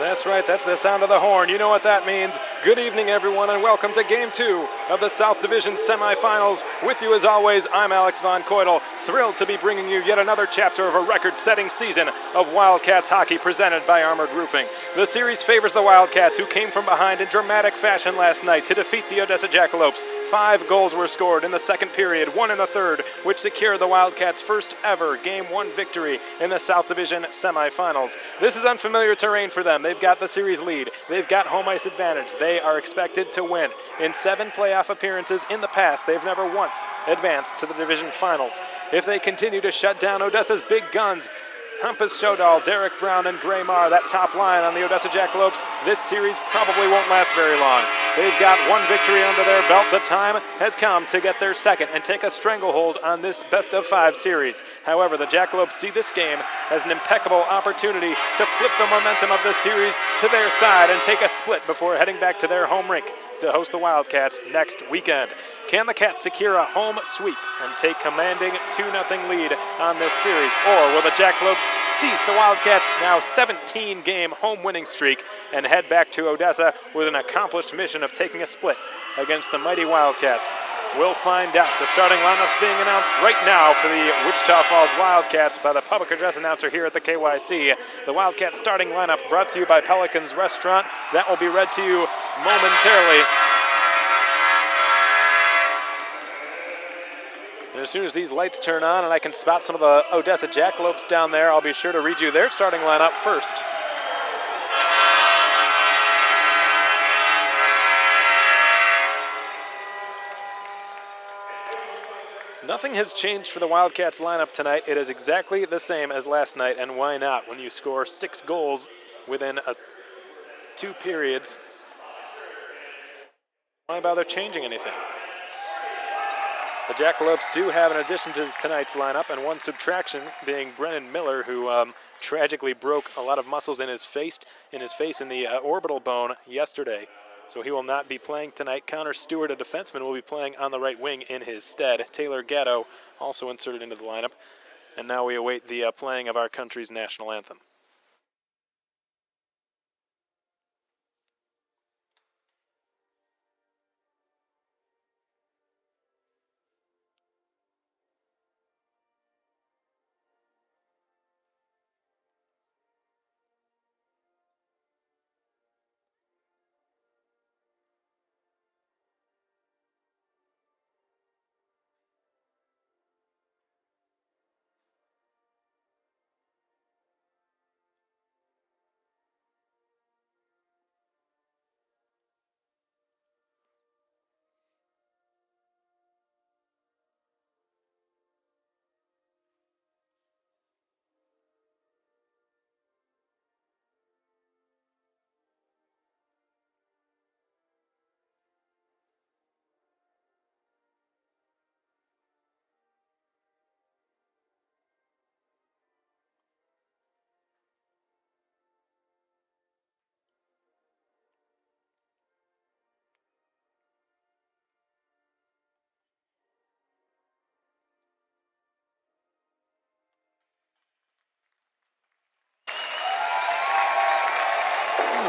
That's right, that's the sound of the horn. You know what that means. Good evening, everyone, and welcome to Game 2 of the South Division semifinals. With you, as always, I'm Alex Von Coydel, thrilled to be bringing you yet another chapter of a record-setting season of Wildcats hockey presented by Armored Roofing. The series favors the Wildcats, who came from behind in dramatic fashion last night to defeat the Odessa Jackalopes. 5 goals were scored in the second period, 1 in the third, which secured the Wildcats' first ever Game 1 victory in the South Division semifinals. This is unfamiliar terrain for them. They've got the series lead. They've got home ice advantage. They are expected to win. In 7 playoff appearances in the past, they've never once advanced to the division finals. If they continue to shut down Odessa's big guns, Hampus Shodal, Derek Brown, and Graymar, that top line on the Odessa Jackalopes, this series probably won't last very long. They've got 1 victory under their belt. The time has come to get their second and take a stranglehold on this best-of-5 series. However, the Jackalopes see this game as an impeccable opportunity to flip the momentum of the series to their side and take a split before heading back to their home rink to host the Wildcats next weekend. Can the Cats secure a home sweep and take commanding 2-0 lead on this series? Or will the Jackalopes seize the Wildcats' now 17-game home winning streak and head back to Odessa with an accomplished mission of taking a split against the mighty Wildcats? We'll find out. The starting lineup's being announced right now for the Wichita Falls Wildcats by the public address announcer here at the KYC. The Wildcats starting lineup brought to you by Pelican's Restaurant. That will be read to you momentarily. And as soon as these lights turn on and I can spot some of the Odessa Jackalopes down there, I'll be sure to read you their starting lineup first. Nothing has changed for the Wildcats lineup tonight. It is exactly the same as last night, and why not? When you score 6 goals within 2 periods, why bother changing anything? The Jackalopes do have an addition to tonight's lineup, and one subtraction being Brennan Miller, who tragically broke a lot of muscles in his face in the orbital bone yesterday. So he will not be playing tonight. Connor Stewart, a defenseman, will be playing on the right wing in his stead. Taylor Gatto also inserted into the lineup. And now we await the playing of our country's national anthem.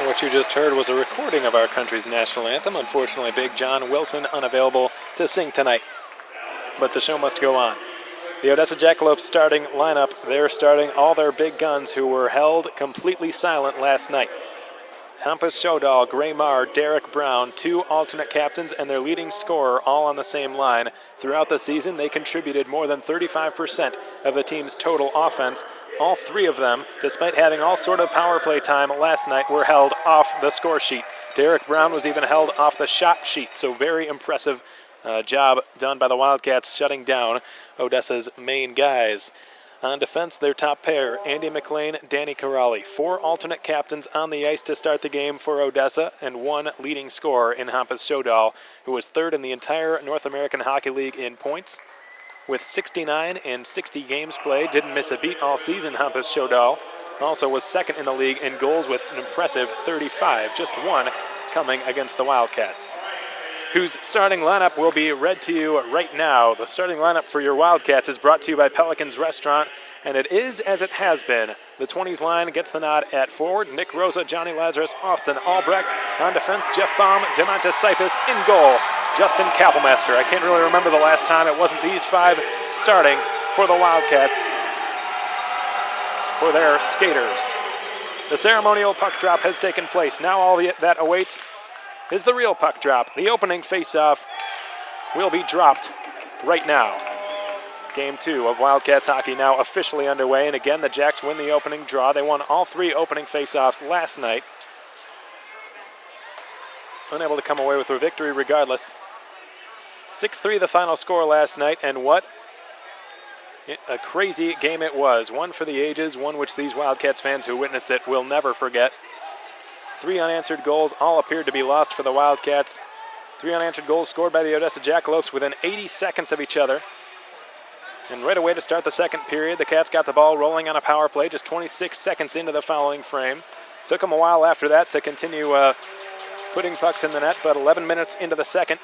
What you just heard was a recording of our country's national anthem. Unfortunately, Big John Wilson unavailable to sing tonight. But the show must go on. The Odessa Jackalopes starting lineup, they're starting all their big guns who were held completely silent last night. Hampus Shodal, Graymar, Derek Brown, 2 alternate captains, and their leading scorer all on the same line. Throughout the season, they contributed more than 35% of the team's total offense. All 3 of them, despite having all sort of power play time last night, were held off the score sheet. Derek Brown was even held off the shot sheet, so very impressive job done by the Wildcats shutting down Odessa's main guys. On defense, their top pair, Andy McLean, Danny Corrali. 4 alternate captains on the ice to start the game for Odessa, and 1 leading scorer in Hampus Shodal, who was 3rd in the entire North American Hockey League in points. With 69 and 60 games played, didn't miss a beat all season, Hampus Shodal. Also was 2nd in the league in goals with an impressive 35, just 1 coming against the Wildcats. whose starting lineup will be read to you right now. The starting lineup for your Wildcats is brought to you by Pelican's Restaurant, and it is as it has been. The 20s line gets the nod at forward. Nick Rosa, Johnny Lazarus, Austin Albrecht. On defense, Jeff Baum, Demontis Sipis. In goal, Justin Kappelmaster. I can't really remember the last time it wasn't these five starting for the Wildcats for their skaters. The ceremonial puck drop has taken place. Now all that awaits is the real puck drop. The opening face-off will be dropped right now. Game 2 of Wildcats hockey now officially underway, and again the Jacks win the opening draw. They won all 3 opening face-offs last night. Unable to come away with a victory regardless. 6-3 the final score last night, and what a crazy game it was. One for the ages, one which these Wildcats fans who witnessed it will never forget. 3 unanswered goals, all appeared to be lost for the Wildcats. 3 unanswered goals scored by the Odessa Jackalopes within 80 seconds of each other. And right away to start the second period, the Cats got the ball rolling on a power play just 26 seconds into the following frame. Took them a while after that to continue putting pucks in the net, but 11 minutes into the second,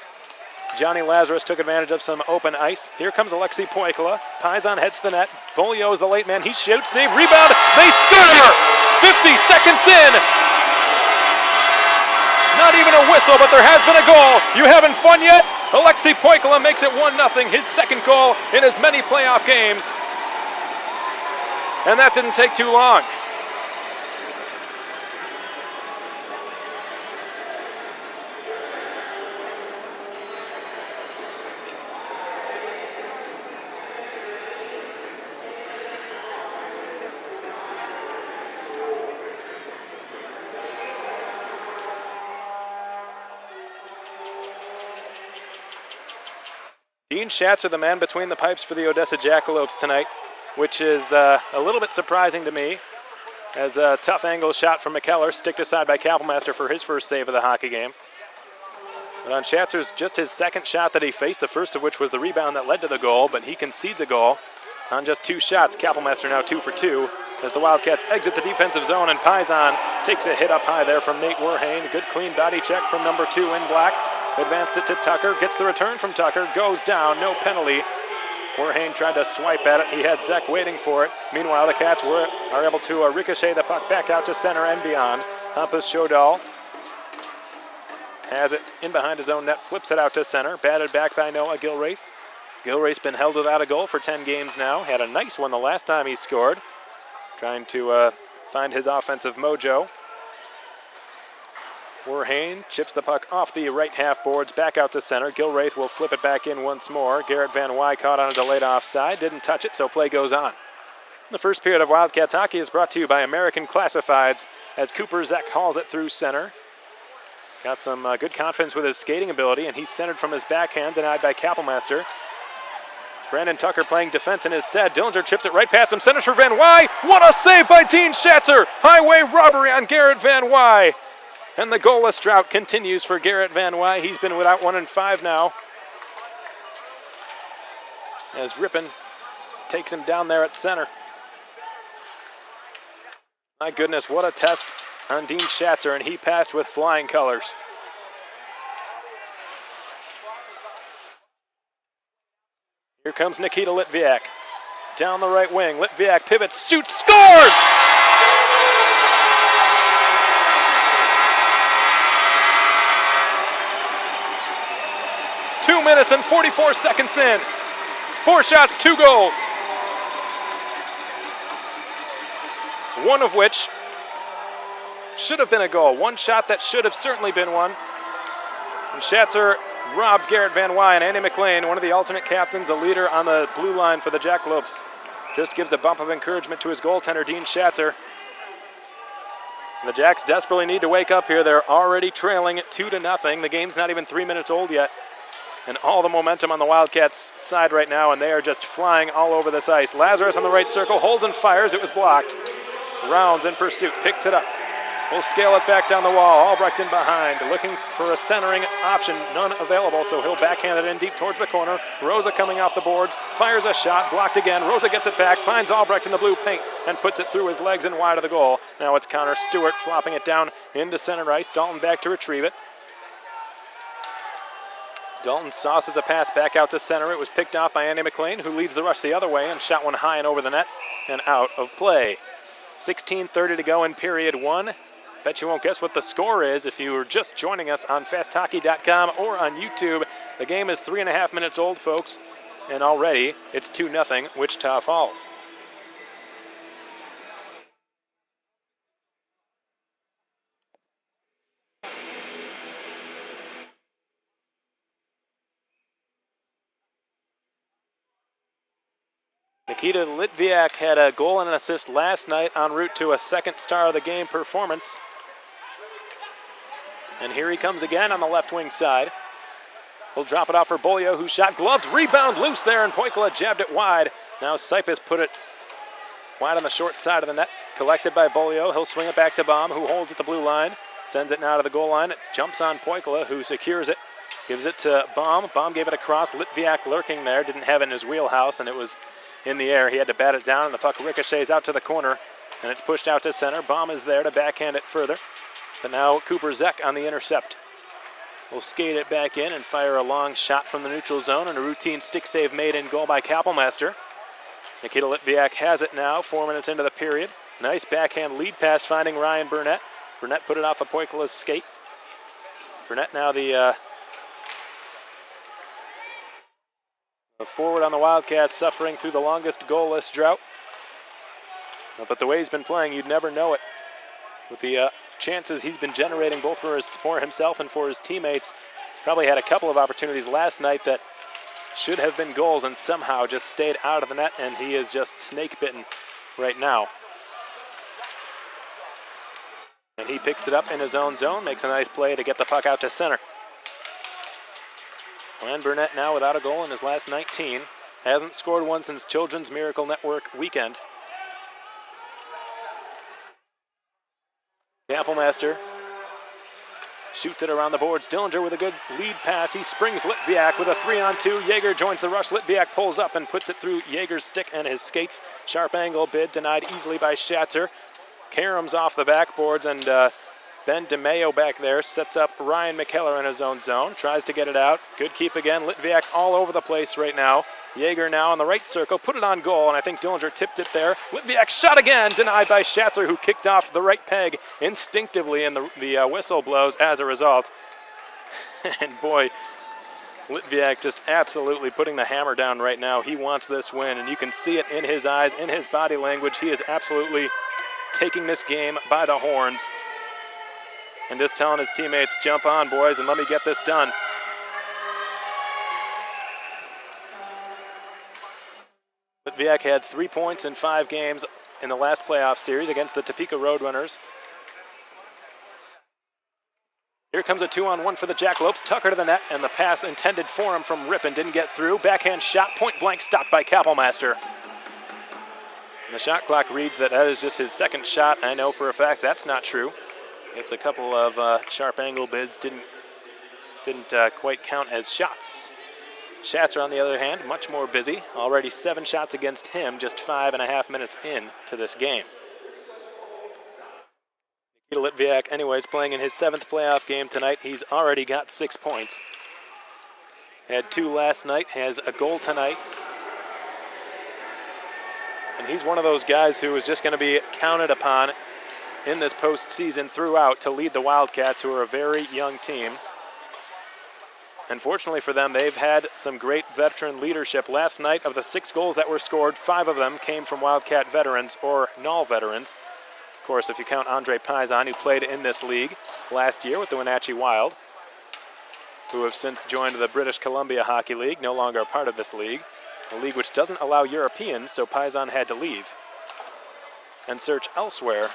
Johnny Lazarus took advantage of some open ice. Here comes Alexei Poikala. Paisan heads to the net. Bolio is the late man. He shoots, save, rebound. They score! 50 seconds in! Not even a whistle, but there has been a goal. You having fun yet? Alexei Poikala makes it 1-0, his second goal in as many playoff games. And that didn't take too long. Dean Schatzer, the man between the pipes for the Odessa Jackalopes tonight, which is a little bit surprising to me, as a tough angle shot from McKellar, sticked aside by Kappelmaster for his first save of the hockey game. But on Schatzer's just his second shot that he faced, the first of which was the rebound that led to the goal, but he concedes a goal on just 2 shots. Kappelmaster now 2 for 2 as the Wildcats exit the defensive zone, and Paisan takes a hit up high there from Nate Werhane. Good clean body check from number 2 in black. Advanced it to Tucker, gets the return from Tucker, goes down, no penalty. Werhane tried to swipe at it. He had Zek waiting for it. Meanwhile, the Cats are able to ricochet the puck back out to center and beyond. Hampus Shodal has it in behind his own net, flips it out to center, batted back by Noah Gilraith. Gilraith's been held without a goal for 10 games now. Had a nice one the last time he scored. Trying to find his offensive mojo. Werhane chips the puck off the right half boards, back out to center. Gilraith will flip it back in once more. Garrett Van Wy caught on a delayed offside, didn't touch it, so play goes on. The first period of Wildcats hockey is brought to you by American Classifieds as Cooper Zek hauls it through center. Got some good confidence with his skating ability, and he's centered from his backhand, denied by Kappelmaster. Brandon Tucker playing defense in his stead. Dillinger chips it right past him, centers for Van Wy. What a save by Dean Schatzer! Highway robbery on Garrett Van Wy. And the goalless drought continues for Garrett Van Wy. He's been without 1 in 5 now, as Rippon takes him down there at center. My goodness, what a test on Dean Schatzer, and he passed with flying colors. Here comes Nikita Litviak. Down the right wing, Litviak pivots, shoots, scores! 2 minutes and 44 seconds in. 4 shots, 2 goals. One of which should have been a goal. One shot that should have certainly been one. And Schatzer robbed Garrett Van Wy, and Andy McLean, one of the alternate captains, a leader on the blue line for the Jackalopes, just gives a bump of encouragement to his goaltender, Dean Schatzer. And the Jacks desperately need to wake up here. They're already trailing at 2-0. The game's not even 3 minutes old yet. And all the momentum on the Wildcats' side right now, and they are just flying all over this ice. Lazarus on the right circle, holds and fires. It was blocked. Rounds in pursuit, picks it up. Will scale it back down the wall. Albrecht in behind, looking for a centering option. None available, so he'll backhand it in deep towards the corner. Rosa coming off the boards, fires a shot, blocked again. Rosa gets it back, finds Albrecht in the blue paint, and puts it through his legs and wide of the goal. Now it's Connor Stewart flopping it down into center ice. Dalton back to retrieve it. Dalton sauces a pass back out to center. It was picked off by Andy McLean, who leads the rush the other way and shot one high and over the net and out of play. 16:30 to go in period one. Bet you won't guess what the score is if you were just joining us on fasthockey.com or on YouTube. The game is 3.5 minutes old, folks, and already it's 2-0 Wichita Falls. Nikita Litviak had a goal and an assist last night en route to a second star of the game performance. And here he comes again on the left wing side. He'll drop it off for Bolio, who shot gloved, rebound loose there, and Poikila jabbed it wide. Now Sipis put it wide on the short side of the net. Collected by Bolio. He'll swing it back to Baum, who holds at the blue line. Sends it now to the goal line. It jumps on Poikila, who secures it. Gives it to Baum. Baum gave it across. Litviak lurking there. Didn't have it in his wheelhouse, and it was in the air. He had to bat it down, and the puck ricochets out to the corner, and it's pushed out to center. Baum is there to backhand it further. But now Cooper Zek on the intercept. Will skate it back in and fire a long shot from the neutral zone, and a routine stick save made in goal by Kappelmaster. Nikita Litviak has it now, 4 minutes into the period. Nice backhand lead pass finding Ryan Burnett. Burnett put it off of Poikila's skate. Burnett now the forward on the Wildcats, suffering through the longest goalless drought. But the way he's been playing, you'd never know it. With the chances he's been generating both for himself and for his teammates. Probably had a couple of opportunities last night that should have been goals and somehow just stayed out of the net, and he is just snake bitten right now. And he picks it up in his own zone, makes a nice play to get the puck out to center. Ryan Burnett now without a goal in his last 19. Hasn't scored one since Children's Miracle Network weekend. Kappelmaster shoots it around the boards. Dillinger with a good lead pass. He springs Litviak with a 3-on-2. Jaeger joins the rush. Litviak pulls up and puts it through Jaeger's stick and his skates. Sharp angle bid denied easily by Schatzer. Karams off the backboards, and Ben DeMeo back there sets up Ryan McKellar in his own zone. Tries to get it out. Good keep again. Litviak all over the place right now. Jaeger now in the right circle, put it on goal, and I think Dillinger tipped it there. Litviak shot again, denied by Schatzer, who kicked off the right peg instinctively, and the whistle blows as a result. And boy, Litviak just absolutely putting the hammer down right now. He wants this win, and you can see it in his eyes, in his body language. He is absolutely taking this game by the horns and just telling his teammates, jump on, boys, and let me get this done. Litviak had 3 points in 5 games in the last playoff series against the Topeka Roadrunners. Here comes a 2-on-1 for the Jackalopes. Tucker to the net, and the pass intended for him from Rippon didn't get through. Backhand shot, point blank, stopped by Kappelmaster. And the shot clock reads that is just his second shot. I know for a fact that's not true. I guess a couple of sharp angle bids didn't quite count as shots. Schatzer, on the other hand, much more busy. Already 7 shots against him, just 5.5 minutes in to this game. Nikita Litviak, anyways, playing in his 7th playoff game tonight. He's already got 6 points. Had 2 last night, has a goal tonight. And he's one of those guys who is just going to be counted upon in this postseason throughout to lead the Wildcats, who are a very young team. Unfortunately for them, they've had some great veteran leadership. Last night, of the 6 goals that were scored, 5 of them came from Wildcat veterans or Null veterans. Of course, if you count Andre Paisan, who played in this league last year with the Wenatchee Wild, who have since joined the British Columbia Hockey League, no longer a part of this league, a league which doesn't allow Europeans, so Paisan had to leave and search elsewhere.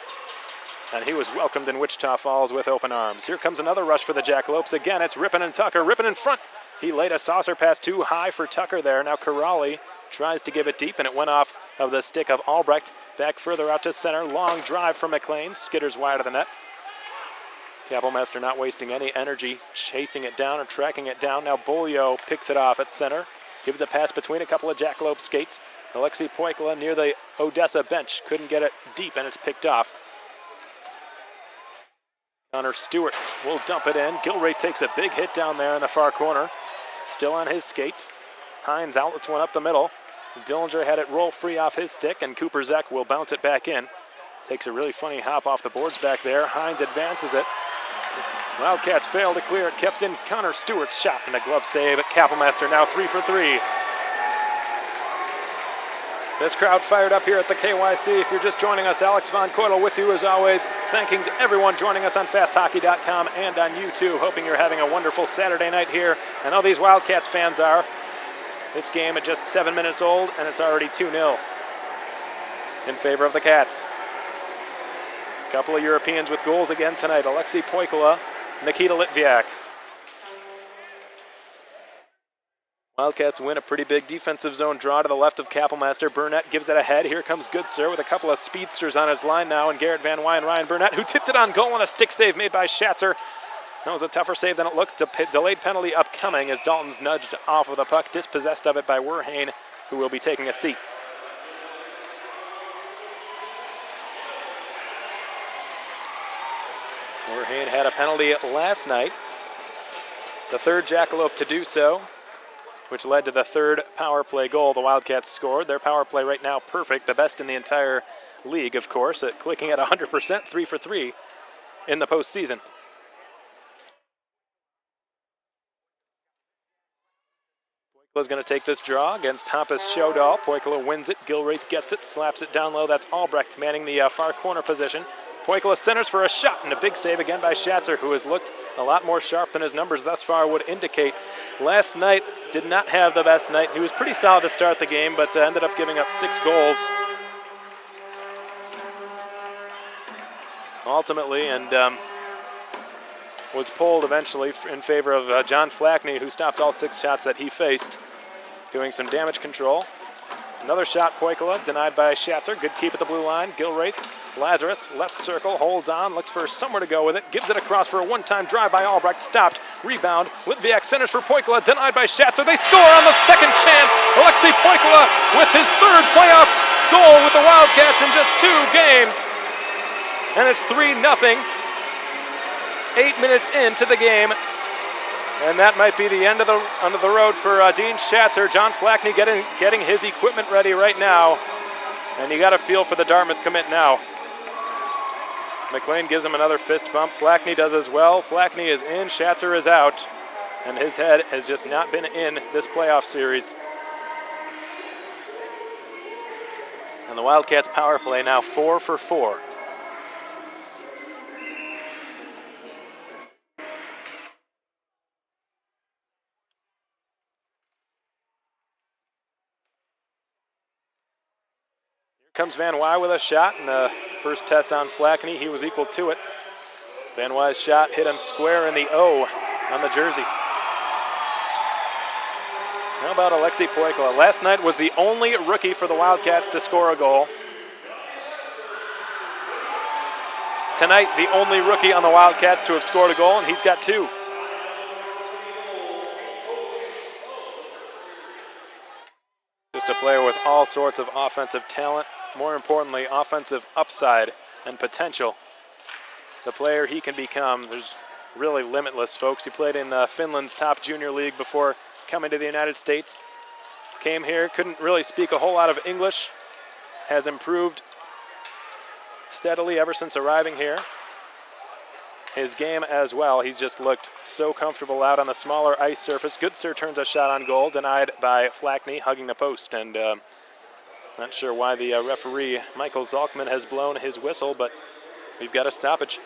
And he was welcomed in Wichita Falls with open arms. Here comes another rush for the Jackalopes. Again, it's Rippon and Tucker. Rippon in front. He laid a saucer pass too high for Tucker there. Now Corrali tries to give it deep, and it went off of the stick of Albrecht. Back further out to center. Long drive from McLean. Skitters wide of the net. Kappelmaster not wasting any energy chasing it down or tracking it down. Now Bolio picks it off at center. Gives a pass between a couple of Jackalope skates. Alexei Poikila near the Odessa bench. Couldn't get it deep, and it's picked off. Connor Stewart will dump it in. Gilray takes a big hit down there in the far corner. still on his skates. Hines outlets one up the middle. Dillinger had it roll free off his stick, and Cooper Zek will bounce it back in. Takes a really funny hop off the boards back there. Hines advances it. Wildcats fail to clear it. Kept in Connor Stewart's shot, and a glove save. Kapellmeister now 3 for 3. This crowd fired up here at the KYC. If you're just joining us, Alex Von Coitel with you as always. Thanking everyone joining us on FastHockey.com and on YouTube. Hoping you're having a wonderful Saturday night here. I know these Wildcats fans are. This game at just 7 minutes old, and it's already 2-0 in favor of the Cats. A couple of Europeans with goals again tonight. Alexei Poikula, Nikita Litviak. Wildcats win a pretty big defensive zone draw to the left of Kapellmeister. Burnett gives it ahead. Here comes Goodsir with a couple of speedsters on his line now, and Garrett Van Wy and Ryan Burnett, who tipped it on goal, and a stick save made by Schatzer. That was a tougher save than it looked. Delayed penalty upcoming as Dalton's nudged off of the puck, dispossessed of it by Werhane, who will be taking a seat. Werhane had a penalty last night, the third Jackalope to do so, which led to the third power play goal the Wildcats scored. Their power play right now perfect, the best in the entire league, of course, clicking at 100%, 3 for 3 in the postseason. Poikula's going to take this draw against Hampus Shodal. Poikula wins it. Gilreath gets it, slaps it down low. That's Albrecht manning the far corner position. Poikula centers for a shot, and a big save again by Schatzer, who has looked a lot more sharp than his numbers thus far would indicate. Last night did not have the best night. He was pretty solid to start the game, but ended up giving up 6 goals. Ultimately, and was pulled eventually in favor of John Flackney, who stopped all 6 shots that he faced, doing some damage control. Another shot, Poikula, denied by Schatzer. Good keep at the blue line. Gilreath, Lazarus, left circle, holds on, looks for somewhere to go with it. Gives it across for a one-time drive by Albrecht. Stopped. Rebound. Litviak centers for Poikula, denied by Schatzer. They score on the second chance. Alexei Poikula with his third playoff goal with the Wildcats in just 2 games. And it's 3-0. 8 minutes into the game. And that might be the end of the road for Dean Schatzer. John Flackney getting his equipment ready right now. And you got a feel for the Dartmouth commit now. McLean gives him another fist bump. Flackney does as well. Flackney is in, Schatzer is out. And his head has just not been in this playoff series. And the Wildcats power play now 4 for 4. Comes Van Wy with a shot, and the first test on Flackney, he was equal to it. Van Wy's shot hit him square in the O on the jersey. How about Alexei Poikula? Last night was the only rookie for the Wildcats to score a goal. Tonight, the only rookie on the Wildcats to have scored a goal, and he's got 2. Just a player with all sorts of offensive talent. More importantly, offensive upside and potential. The player he can become, there's really limitless, folks. He played in Finland's top junior league before coming to the United States. Came here, couldn't really speak a whole lot of English. Has improved steadily ever since arriving here. His game as well, he's just looked so comfortable out on the smaller ice surface. Goodsir turns a shot on goal, denied by Flackney, hugging the post, and not sure why the referee, Michael Zalkman, has blown his whistle, but we've got a stoppage.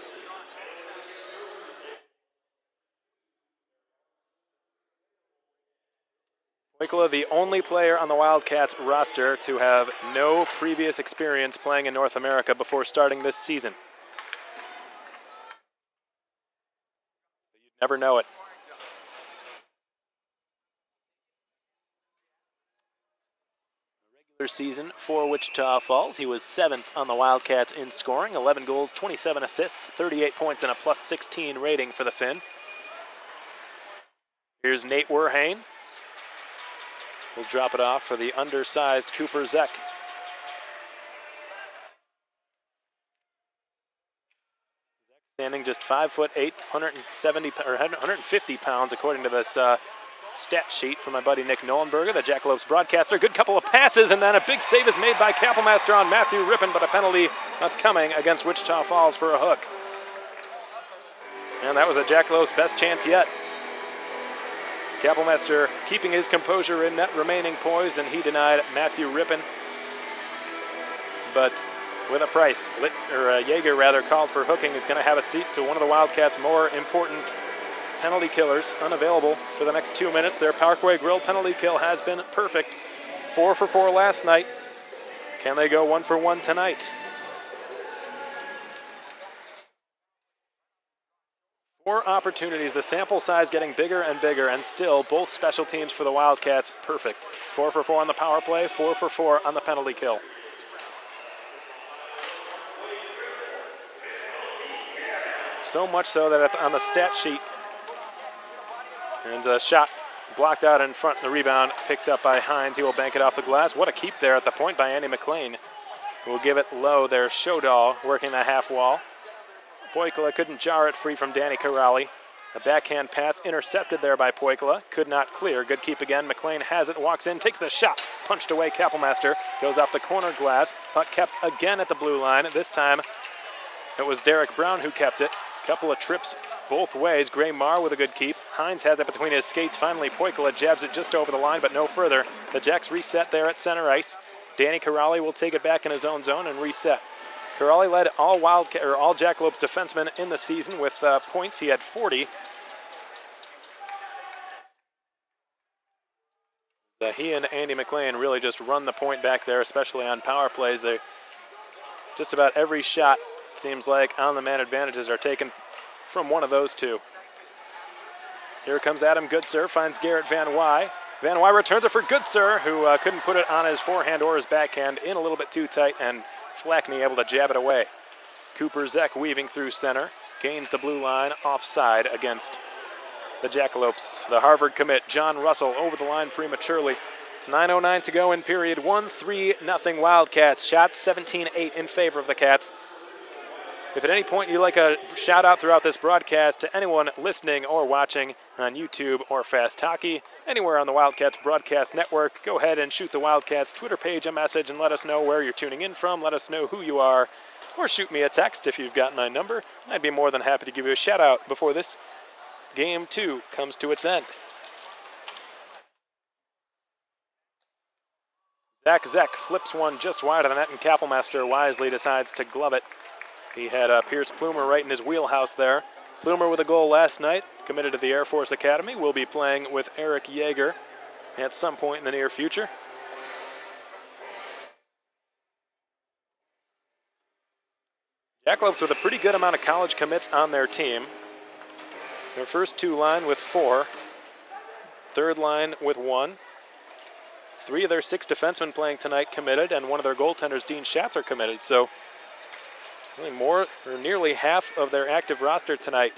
Poikula, the only player on the Wildcats roster to have no previous experience playing in North America before starting this season. You'd never know it. Season for Wichita Falls. He was 7th on the Wildcats in scoring, 11 goals, 27 assists, 38 points, and a plus 16 rating for the Finn. Here's Nate Werhane. We'll drop it off for the undersized Cooper Zek. Standing just 5'8", 150 pounds, according to this stat sheet from my buddy Nick Nolenberger, the Jackalopes broadcaster. Good couple of passes, and then a big save is made by Kapellmaster on Matthew Rippon, but a penalty upcoming against Wichita Falls for a hook. And that was a Jackalopes' best chance yet. Kapellmaster keeping his composure in net, remaining poised, and he denied Matthew Rippon. But with a price, Jaeger rather, called for hooking, is going to have a seat, so one of the Wildcats' more important penalty killers unavailable for the next 2 minutes. Their Parkway Grill penalty kill has been perfect. 4 for 4 last night. Can they go 1 for 1 tonight? 4 opportunities, the sample size getting bigger and bigger, and still both special teams for the Wildcats perfect. 4 for 4 on the power play, 4 for 4 on the penalty kill. So much so that on the stat sheet, and a shot blocked out in front, the rebound picked up by Hines. He will bank it off the glass. What a keep there at the point by Andy McLean, who will give it low there. Showdahl working the half wall. Poikala couldn't jar it free from Danny Corrali. A backhand pass intercepted there by Poikala. Could not clear. Good keep again. McLean has it, walks in, takes the shot. Punched away. Kapellmaster goes off the corner glass. Puck kept again at the blue line. This time it was Derek Brown who kept it. Couple of trips both ways. Gray Marr with a good keep. Hines has it between his skates. Finally, Poikala jabs it just over the line, but no further. The Jacks reset there at center ice. Danny Corrali will take it back in his own zone and reset. Corrali led all Jackalopes defensemen in the season with points. He had 40. He and Andy McLean really just run the point back there, especially on power plays. They just about every shot, seems like, on the man advantages are taken from one of those two. Here comes Adam Goodsir, finds Garrett Van Wy. Van Wy returns it for Goodsir, who couldn't put it on his forehand or his backhand, in a little bit too tight, and Flackney able to jab it away. Cooper Zek weaving through center, gains the blue line, offside against the Jackalopes. The Harvard commit, John Russell, over the line prematurely. 9:09 to go in period 1, 3-0 Wildcats. Shots 17-8 in favor of the Cats. If at any point you'd like a shout out throughout this broadcast to anyone listening or watching on YouTube or Fast Hockey, anywhere on the Wildcats broadcast network, go ahead and shoot the Wildcats Twitter page a message and let us know where you're tuning in from. Let us know who you are, or shoot me a text if you've got my number. I'd be more than happy to give you a shout out before this game 2 comes to its end. Zach flips one just wide of the net, and Kapellmaster wisely decides to glove it. He had Pierce Plumer right in his wheelhouse there. Plumer with a goal last night, committed to the Air Force Academy, will be playing with Eric Jaeger at some point in the near future. Jackalopes with a pretty good amount of college commits on their team. Their first 2 line with 4, third line with 1. 3 of their 6 defensemen playing tonight committed, and one of their goaltenders, Dean Schatzer, committed. So really more, or nearly half of their active roster tonight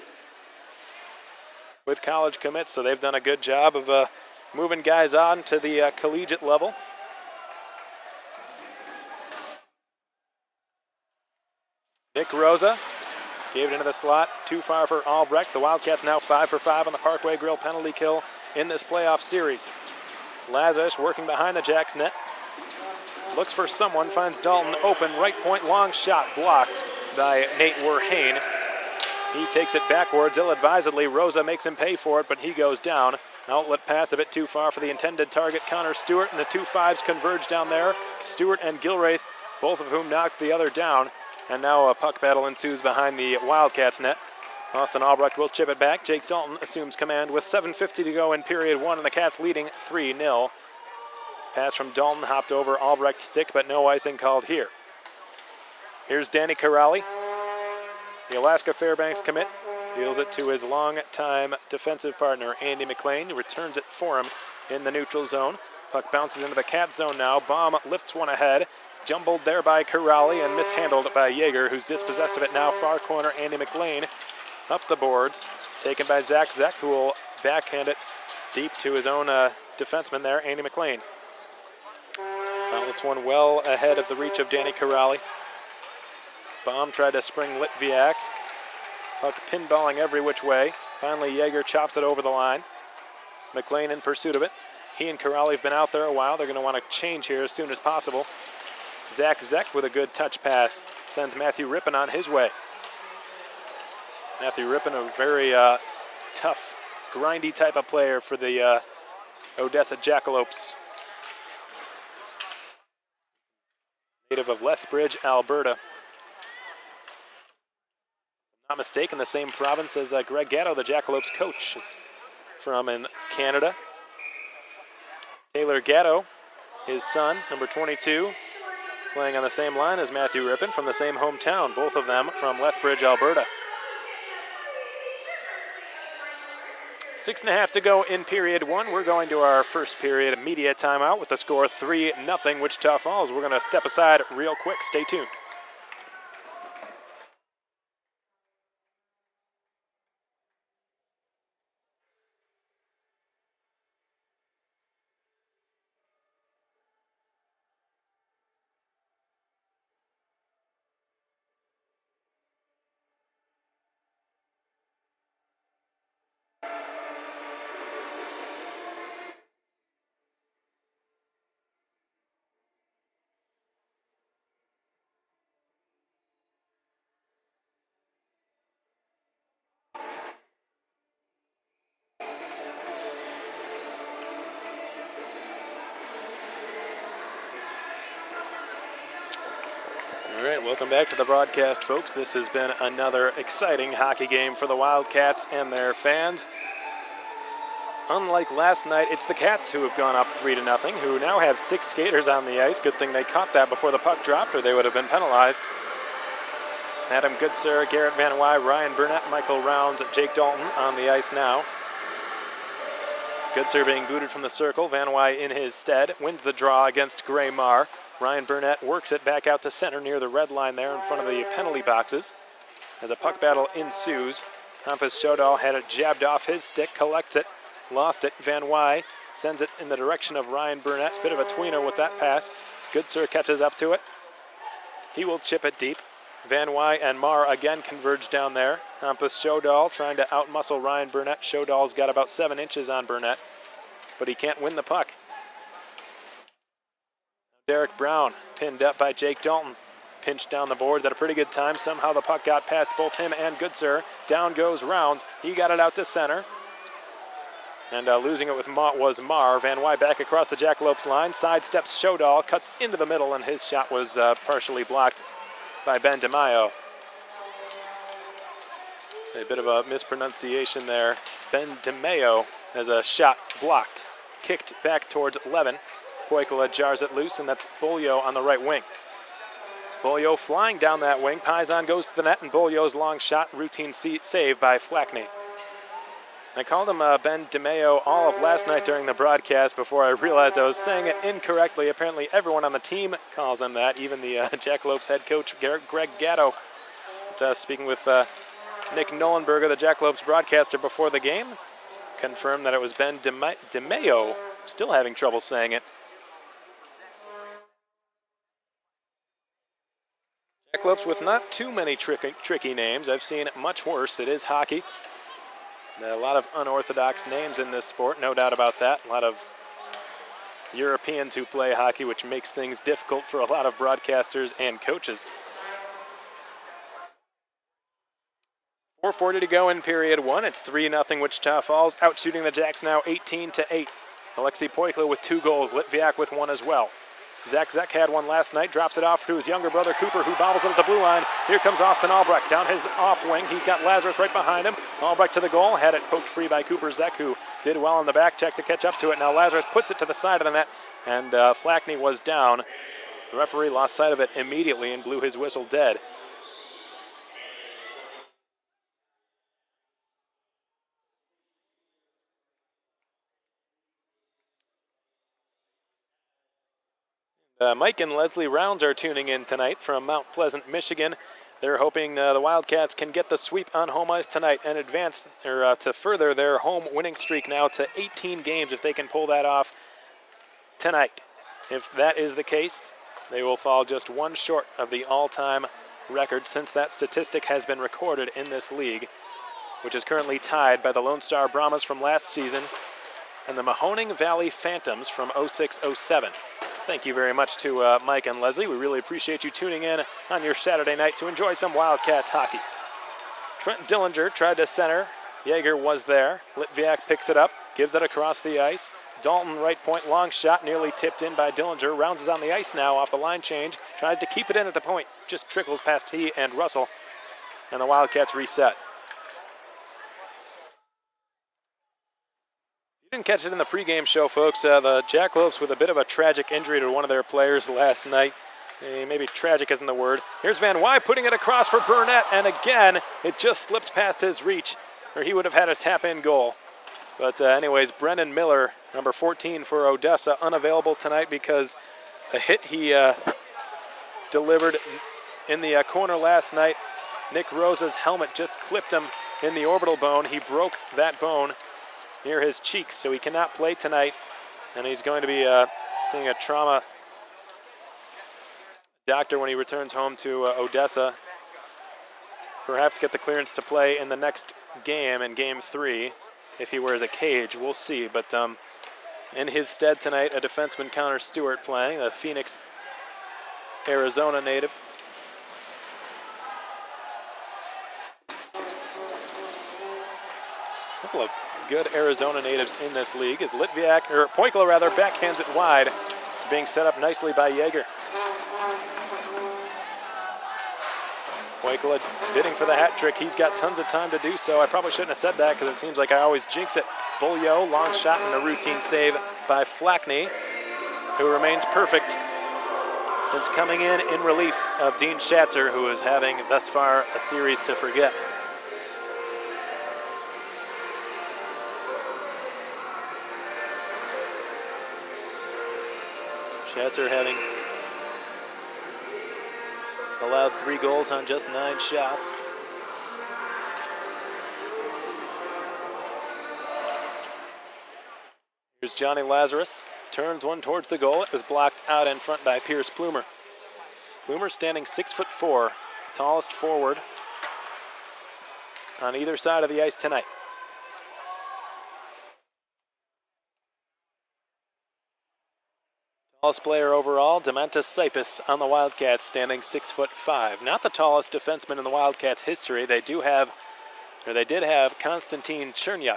with college commits, so they've done a good job of moving guys on to the collegiate level. Nick Rosa gave it into the slot, too far for Albrecht. The Wildcats now 5 for 5 on the Parkway Grill penalty kill in this playoff series. Lazarus working behind the Jacks net. Looks for someone, finds Dalton open, right point, long shot blocked by Nate Werhane. He takes it backwards ill-advisedly. Rosa makes him pay for it, but he goes down. Outlet pass a bit too far for the intended target, Connor Stewart, and the 2 5s converge down there. Stewart and Gilraith, both of whom knocked the other down, and now a puck battle ensues behind the Wildcats net. Austin Albrecht will chip it back. Jake Dalton assumes command with 7:50 to go in period 1, and the Cats leading 3-0. Pass from Dalton hopped over Albrecht's stick, but no icing called here. Here's Danny Corrali, the Alaska Fairbanks commit. Deals it to his long-time defensive partner, Andy McLean, who returns it for him in the neutral zone. Puck bounces into the Cat zone now. Baum lifts one ahead. Jumbled there by Corrali and mishandled by Jaeger, who's dispossessed of it now. Far corner, Andy McLean up the boards. Taken by Zach, who will backhand it deep to his own defenseman there, Andy McLean. Outlets one well ahead of the reach of Danny Corrali. Baum tried to spring Litviak. Puck pinballing every which way. Finally, Jaeger chops it over the line. McLean in pursuit of it. He and Corrali have been out there a while. They're going to want to change here as soon as possible. Zach Zeck with a good touch pass sends Matthew Rippon on his way. Matthew Rippon, a very tough, grindy type of player for the Odessa Jackalopes. Native of Lethbridge, Alberta. If I'm not mistaken, the same province as Greg Gatto, the Jackalopes coach, is from in Canada. Taylor Gatto, his son, number 22, playing on the same line as Matthew Rippon from the same hometown, both of them from Lethbridge, Alberta. 6.5 to go in period one. We're going to our first period media timeout with the score 3-0 Wichita Falls. We're going to step aside real quick. Stay tuned. All right, welcome back to the broadcast, folks. This has been another exciting hockey game for the Wildcats and their fans. Unlike last night, it's the Cats who have gone up 3-0, who now have 6 skaters on the ice. Good thing they caught that before the puck dropped, or they would have been penalized. Adam Goodsir, Garrett Van Wy, Ryan Burnett, Michael Rounds, Jake Dalton on the ice now. Goodsir being booted from the circle. Van Wy in his stead wins the draw against Gray Marr. Ryan Burnett works it back out to center near the red line there in front of the penalty boxes. As a puck battle ensues, Hampus Shodal had it jabbed off his stick, collects it, lost it. Van Wy sends it in the direction of Ryan Burnett. Bit of a tweener with that pass. Goodsir catches up to it. He will chip it deep. Van Wy and Marr again converge down there. Hampus Shodal trying to outmuscle Ryan Burnett. Shodal's got about 7 inches on Burnett, but he can't win the puck. Derek Brown pinned up by Jake Dalton. Pinched down the boards at a pretty good time. Somehow the puck got past both him and Goodsir. Down goes Rounds. He got it out to center. And losing it with was Marr. Van Wy back across the Jackalopes line. Sidesteps Shodal, cuts into the middle, and his shot was partially blocked by Ben DeMaio. A bit of a mispronunciation there. Ben DeMaio has a shot blocked. Kicked back towards Levin. Poikala jars it loose, and that's Bolio on the right wing. Bolio flying down that wing. Paisan goes to the net, and Bolio's long shot, routine save by Flackney. I called him Ben DeMaio all of last night during the broadcast before I realized I was saying it incorrectly. Apparently everyone on the team calls him that, even the Jackalopes head coach, Greg Gatto. But, speaking with Nick Nolenberger, the Jackalopes broadcaster before the game, confirmed that it was Ben DeMaio. Still having trouble saying it. Jackalopes with not too many tricky names. I've seen much worse. It is hockey. A lot of unorthodox names in this sport, no doubt about that. A lot of Europeans who play hockey, which makes things difficult for a lot of broadcasters and coaches. 4:40 to go in period one. It's 3-0 Wichita Falls, outshooting the Jacks now 18-8. Alexei Poikla with 2 goals, Litviak with 1 as well. Zach Zeck had one last night, drops it off to his younger brother Cooper, who bobbles it at the blue line. Here comes Austin Albrecht down his off wing. He's got Lazarus right behind him. Albrecht to the goal, had it poked free by Cooper Zeck, who did well on the back check to catch up to it. Now Lazarus puts it to the side of the net, and Flackney was down. The referee lost sight of it immediately and blew his whistle dead. Mike and Leslie Rounds are tuning in tonight from Mount Pleasant, Michigan. They're hoping the Wildcats can get the sweep on home ice tonight and advance to further their home winning streak now to 18 games if they can pull that off tonight. If that is the case, they will fall just 1 short of the all-time record since that statistic has been recorded in this league, which is currently tied by the Lone Star Brahmas from last season and the Mahoning Valley Phantoms from 06-07. Thank you very much to Mike and Leslie. We really appreciate you tuning in on your Saturday night to enjoy some Wildcats hockey. Trent Dillinger tried to center. Yeager was there. Litviak picks it up, gives it across the ice. Dalton, right point, long shot, nearly tipped in by Dillinger. Rounds is on the ice now off the line change. Tries to keep it in at the point. Just trickles past he and Russell. And the Wildcats reset. You didn't catch it in the pregame show, folks. The Jackalopes with a bit of a tragic injury to one of their players last night. Maybe tragic isn't the word. Here's Van Wy putting it across for Burnett, and again, it just slipped past his reach, or he would have had a tap-in goal. But anyways, Brendan Miller, number 14 for Odessa, unavailable tonight because a hit he delivered in the corner last night. Nick Rosa's helmet just clipped him in the orbital bone. He broke that bone near his cheeks, so he cannot play tonight, and he's going to be seeing a trauma doctor when he returns home to Odessa. Perhaps get the clearance to play in the next game, in Game 3, if he wears a cage. We'll see. But in his stead tonight, a defenseman, Connor Stewart, playing, a Phoenix, Arizona native. A couple of good Arizona natives in this league as Litviak, or Poikla rather, backhands it wide, being set up nicely by Yeager. Poikla bidding for the hat trick. He's got tons of time to do so. I probably shouldn't have said that because it seems like I always jinx it. Bulyo, long shot and a routine save by Flackney, who remains perfect since coming in relief of Dean Schatzer, who is having thus far a series to forget. Schatzer having allowed 3 goals on just 9 shots. Here's Johnny Lazarus, turns one towards the goal. It was blocked out in front by Pierce Plumer. Plumer standing 6'4", tallest forward on either side of the ice tonight. Tallest player overall, Demantis Sipis on the Wildcats, standing 6'5". Not the tallest defenseman in the Wildcats' history. They did have Konstantin Chernyuk,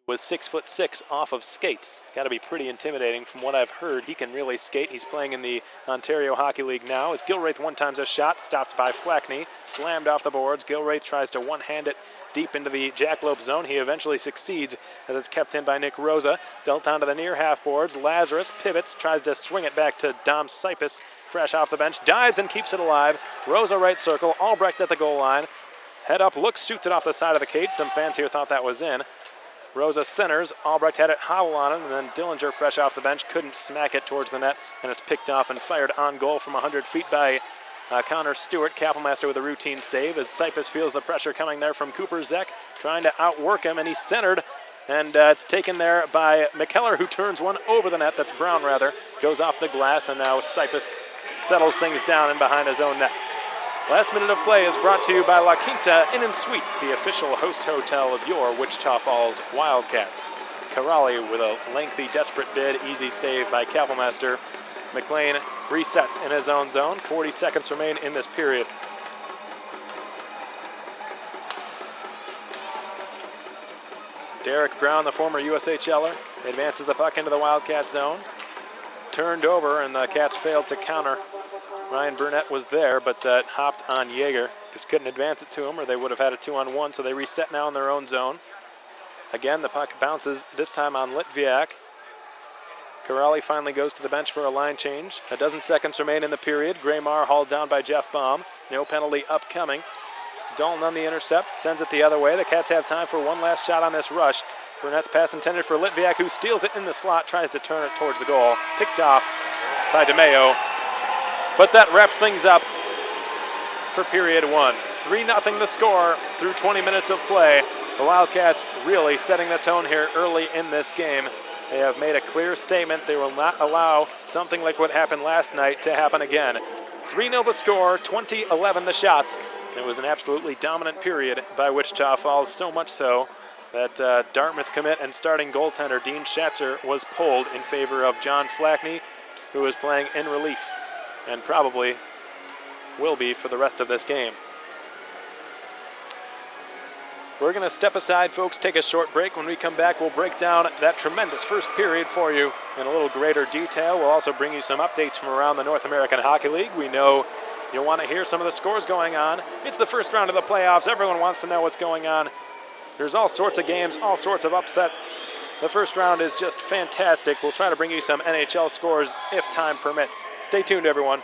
who was 6'6" off of skates. Got to be pretty intimidating from what I've heard. He can really skate. He's playing in the Ontario Hockey League now. As Gilraith one-times a shot, stopped by Flackney, slammed off the boards. Gilraith tries to one-hand it deep into the Jackalope zone. He eventually succeeds as it's kept in by Nick Rosa. Dealt onto the near half boards. Lazarus pivots, tries to swing it back to Dom Sipis, fresh off the bench. Dives and keeps it alive. Rosa right circle. Albrecht at the goal line. Head up, looks, shoots it off the side of the cage. Some fans here thought that was in. Rosa centers. Albrecht had it howl on him, and then Dillinger, fresh off the bench, couldn't smack it towards the net, and it's picked off and fired on goal from 100 feet by Connor Stewart. Kapelmaster with a routine save as Sipis feels the pressure coming there from Cooper Zek, trying to outwork him, and he's centered, and it's taken there by McKellar, who turns one over the net. That's Brown, rather. Goes off the glass, and now Sipis settles things down in behind his own net. Last minute of play is brought to you by La Quinta Inn & Suites, the official host hotel of your Wichita Falls Wildcats. Karali with a lengthy, desperate bid, easy save by Kapelmaster. McLean resets in his own zone. 40 seconds remain in this period. Derek Brown, the former USHLer, advances the puck into the Wildcat zone. Turned over, and the Cats failed to counter. Ryan Burnett was there, but hopped on Yeager. Just couldn't advance it to him, or they would have had a 2-on-1, so they reset now in their own zone. Again, the puck bounces, this time on Litviak. Karali finally goes to the bench for a line change. A dozen seconds remain in the period. Graymar hauled down by Jeff Baum. No penalty upcoming. Dalton on the intercept, sends it the other way. The Cats have time for one last shot on this rush. Burnett's pass intended for Litviak, who steals it in the slot, tries to turn it towards the goal. Picked off by DeMeo. But that wraps things up for period 1. 3-0 the score through 20 minutes of play. The Wildcats really setting the tone here early in this game. They have made a clear statement. They will not allow something like what happened last night to happen again. 3-0 the score, 20-11 the shots. It was an absolutely dominant period by Wichita Falls, so much so that Dartmouth commit and starting goaltender Dean Schatzer was pulled in favor of John Flackney, who is playing in relief and probably will be for the rest of this game. We're going to step aside, folks, take a short break. When we come back, we'll break down that tremendous first period for you in a little greater detail. We'll also bring you some updates from around the North American Hockey League. We know you'll want to hear some of the scores going on. It's the first round of the playoffs. Everyone wants to know what's going on. There's all sorts of games, all sorts of upsets. The first round is just fantastic. We'll try to bring you some NHL scores if time permits. Stay tuned, everyone.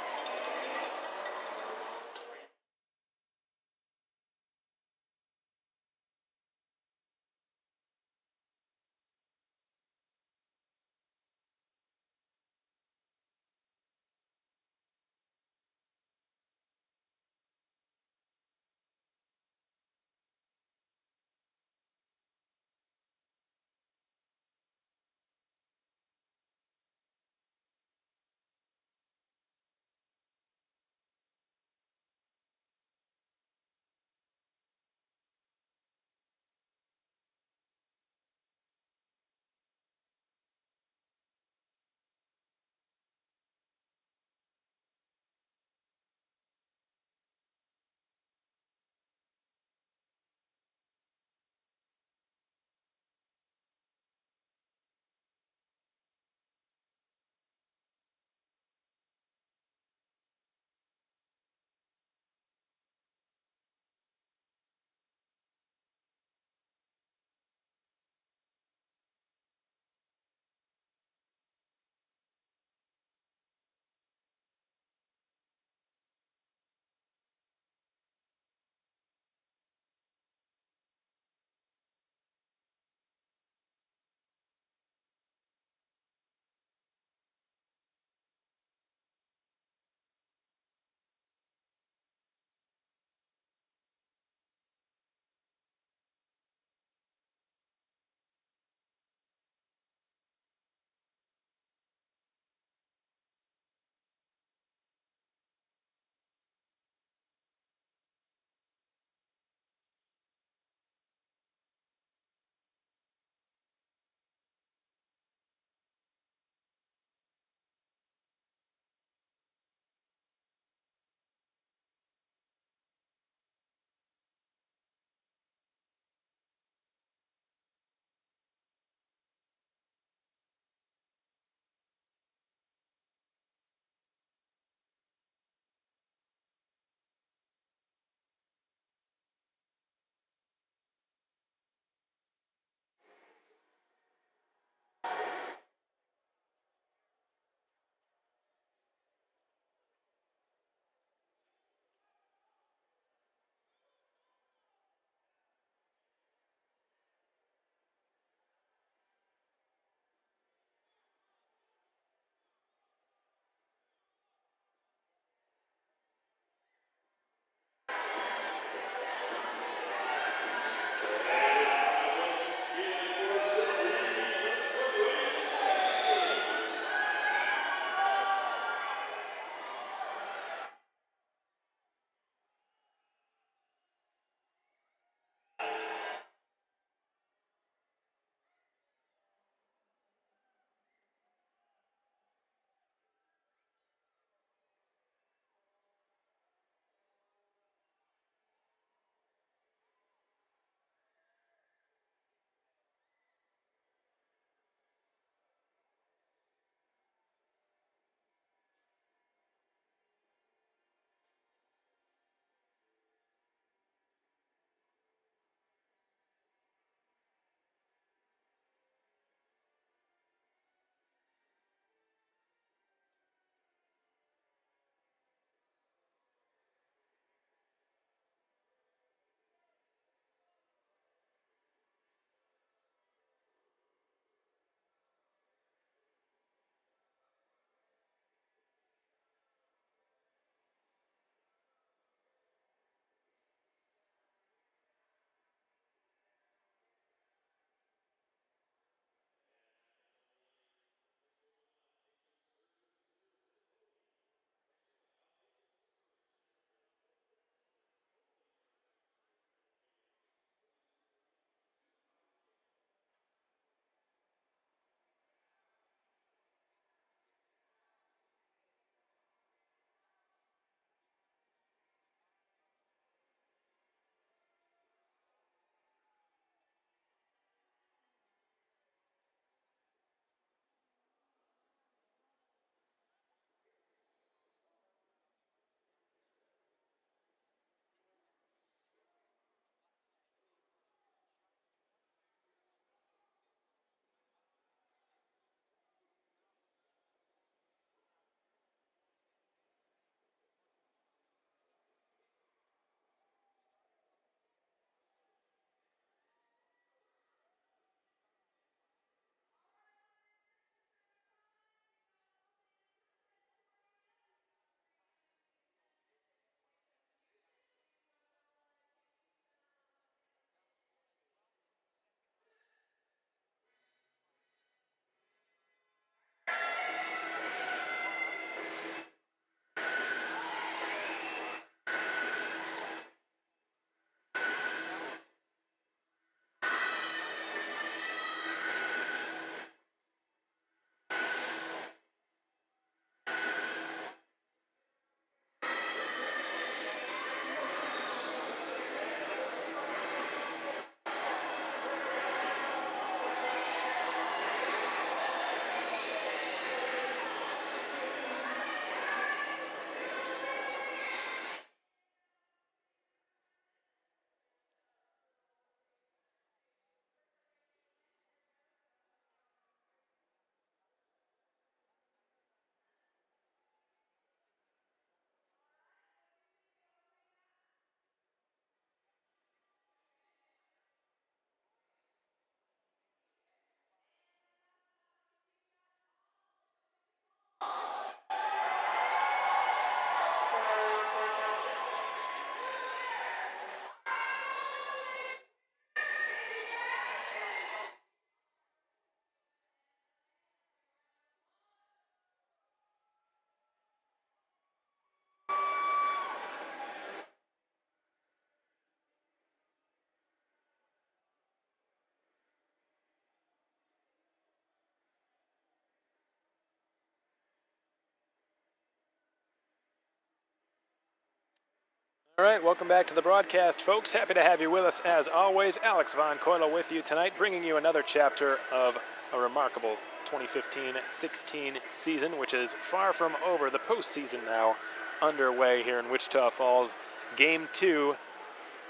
All right, welcome back to the broadcast, folks. Happy to have you with us as always. Alex Von Coyle with you tonight, bringing you another chapter of a remarkable 2015-16 season, which is far from over. The postseason now underway here in Wichita Falls. Game 2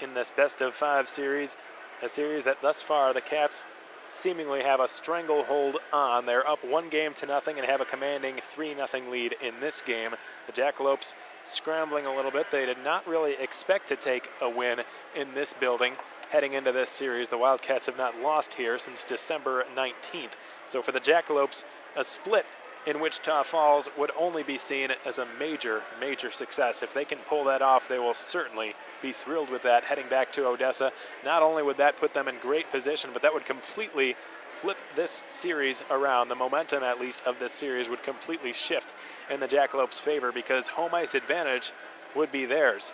in this best-of-5 series, a series that thus far the Cats seemingly have a stranglehold on. They're up 1-0 and have a commanding 3-0 lead in this game. The Jackalopes scrambling a little bit. They did not really expect to take a win in this building heading into this series. The Wildcats have not lost here since December 19th. So for the Jackalopes, a split in Wichita Falls would only be seen as a major, major success. If they can pull that off, they will certainly be thrilled with that heading back to Odessa. Not only would that put them in great position, but that would completely flip this series around. The momentum, at least, of this series would completely shift in the Jackalopes' favor because home ice advantage would be theirs.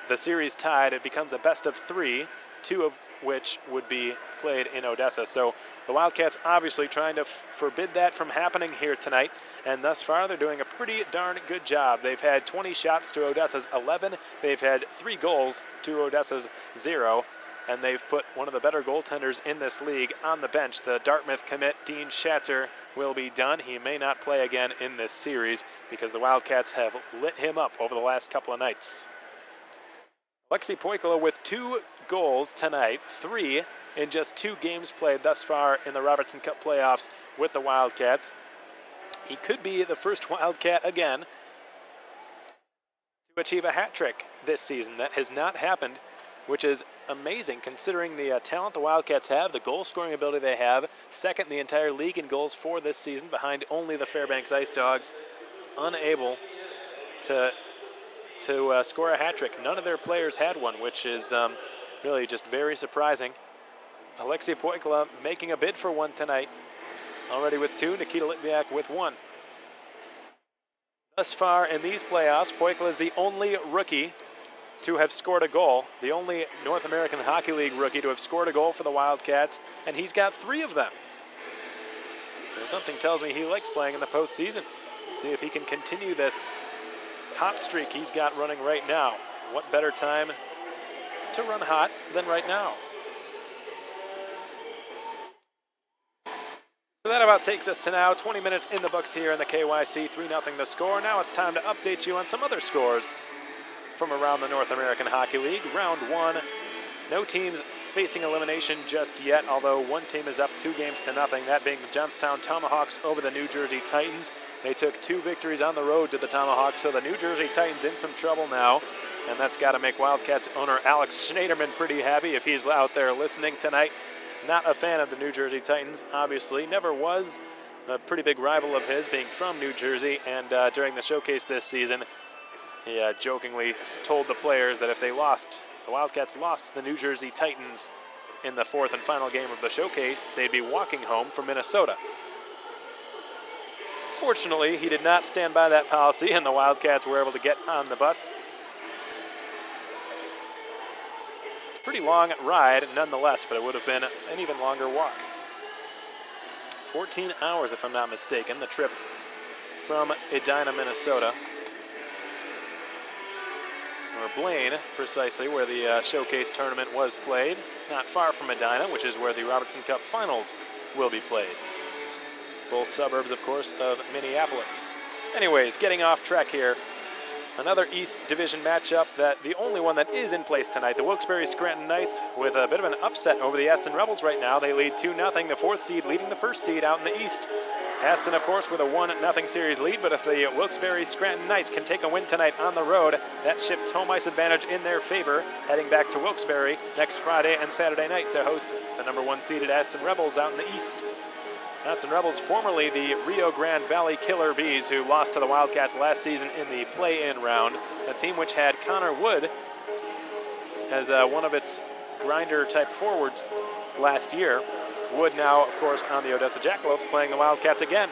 The series tied, it becomes a best of 3, 2 of which would be played in Odessa. So the Wildcats obviously trying to forbid that from happening here tonight, and thus far they're doing a pretty darn good job. They've had 20 shots to Odessa's 11. They've had 3 goals to Odessa's 0. And they've put one of the better goaltenders in this league on the bench. The Dartmouth commit, Dean Schatzer, will be done. He may not play again in this series because the Wildcats have lit him up over the last couple of nights. Alexei Poikala with 2 goals tonight, 3 in just 2 games played thus far in the Robertson Cup playoffs with the Wildcats. He could be the first Wildcat again to achieve a hat trick this season. That has not happened, which is amazing considering the talent the Wildcats have, the goal-scoring ability they have, second in the entire league in goals for this season, behind only the Fairbanks Ice Dogs, unable to score a hat trick. None of their players had one, which is really just very surprising. Alexei Poikala making a bid for one tonight, already with 2, Nikita Litviak with 1. Thus far in these playoffs, Poikala is the only rookie to have scored a goal, the only North American Hockey League rookie to have scored a goal for the Wildcats, and he's got 3 of them. And something tells me he likes playing in the postseason. We'll see if he can continue this hot streak he's got running right now. What better time to run hot than right now? So that about takes us to now 20 minutes in the books here in the KYC, 3-0 the score. Now it's time to update you on some other scores from around the North American Hockey League. Round 1, no teams facing elimination just yet, although one team is up 2-0, that being the Johnstown Tomahawks over the New Jersey Titans. They took 2 victories on the road to the Tomahawks, so the New Jersey Titans in some trouble now, and that's got to make Wildcats owner Alex Schneiderman pretty happy if he's out there listening tonight. Not a fan of the New Jersey Titans, obviously. Never was. A pretty big rival of his, being from New Jersey, and during the showcase this season, he jokingly told the players that if they lost, the Wildcats lost the New Jersey Titans in the 4th and final game of the showcase, they'd be walking home from Minnesota. Fortunately, he did not stand by that policy, and the Wildcats were able to get on the bus. It's a pretty long ride nonetheless, but it would have been an even longer walk. 14 hours, if I'm not mistaken, the trip from Edina, Minnesota, or Blaine, precisely, where the showcase tournament was played. Not far from Edina, which is where the Robertson Cup Finals will be played. Both suburbs, of course, of Minneapolis. Anyways, getting off track here. Another East Division matchup, that the only one that is in place tonight. The Wilkes-Barre Scranton Knights with a bit of an upset over the Aston Rebels right now. They lead 2-0, the 4th seed leading the 1st seed out in the East. Aston, of course, with a 1-0 series lead, but if the Wilkes-Barre Scranton Knights can take a win tonight on the road, that shifts home ice advantage in their favor, heading back to Wilkes-Barre next Friday and Saturday night to host the number 1 seeded Aston Rebels out in the East. Aston Rebels, formerly the Rio Grande Valley Killer Bees, who lost to the Wildcats last season in the play-in round, a team which had Connor Wood as one of its grinder-type forwards last year. Wood now, of course, on the Odessa Jackalopes, playing the Wildcats again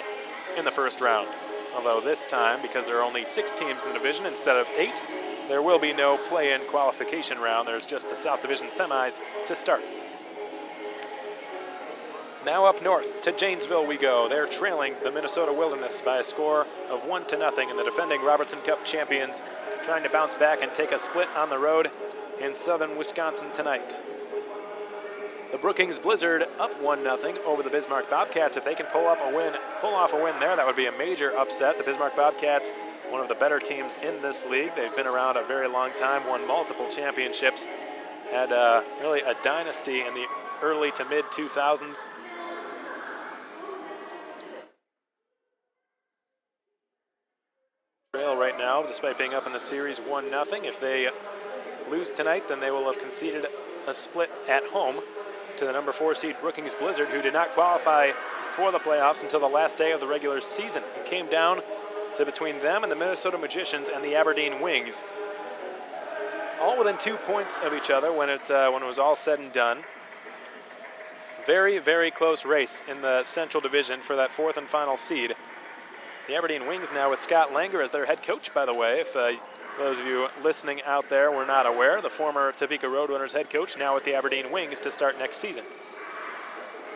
in the first round. Although this time, because there are only 6 teams in the division instead of 8, there will be no play-in qualification round. There's just the South Division semis to start. Now up north to Janesville we go. They're trailing the Minnesota Wilderness by a score of 1-0, and the defending Robertson Cup champions trying to bounce back and take a split on the road in southern Wisconsin tonight. The Brookings Blizzard up 1-0 over the Bismarck Bobcats. If they can pull off a win there, that would be a major upset. The Bismarck Bobcats, one of the better teams in this league. They've been around a very long time, won multiple championships, had really a dynasty in the early to mid 2000s. Trail right now, despite being up in the series 1-0. If they lose tonight, then they will have conceded a split at home to the number 4 seed Brookings Blizzard, who did not qualify for the playoffs until the last day of the regular season. It came down to between them and the Minnesota Magicians and the Aberdeen Wings, all within 2 points of each other when it was all said and done. Very, very close race in the Central Division for that 4th and final seed. The Aberdeen Wings now with Scott Langer as their head coach, by the way. If those of you listening out there were not aware, the former Topeka Roadrunners head coach now with the Aberdeen Wings to start next season.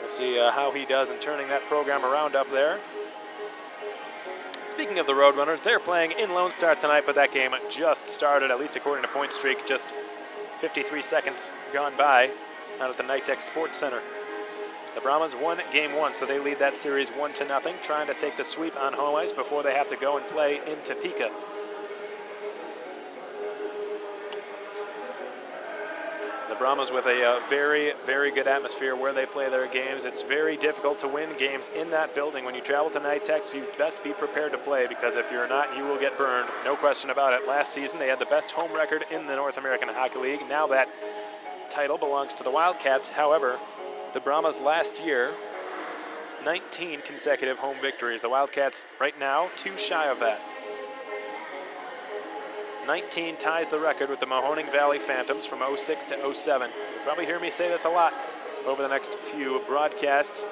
We'll see how he does in turning that program around up there. Speaking of the Roadrunners, they're playing in Lone Star tonight, but that game just started, at least according to Point Streak, just 53 seconds gone by out at the Nitec Sports Center. The Brahmas won game 1, so they lead that series 1-0, trying to take the sweep on home ice before they have to go and play in Topeka. The Brahmas with a very, very good atmosphere where they play their games. It's very difficult to win games in that building. When you travel to Nitec, so you best be prepared to play, because if you're not, you will get burned. No question about it. Last season, they had the best home record in the North American Hockey League. Now that title belongs to the Wildcats. However, the Brahmas last year, 19 consecutive home victories. The Wildcats right now, 2 shy of that. 19 ties the record with the Mahoning Valley Phantoms from 06 to 07. You'll probably hear me say this a lot over the next few broadcasts,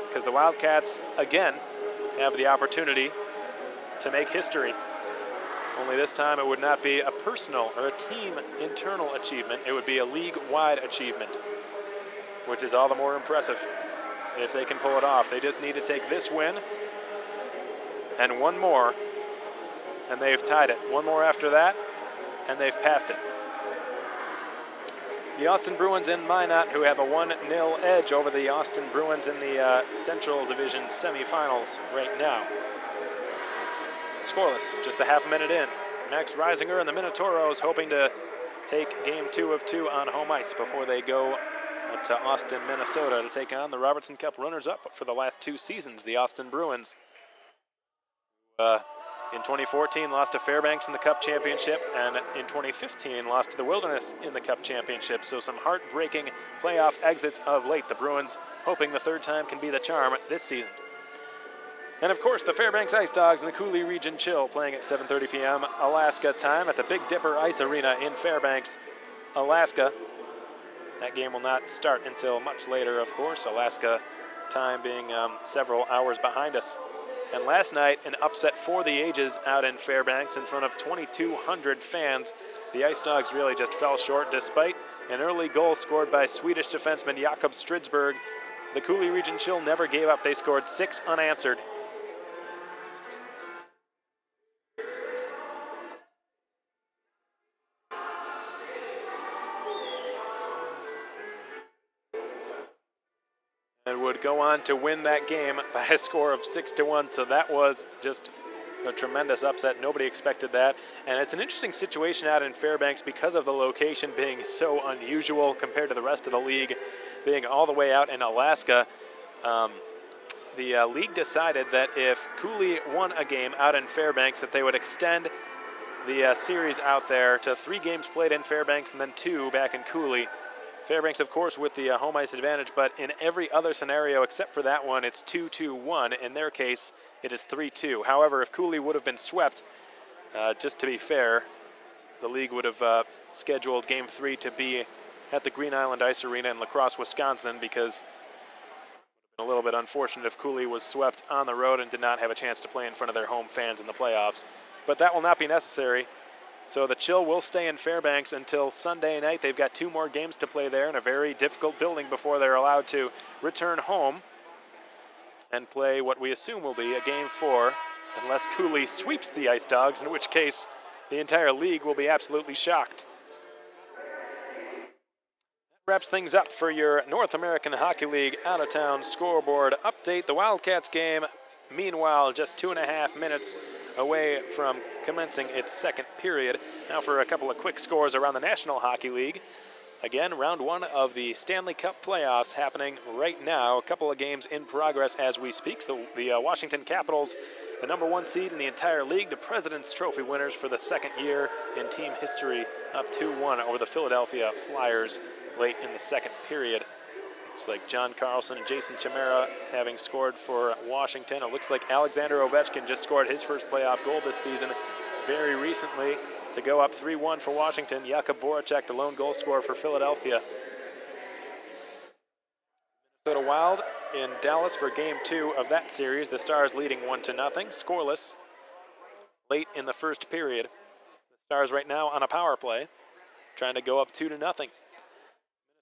because the Wildcats, again, have the opportunity to make history. Only this time it would not be a personal or a team internal achievement. It would be a league-wide achievement, which is all the more impressive if they can pull it off. They just need to take this win and one more, and they've tied it. One more after that, and they've passed it. The Austin Bruins in Minot, who have a 1-0 edge over the Austin Bruins in the Central Division semifinals right now. Scoreless, just a half minute in. Max Reisinger and the Minotauros hoping to take game 2 of 2 on home ice before they go to Austin, Minnesota to take on the Robertson Cup runners-up for the last 2 seasons, the Austin Bruins. In 2014, lost to Fairbanks in the Cup Championship, and in 2015, lost to the Wilderness in the Cup Championship. So some heartbreaking playoff exits of late. The Bruins hoping the 3rd time can be the charm this season. And of course, the Fairbanks Ice Dogs and the Coulee Region Chill playing at 7:30 p.m. Alaska time at the Big Dipper Ice Arena in Fairbanks, Alaska. That game will not start until much later, of course, Alaska time being several hours behind us. And last night, an upset for the ages out in Fairbanks in front of 2,200 fans. The Ice Dogs really just fell short despite an early goal scored by Swedish defenseman Jakob Stridsberg. The Coulee Region Chill never gave up. They scored 6 unanswered. And would go on to win that game by a score of 6-1. So that was just a tremendous upset. Nobody expected that. And it's an interesting situation out in Fairbanks because of the location being so unusual compared to the rest of the league, being all the way out in Alaska. The league decided that if Coulee won a game out in Fairbanks, that they would extend the series out there to 3 games played in Fairbanks and then 2 back in Coulee. Fairbanks, of course, with the home ice advantage, but in every other scenario except for that one, it's 2-2-1. In their case, it is 3-2. However, if Coulee would have been swept, just to be fair, the league would have scheduled Game 3 to be at the Green Island Ice Arena in La Crosse, Wisconsin, because it would have been a little bit unfortunate if Coulee was swept on the road and did not have a chance to play in front of their home fans in the playoffs. But that will not be necessary, So the Chill will stay in Fairbanks until Sunday night. They've got 2 more games to play there in a very difficult building before they're allowed to return home and play what we assume will be a Game 4, unless Cooley sweeps the Ice Dogs, in which case the entire league will be absolutely shocked. That wraps things up for your North American Hockey League out-of-town scoreboard update. The Wildcats game, meanwhile, just 2.5 minutes away from commencing its second period. Now for a couple of quick scores around the National Hockey League. Again, round 1 of the Stanley Cup playoffs happening right now. A couple of games in progress as we speak. The Washington Capitals, the number 1 seed in the entire league, the President's Trophy winners for the second year in team history, up 2-1 over the Philadelphia Flyers late in the second period. Looks like John Carlson and Jason Chimera having scored for Washington. It looks like Alexander Ovechkin just scored his first playoff goal this season very recently to go up 3-1 for Washington. Jakub Voracek, the lone goal scorer for Philadelphia. Minnesota Wild in Dallas for Game 2 of that series. The Stars leading 1-0, scoreless late in the first period. The Stars right now on a power play, trying to go up 2-0.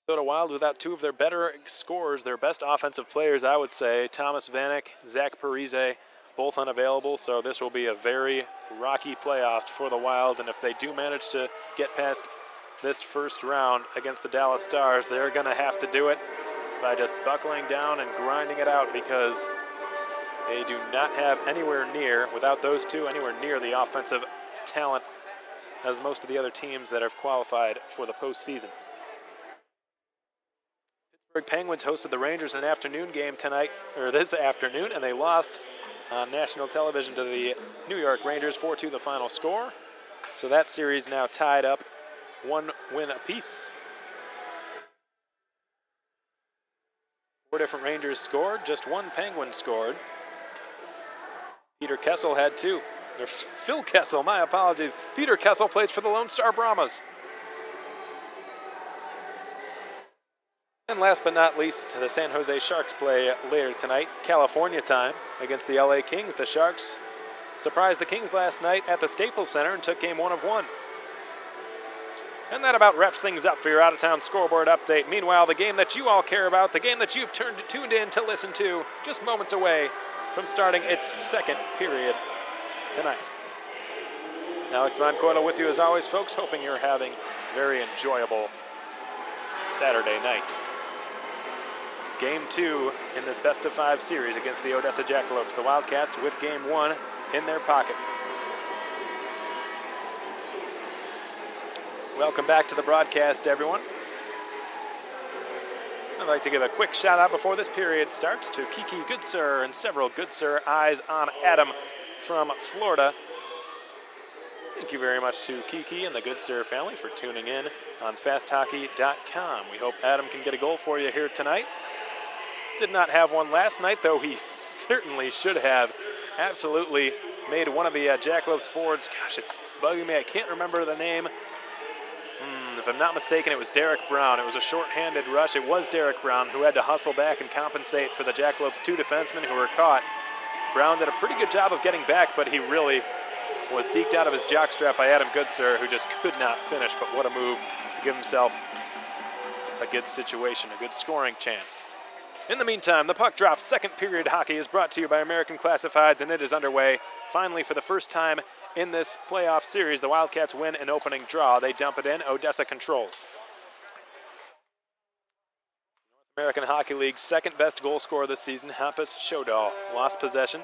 Minnesota Wild without 2 of their better scorers, their best offensive players, I would say. Thomas Vanek, Zach Parise, both unavailable, so this will be a very rocky playoff for the Wild, and if they do manage to get past this first round against the Dallas Stars, they're going to have to do it by just buckling down and grinding it out, because they do not have anywhere near, without those 2, anywhere near the offensive talent as most of the other teams that have qualified for the postseason. Pittsburgh Penguins hosted the Rangers in an afternoon game this afternoon, and they lost on national television to the New York Rangers, 4-2 the final score. So that series now tied up 1 win apiece. 4 different Rangers scored, just 1 Penguin scored. Peter Kessel had 2. Or Phil Kessel, my apologies. Peter Kessel plays for the Lone Star Brahmas. And last but not least, the San Jose Sharks play later tonight, California time, against the LA Kings. The Sharks surprised the Kings last night at the Staples Center and took Game 1 of 1. And that about wraps things up for your out-of-town scoreboard update. Meanwhile, the game that you all care about, the game that you've tuned in to listen to, just moments away from starting its second period tonight. Alex Von Coyle with you as always, folks, hoping you're having a very enjoyable Saturday night. Game 2 in this best-of-5 series against the Odessa Jackalopes. The Wildcats with Game 1 in their pocket. Welcome back to the broadcast, everyone. I'd like to give a quick shout-out before this period starts to Kiki Goodsir and several Goodsir eyes on Adam from Florida. Thank you very much to Kiki and the Goodsir family for tuning in on fasthockey.com. We hope Adam can get a goal for you here tonight. Did not have one last night, though he certainly should have absolutely made one of the Jackalopes forwards. Gosh, it's bugging me. I can't remember the name. If I'm not mistaken, it was Derek Brown. It was a short-handed rush. It was Derek Brown who had to hustle back and compensate for the Jackalopes' 2 defensemen who were caught. Brown did a pretty good job of getting back, but he really was deked out of his jockstrap by Adam Goodsir, who just could not finish. But what a move to give himself a good situation, a good scoring chance. In the meantime, the puck drops. Second period hockey is brought to you by American Classifieds, and it is underway. Finally, for the first time in this playoff series, the Wildcats win an opening draw. They dump it in. Odessa controls. North American Hockey League's second best goal scorer this season, Hampus Shodal, lost possession.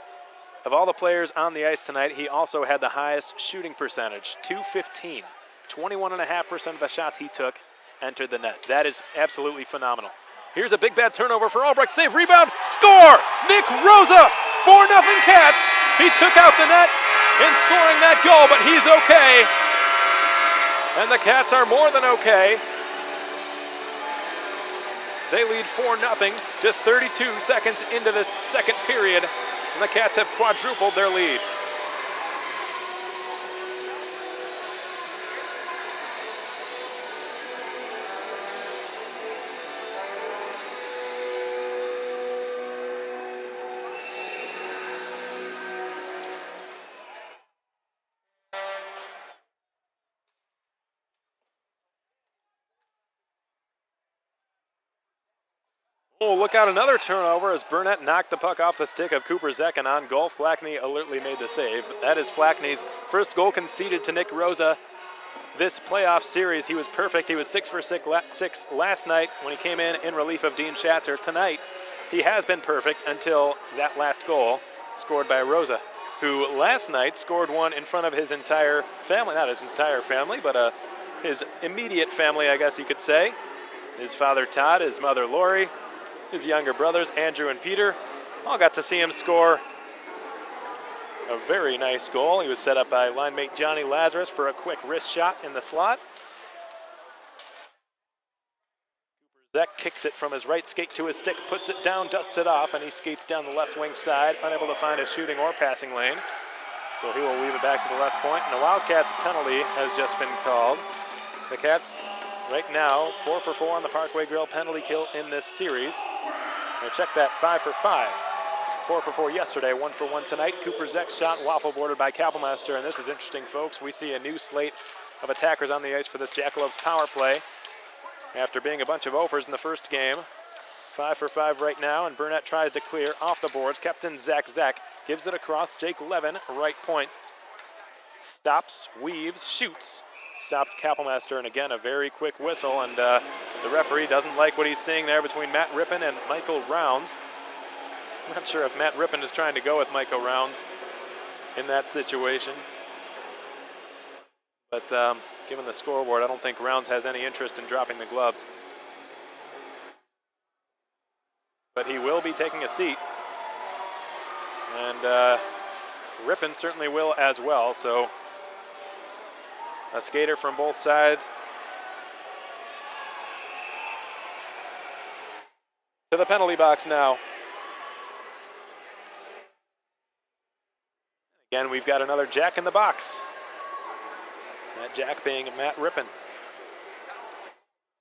Of all the players on the ice tonight, he also had the highest shooting percentage, .215. 21.5% of the shots he took entered the net. That is absolutely phenomenal. Here's a big bad turnover for Albrecht. Save, rebound, score! Nick Rosa, 4-0 Cats. He took out the net in scoring that goal, but he's okay. And the Cats are more than okay. They lead 4-0, just 32 seconds into this second period, and the Cats have quadrupled their lead. Oh, look out, another turnover as Burnett knocked the puck off the stick of Cooper Zeck and on goal. Flackney alertly made the save, but that is Flackney's first goal conceded to Nick Rosa this playoff series. He was perfect. He was 6 for 6 last night when he came in relief of Dean Schatzer. Tonight, he has been perfect until that last goal scored by Rosa, who last night scored one in front of his entire family. Not his entire family, but his immediate family, I guess you could say. His father, Todd, his mother, Lori, his younger brothers, Andrew and Peter, all got to see him score a very nice goal. He was set up by line mate Johnny Lazarus for a quick wrist shot in the slot. Zeck kicks it from his right skate to his stick, puts it down, dusts it off, and he skates down the left wing side, unable to find a shooting or passing lane. So he will weave it back to the left point, and the Wildcats penalty has just been called. The Cats right now 4 for 4 on the Parkway Grill penalty kill in this series. Now check that, 5 for 5. 4 for 4 yesterday, 1 for 1 tonight. Cooper Zeck's shot waffle boarded by Kapellmeister, and this is interesting, folks. We see a new slate of attackers on the ice for this Jackalopes power play after being a bunch of offers in the first game. 5 for 5 right now, and Burnett tries to clear off the boards. Captain Zach gives it across. Jake Levin, right point. Stops, weaves, shoots. Stopped Kapellmeister, and again, a very quick whistle, and the referee doesn't like what he's seeing there between Matt Rippon and Michael Rounds. I'm not sure if Matt Rippon is trying to go with Michael Rounds in that situation. But given the scoreboard, I don't think Rounds has any interest in dropping the gloves. But he will be taking a seat. And Rippon certainly will as well, so a skater from both sides to the penalty box now. Again, we've got another Jack in the box. That Jack being Matt Rippon.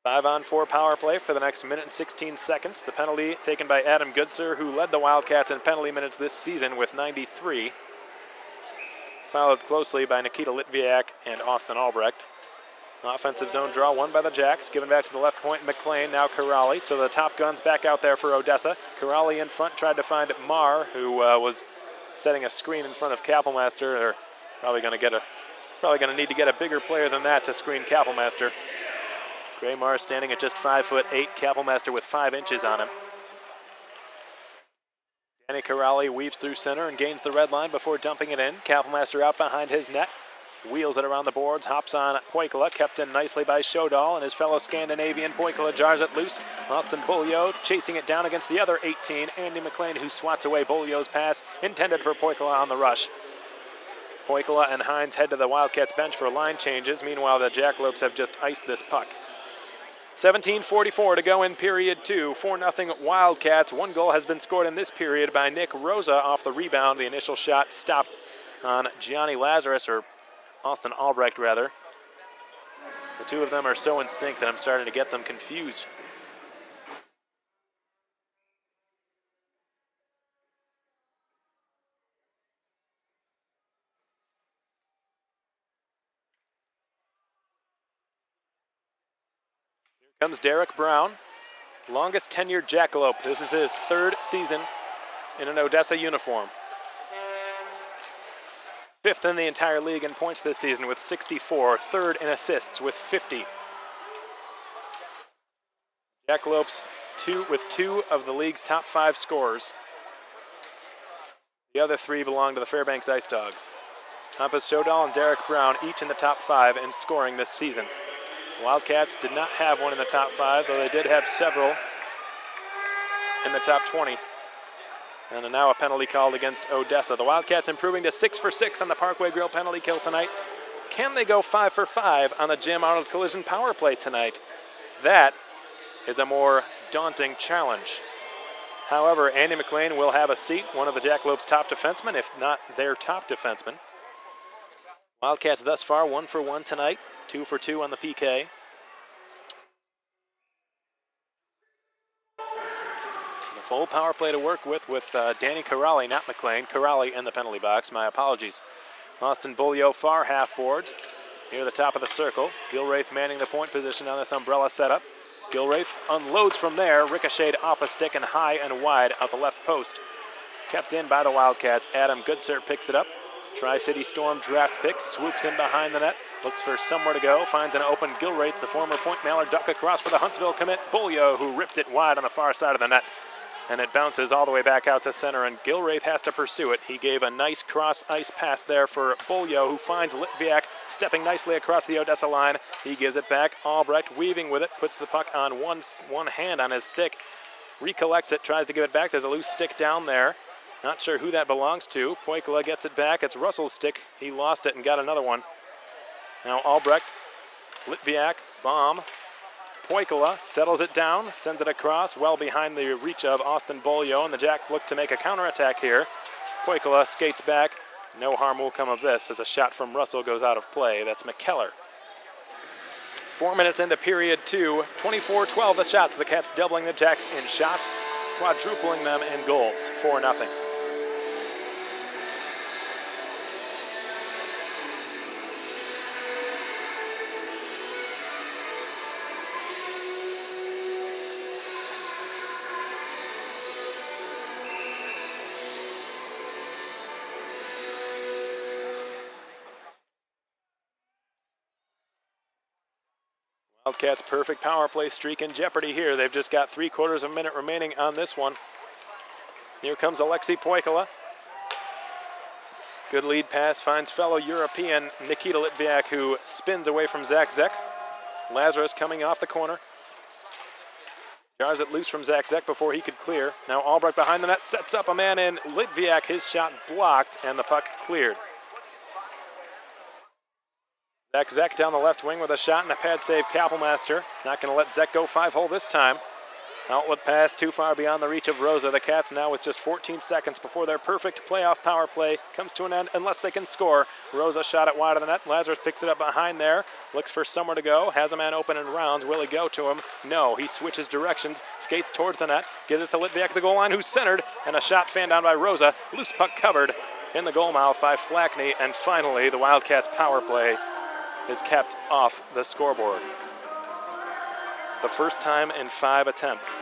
5-on-4 power play for the next minute and 16 seconds. The penalty taken by Adam Goodser, who led the Wildcats in penalty minutes this season with 93. Followed closely by Nikita Litviak and Austin Albrecht. Offensive zone draw won by the Jacks. Given back to the left point, McLean, now Corrali. So the top guns back out there for Odessa. Corrali in front tried to find Marr, who was setting a screen in front of Kapellmeister. They're probably going to need to get a bigger player than that to screen Kapellmeister. Gray Marr standing at just 5'8", Kapellmeister with 5 inches on him. Danny Corrali weaves through center and gains the red line before dumping it in. Kapellmeister out behind his net. Wheels it around the boards, hops on Poikala, kept in nicely by Shodal and his fellow Scandinavian. Poikala jars it loose. Austin Beaulieu chasing it down against the other 18, Andy McLean, who swats away Beaulieu's pass, intended for Poikala on the rush. Poikala and Hines head to the Wildcats bench for line changes. Meanwhile, the Jackalopes have just iced this puck. 17:44 to go in period 2. 4-0 Wildcats. One goal has been scored in this period by Nick Rosa off the rebound. The initial shot stopped on Johnny Lazarus, or Austin Albrecht, rather. The two of them are so in sync that I'm starting to get them confused. Here comes Derek Brown, longest tenured Jackalope. This is his 3rd season in an Odessa uniform. 5th in the entire league in points this season with 64, 3rd in assists with 50. Jackalopes with 2 of the league's top 5 scorers. The other 3 belong to the Fairbanks Ice Dogs. Hampus Shodal and Derek Brown each in the top 5 in scoring this season. Wildcats did not have one in the top 5, though they did have several in the top 20. And now a penalty called against Odessa. The Wildcats improving to 6 for 6 on the Parkway Grill penalty kill tonight. Can they go 5 for 5 on the Jim Arnold Collision power play tonight? That is a more daunting challenge. However, Andy McLean will have a seat, one of the Jackalopes' top defensemen, if not their top defenseman. Wildcats thus far 1 for 1 tonight, 2 for 2 on the PK. Full power play to work with Danny Corrali, not McLean. Corrali in the penalty box, my apologies. Austin Beaulieu far half boards, near the top of the circle. Gilraith manning the point position on this umbrella setup. Gilraith unloads from there, ricocheted off a stick and high and wide out the left post. Kept in by the Wildcats. Adam Goodsir picks it up. Tri-City Storm draft pick, swoops in behind the net, looks for somewhere to go, finds an open Gilraith, the former Point Mailer, duck across for the Huntsville commit. Bolio, who ripped it wide on the far side of the net, and it bounces all the way back out to center, and Gilraith has to pursue it. He gave a nice cross-ice pass there for Bolio, who finds Litviak stepping nicely across the Odessa line. He gives it back. Albrecht weaving with it, puts the puck on one hand on his stick, recollects it, tries to give it back. There's a loose stick down there. Not sure who that belongs to. Poikala gets it back. It's Russell's stick. He lost it and got another one. Now Albrecht, Litviak, bomb. Poikala settles it down, sends it across, well behind the reach of Austin Bolio, and the Jacks look to make a counterattack here. Poikala skates back. No harm will come of this as a shot from Russell goes out of play. That's McKellar. 4 minutes into period 2, 24-12 the shots. The Cats doubling the Jacks in shots, quadrupling them in goals, 4-0. Wildcats' perfect power play streak in jeopardy here. They've just got 3/4 of a minute remaining on this one. Here comes Alexei Poikala. Good lead pass, finds fellow European Nikita Litviak, who spins away from Zach Zek. Lazarus coming off the corner. Jars it loose from Zach Zek before he could clear. Now Albrecht behind the net sets up a man in. Litviak, his shot blocked, and the puck cleared. Zach Zek down the left wing with a shot and a pad save. Kappelmaster not going to let Zek go 5-hole this time. Outlet pass too far beyond the reach of Rosa. The Cats now with just 14 seconds before their perfect playoff power play comes to an end unless they can score. Rosa shot it wide of the net. Lazarus picks it up behind there. Looks for somewhere to go. Has a man open and rounds. Will he go to him? No. He switches directions. Skates towards the net. Gives it to Litviak at the goal line, who's centered. And a shot fanned down by Rosa. Loose puck covered in the goal mouth by Flackney. And finally, the Wildcats power play is kept off the scoreboard. It's the first time in 5 attempts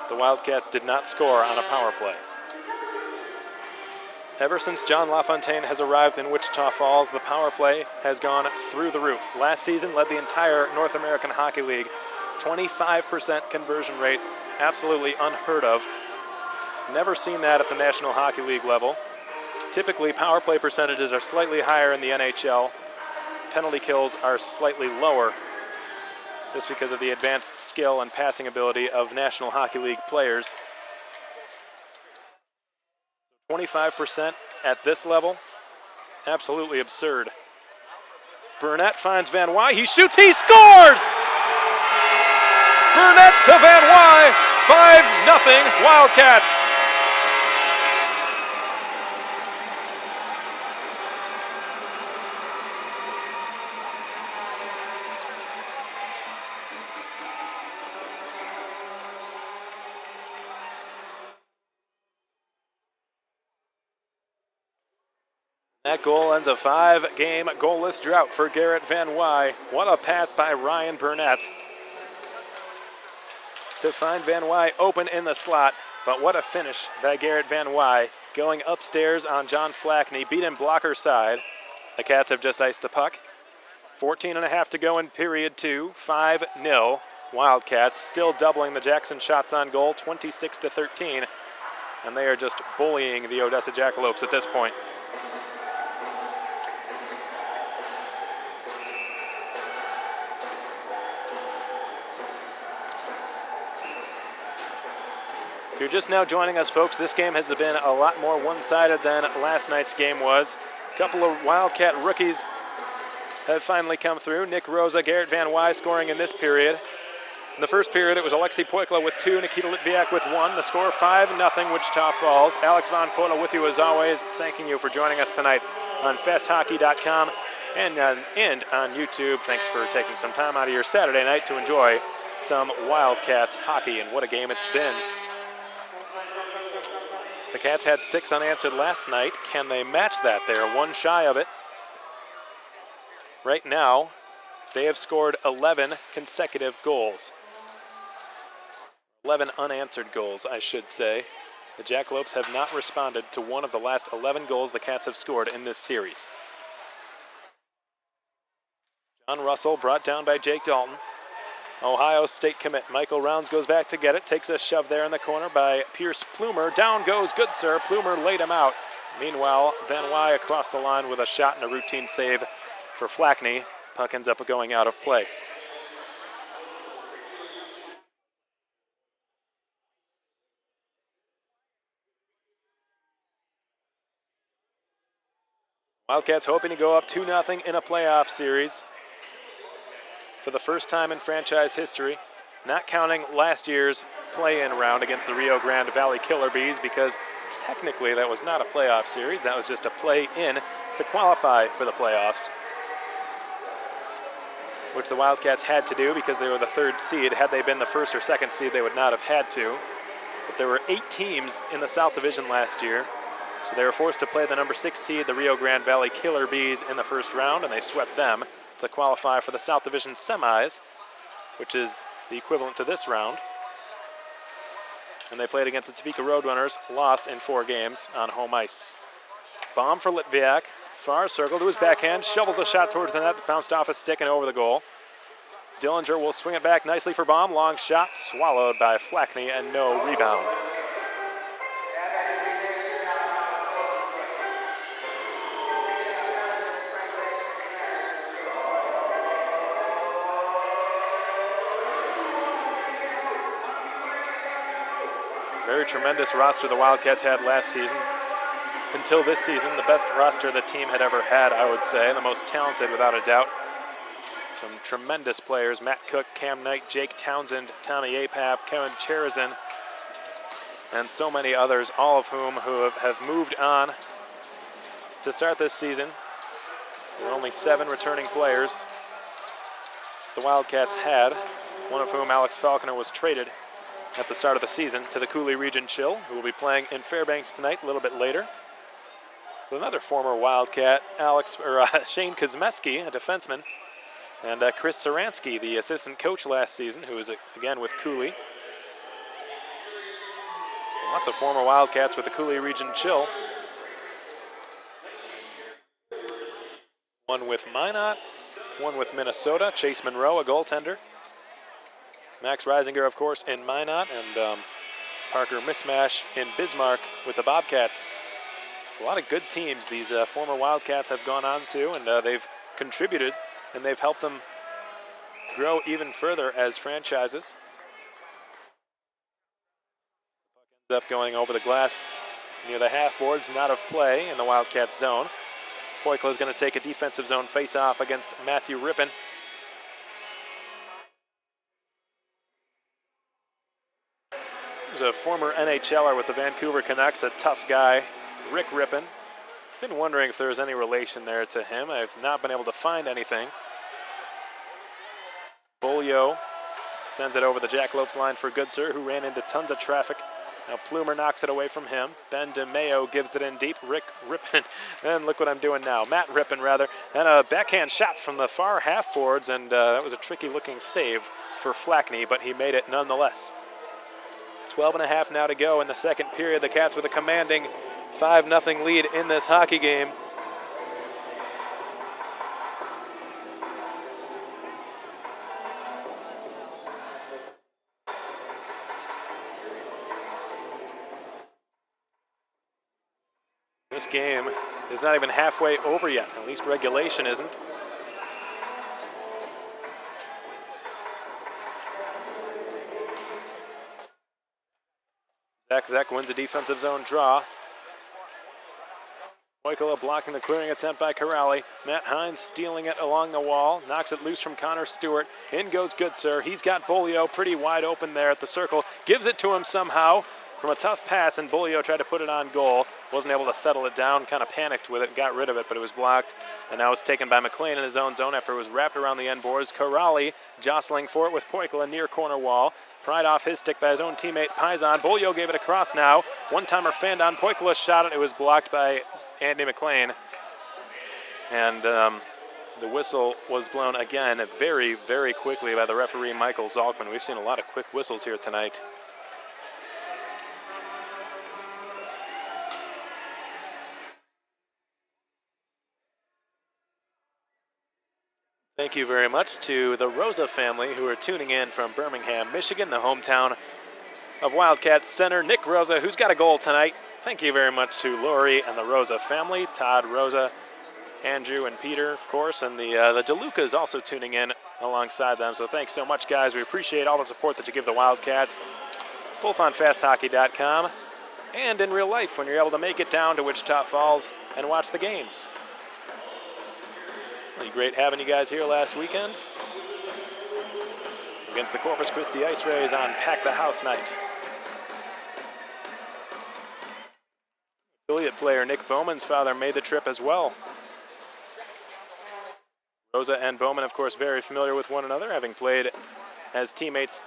the Wildcats did not score on a power play. Ever since John LaFontaine has arrived in Wichita Falls, the power play has gone through the roof. Last season led the entire North American Hockey League. 25% conversion rate, absolutely unheard of. Never seen that at the National Hockey League level. Typically, power play percentages are slightly higher in the NHL. Penalty kills are slightly lower, just because of the advanced skill and passing ability of National Hockey League players. 25% at this level, absolutely absurd. Burnett finds Van Wy, he shoots, he scores! Burnett to Van Wy, 5-0 Wildcats. That goal ends a 5-game goalless drought for Garrett Van Wy. What a pass by Ryan Burnett to find Van Wy open in the slot. But what a finish by Garrett Van Wy, going upstairs on John Flackney, beat him blocker side. The Cats have just iced the puck. 14.5 to go in period 2, 5-0. Wildcats still doubling the Jackson shots on goal, 26-13. And they are just bullying the Odessa Jackalopes at this point. If you're just now joining us, folks, this game has been a lot more one-sided than last night's game was. A couple of Wildcat rookies have finally come through. Nick Rosa, Garrett Van Wy scoring in this period. In the first period, it was Alexei Poikala with 2, Nikita Litviak with 1. The score 5-0 Wichita Falls. Alex Von Coyle with you as always, thanking you for joining us tonight on fasthockey.com and on YouTube. Thanks for taking some time out of your Saturday night to enjoy some Wildcats hockey, and what a game it's been. The Cats had 6 unanswered last night. Can they match that? They're 1 shy of it. Right now, They have scored 11 consecutive goals. 11 unanswered goals, I should say. The Jackalopes have not responded to one of the last 11 goals the Cats have scored in this series. John Russell brought down by Jake Dalton. Ohio State commit Michael Rounds goes back to get it, takes a shove there in the corner by Pierce Plumer. Down goes Goodsir. Plumer laid him out. Meanwhile, Van Wy across the line with a shot and a routine save for Flackney. Puck ends up going out of play. Wildcats hoping to go up 2-0 in a playoff series for the first time in franchise history, not counting last year's play-in round against the Rio Grande Valley Killer Bees, because technically that was not a playoff series. That was just a play-in to qualify for the playoffs, which the Wildcats had to do because they were the 3rd seed. Had they been the 1st or 2nd seed, they would not have had to. But there were 8 teams in the South Division last year, so they were forced to play the number 6 seed, the Rio Grande Valley Killer Bees, in the first round, and they swept them to qualify for the South Division semis, which is the equivalent to this round. And they played against the Topeka Roadrunners, lost in 4 games on home ice. Bomb for Litviak, far circle to his backhand, shovels a shot towards the net, bounced off his stick and over the goal. Dillinger will swing it back nicely for Bomb, long shot, swallowed by Flackney and no rebound. Very tremendous roster the Wildcats had last season. Until this season, the best roster the team had ever had, I would say. The most talented, without a doubt. Some tremendous players: Matt Cook, Cam Knight, Jake Townsend, Tommy Apap, Kevin Cherizin, and so many others, all of whom have moved on to start this season. There were only 7 returning players the Wildcats had, one of whom, Alex Falconer, was traded at the start of the season to the Cooley Region Chill, who will be playing in Fairbanks tonight a little bit later. With another former Wildcat, Shane Kosmeski, a defenseman, and Chris Saransky, the assistant coach last season, who was again with Cooley. Lots of former Wildcats with the Cooley Region Chill. One with Minot, one with Minnesota, Chase Monroe, a goaltender. Max Reisinger, of course, in Minot, and Parker Mismash in Bismarck with the Bobcats. A lot of good teams these former Wildcats have gone on to, and they've contributed, and they've helped them grow even further as franchises. Puck ends up going over the glass near the half boards, not of play in the Wildcats zone. Poikla is going to take a defensive zone face-off against Matthew Rippon. There's a former NHLer with the Vancouver Canucks, a tough guy, Rick Rippon. Been wondering if there's any relation there to him. I've not been able to find anything. Bolio sends it over the Jackalopes line for Goodsir, who ran into tons of traffic. Now Plumer knocks it away from him. Ben DeMeo gives it in deep. Rick Rippon, and look what I'm doing now. Matt Rippon, rather, and a backhand shot from the far half boards, and that was a tricky-looking save for Flackney, but he made it nonetheless. 12.5 now to go in the second period. The Cats with a commanding 5-0 lead in this hockey game. This game is not even halfway over yet. At least regulation isn't. Zach wins a defensive zone draw. Poikla blocking the clearing attempt by Corrali. Matt Hines stealing it along the wall. Knocks it loose from Connor Stewart. In goes Goodsir. He's got Bolio pretty wide open there at the circle. Gives it to him somehow from a tough pass, and Bolio tried to put it on goal. Wasn't able to settle it down. Kind of panicked with it. Got rid of it, but it was blocked. And now it's taken by McLean in his own zone after it was wrapped around the end boards. Corrali jostling for it with Poikla near corner wall. Pried off his stick by his own teammate Paisan. Bolio gave it across now. One-timer fanned on. Poikla shot it. It was blocked by Andy McLean. And The whistle was blown again very, very quickly by the referee, Michael Zalkman. We've seen a lot of quick whistles here tonight. Thank you very much to the Rosa family who are tuning in from Birmingham, Michigan, the hometown of Wildcats center Nick Rosa, who's got a goal tonight. Thank you very much to Lori and the Rosa family, Todd, Rosa, Andrew, and Peter, of course, and the DeLucas also tuning in alongside them. So thanks so much, guys. We appreciate all the support that you give the Wildcats, both on fasthockey.com and in real life when you're able to make it down to Wichita Falls and watch the games. Really great having you guys here last weekend against the Corpus Christi Ice Rays on Pack the House night. Affiliate player Nick Bowman's father made the trip as well. Rosa and Bowman, of course, very familiar with one another, having played as teammates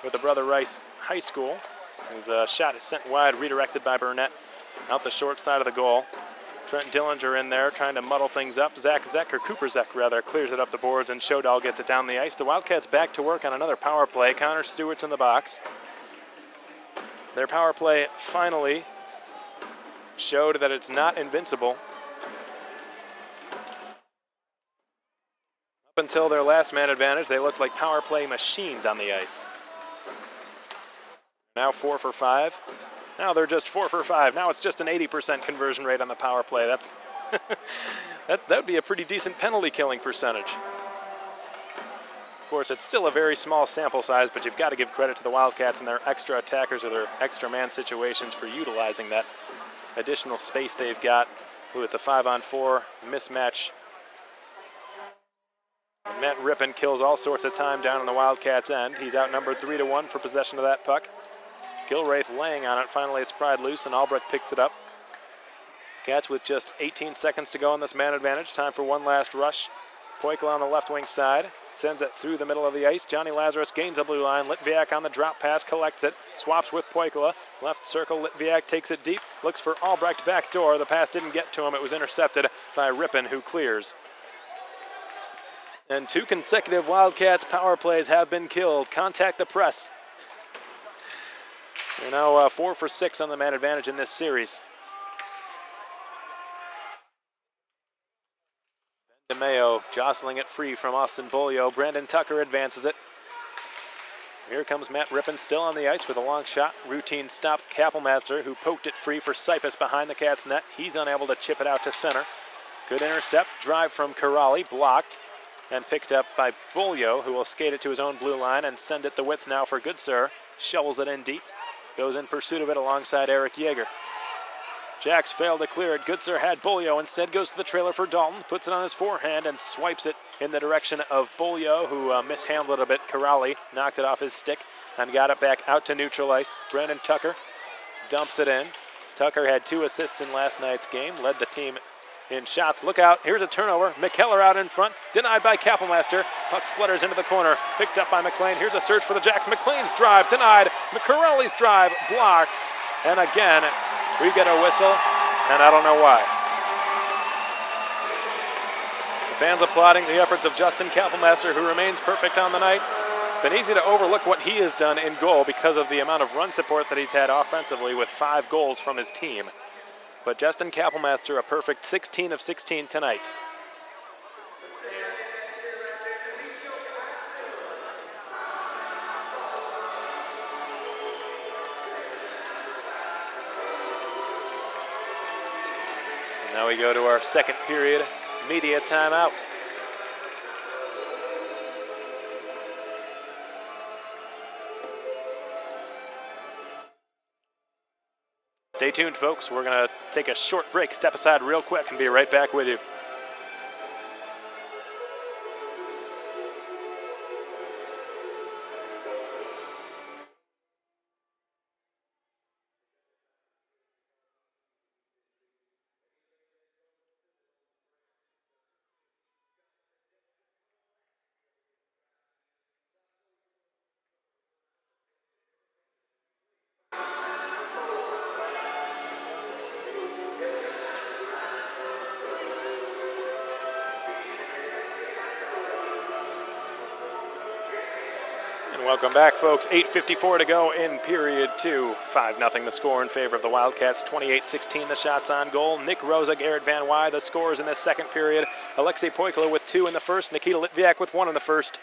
with the Brother Rice High School. His shot is sent wide, redirected by Burnett out the short side of the goal. Trent Dillinger in there trying to muddle things up. Cooper Zek clears it up the boards, and Shodal gets it down the ice. The Wildcats back to work on another power play. Connor Stewart's in the box. Their power play finally showed that it's not invincible. Up until their last man advantage, they looked like power play machines on the ice. Now 4 for 5. Now they're just 4 for 5. Now it's just an 80% conversion rate on the power play. That's that would be a pretty decent penalty killing percentage. Of course, it's still a very small sample size, but you've got to give credit to the Wildcats and their extra attackers or their extra man situations for utilizing that additional space they've got with the 5-on-4 mismatch. Matt Rippon kills all sorts of time down on the Wildcats' end. He's outnumbered 3-1 for possession of that puck. Gilraith laying on it. Finally, it's pried loose, and Albrecht picks it up. Cats with just 18 seconds to go on this man advantage. Time for one last rush. Poikla on the left wing side. Sends it through the middle of the ice. Johnny Lazarus gains the blue line. Litviak on the drop pass, collects it. Swaps with Poikla. Left circle, Litviak takes it deep. Looks for Albrecht back door. The pass didn't get to him. It was intercepted by Rippon, who clears. And 2 consecutive Wildcats power plays have been killed. Contact the press. They're now 4 for 6 on the man advantage in this series. Ben DeMeo jostling it free from Austin Bolio. Brandon Tucker advances it. Here comes Matt Rippon still on the ice with a long shot. Routine stop. Kappelmaster, who poked it free for Sipus behind the Cats' net. He's unable to chip it out to center. Good intercept. Drive from Corrali. Blocked and picked up by Bolio, who will skate it to his own blue line and send it the width now for Goodsir. Shovels it in deep. Goes in pursuit of it alongside Eric Yeager. Jacks failed to clear it. Goodsir had Bolio. Instead goes to the trailer for Dalton. Puts it on his forehand and swipes it in the direction of Bolio, who mishandled it a bit. Corrali knocked it off his stick and got it back out to neutral ice. Brandon Tucker dumps it in. Tucker had 2 assists in last night's game. Led the team in shots. Look out. Here's a turnover. McKellar out in front. Denied by Kappelmaster. Puck flutters into the corner. Picked up by McLean. Here's a search for the Jacks. McLean's drive denied. McCurrelli's drive blocked. And again, we get a whistle, and I don't know why. The fans applauding the efforts of Justin Kappelmaster, who remains perfect on the night. Been easy to overlook what he has done in goal because of the amount of run support that he's had offensively with 5 goals from his team. But Justin Kappelmaster, a perfect 16 of 16 tonight. And now we go to our second period media timeout. Stay tuned, folks. We're going to take a short break, step aside real quick, and be right back with you. And welcome back, folks. 8:54 to go in period two. 5-0 the score in favor of the Wildcats. 28-16 the shots on goal. Nick Rosa, Garrett Van Wy, the scores in this second period. Alexei Poikala with 2 in the first. Nikita Litviak with 1 in the first.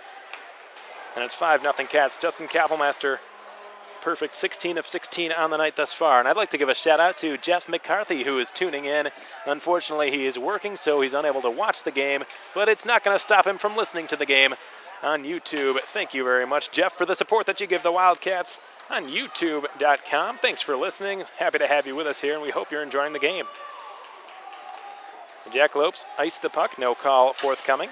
And it's 5-0 Cats. Justin Kapelmaster, perfect 16 of 16 on the night thus far. And I'd like to give a shout out to Jeff McCarthy, who is tuning in. Unfortunately, he is working, so he's unable to watch the game, but it's not going to stop him from listening to the game on YouTube. Thank you very much, Jeff, for the support that you give the Wildcats on YouTube.com. Thanks for listening. Happy to have you with us here, and we hope you're enjoying the game. The Jackalopes ice the puck. No call forthcoming.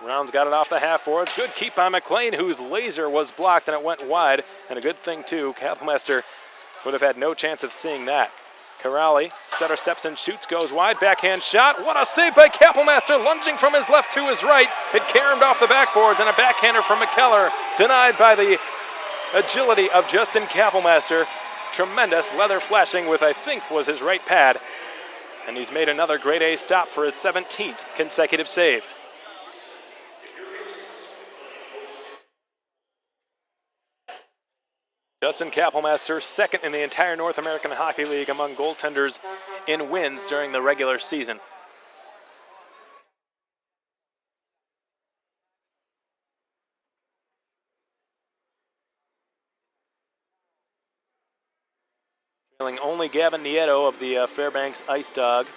Rounds got it off the half boards. Good keep by McLean, whose laser was blocked, and it went wide. And a good thing, too. Kapelmaster would have had no chance of seeing that. Corrali, stutter steps and shoots, goes wide, backhand shot. What a save by Kapelmaster, lunging from his left to his right. It caromed off the backboard, then a backhander from McKellar, denied by the agility of Justin Kapelmaster. Tremendous leather flashing with, I think, was his right pad. And he's made another grade A stop for his 17th consecutive save. Justin Kapelmaster, second in the entire North American Hockey League among goaltenders in wins during the regular season. Trailing only Gavin Nieto of the Fairbanks Ice Dogs.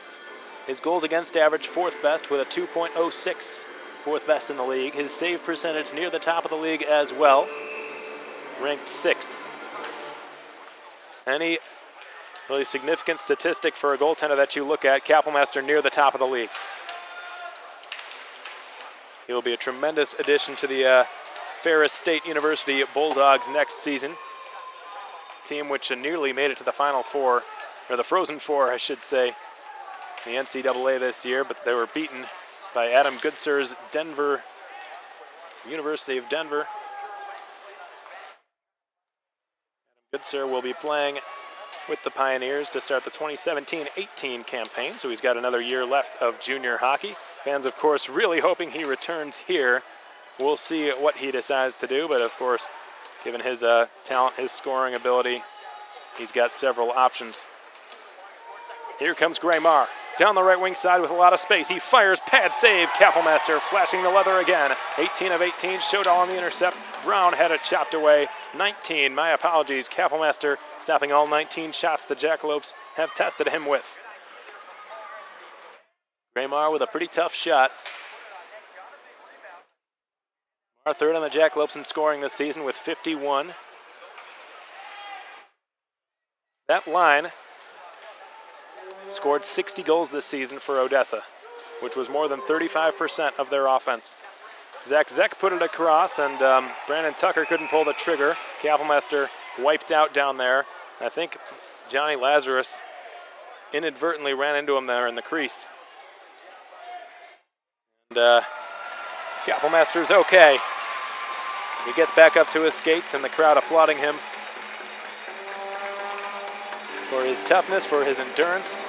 His goals against average, fourth best with a 2.06, fourth best in the league. His save percentage near the top of the league as well, ranked 6th. Any really significant statistic for a goaltender that you look at, Kapelmaster near the top of the league. He will be a tremendous addition to the Ferris State University Bulldogs next season. Team which nearly made it to the Final Four, or the Frozen Four, I should say, in the NCAA this year, but they were beaten by Adam Goodser's Denver, University of Denver. Goodser will be playing with the Pioneers to start the 2017-18 campaign, so he's got another year left of junior hockey. Fans, of course, really hoping he returns here. We'll see what he decides to do, but of course, given his talent, his scoring ability, he's got several options. Here comes Graymar. Down the right wing side with a lot of space. He fires, pad save. Kapelmaster flashing the leather again. 18 of 18, Shodal on the intercept. Brown had it chopped away. 19, my apologies. Kapelmaster stopping all 19 shots the Jackalopes have tested him with. Graymar with a pretty tough shot. Our third on the Jackalopes in scoring this season with 51. That line scored 60 goals this season for Odessa, which was more than 35% of their offense. Zach Zeck put it across, and Brandon Tucker couldn't pull the trigger. Kapelmaster wiped out down there. I think Johnny Lazarus inadvertently ran into him there in the crease. And Kapelmaster's okay. He gets back up to his skates, and the crowd applauding him for his toughness, for his endurance,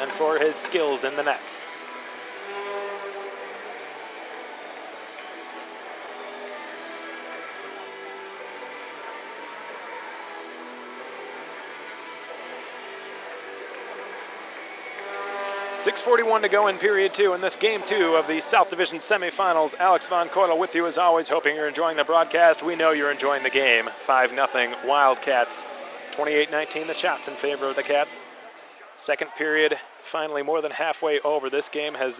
and for his skills in the net. .641 to go in period two in this game two of the South Division semifinals. Alex Von Coyle with you as always, hoping you're enjoying the broadcast. We know you're enjoying the game. 5-0 Wildcats. 28-19 the shots in favor of the Cats. Second period, finally more than halfway over. This game has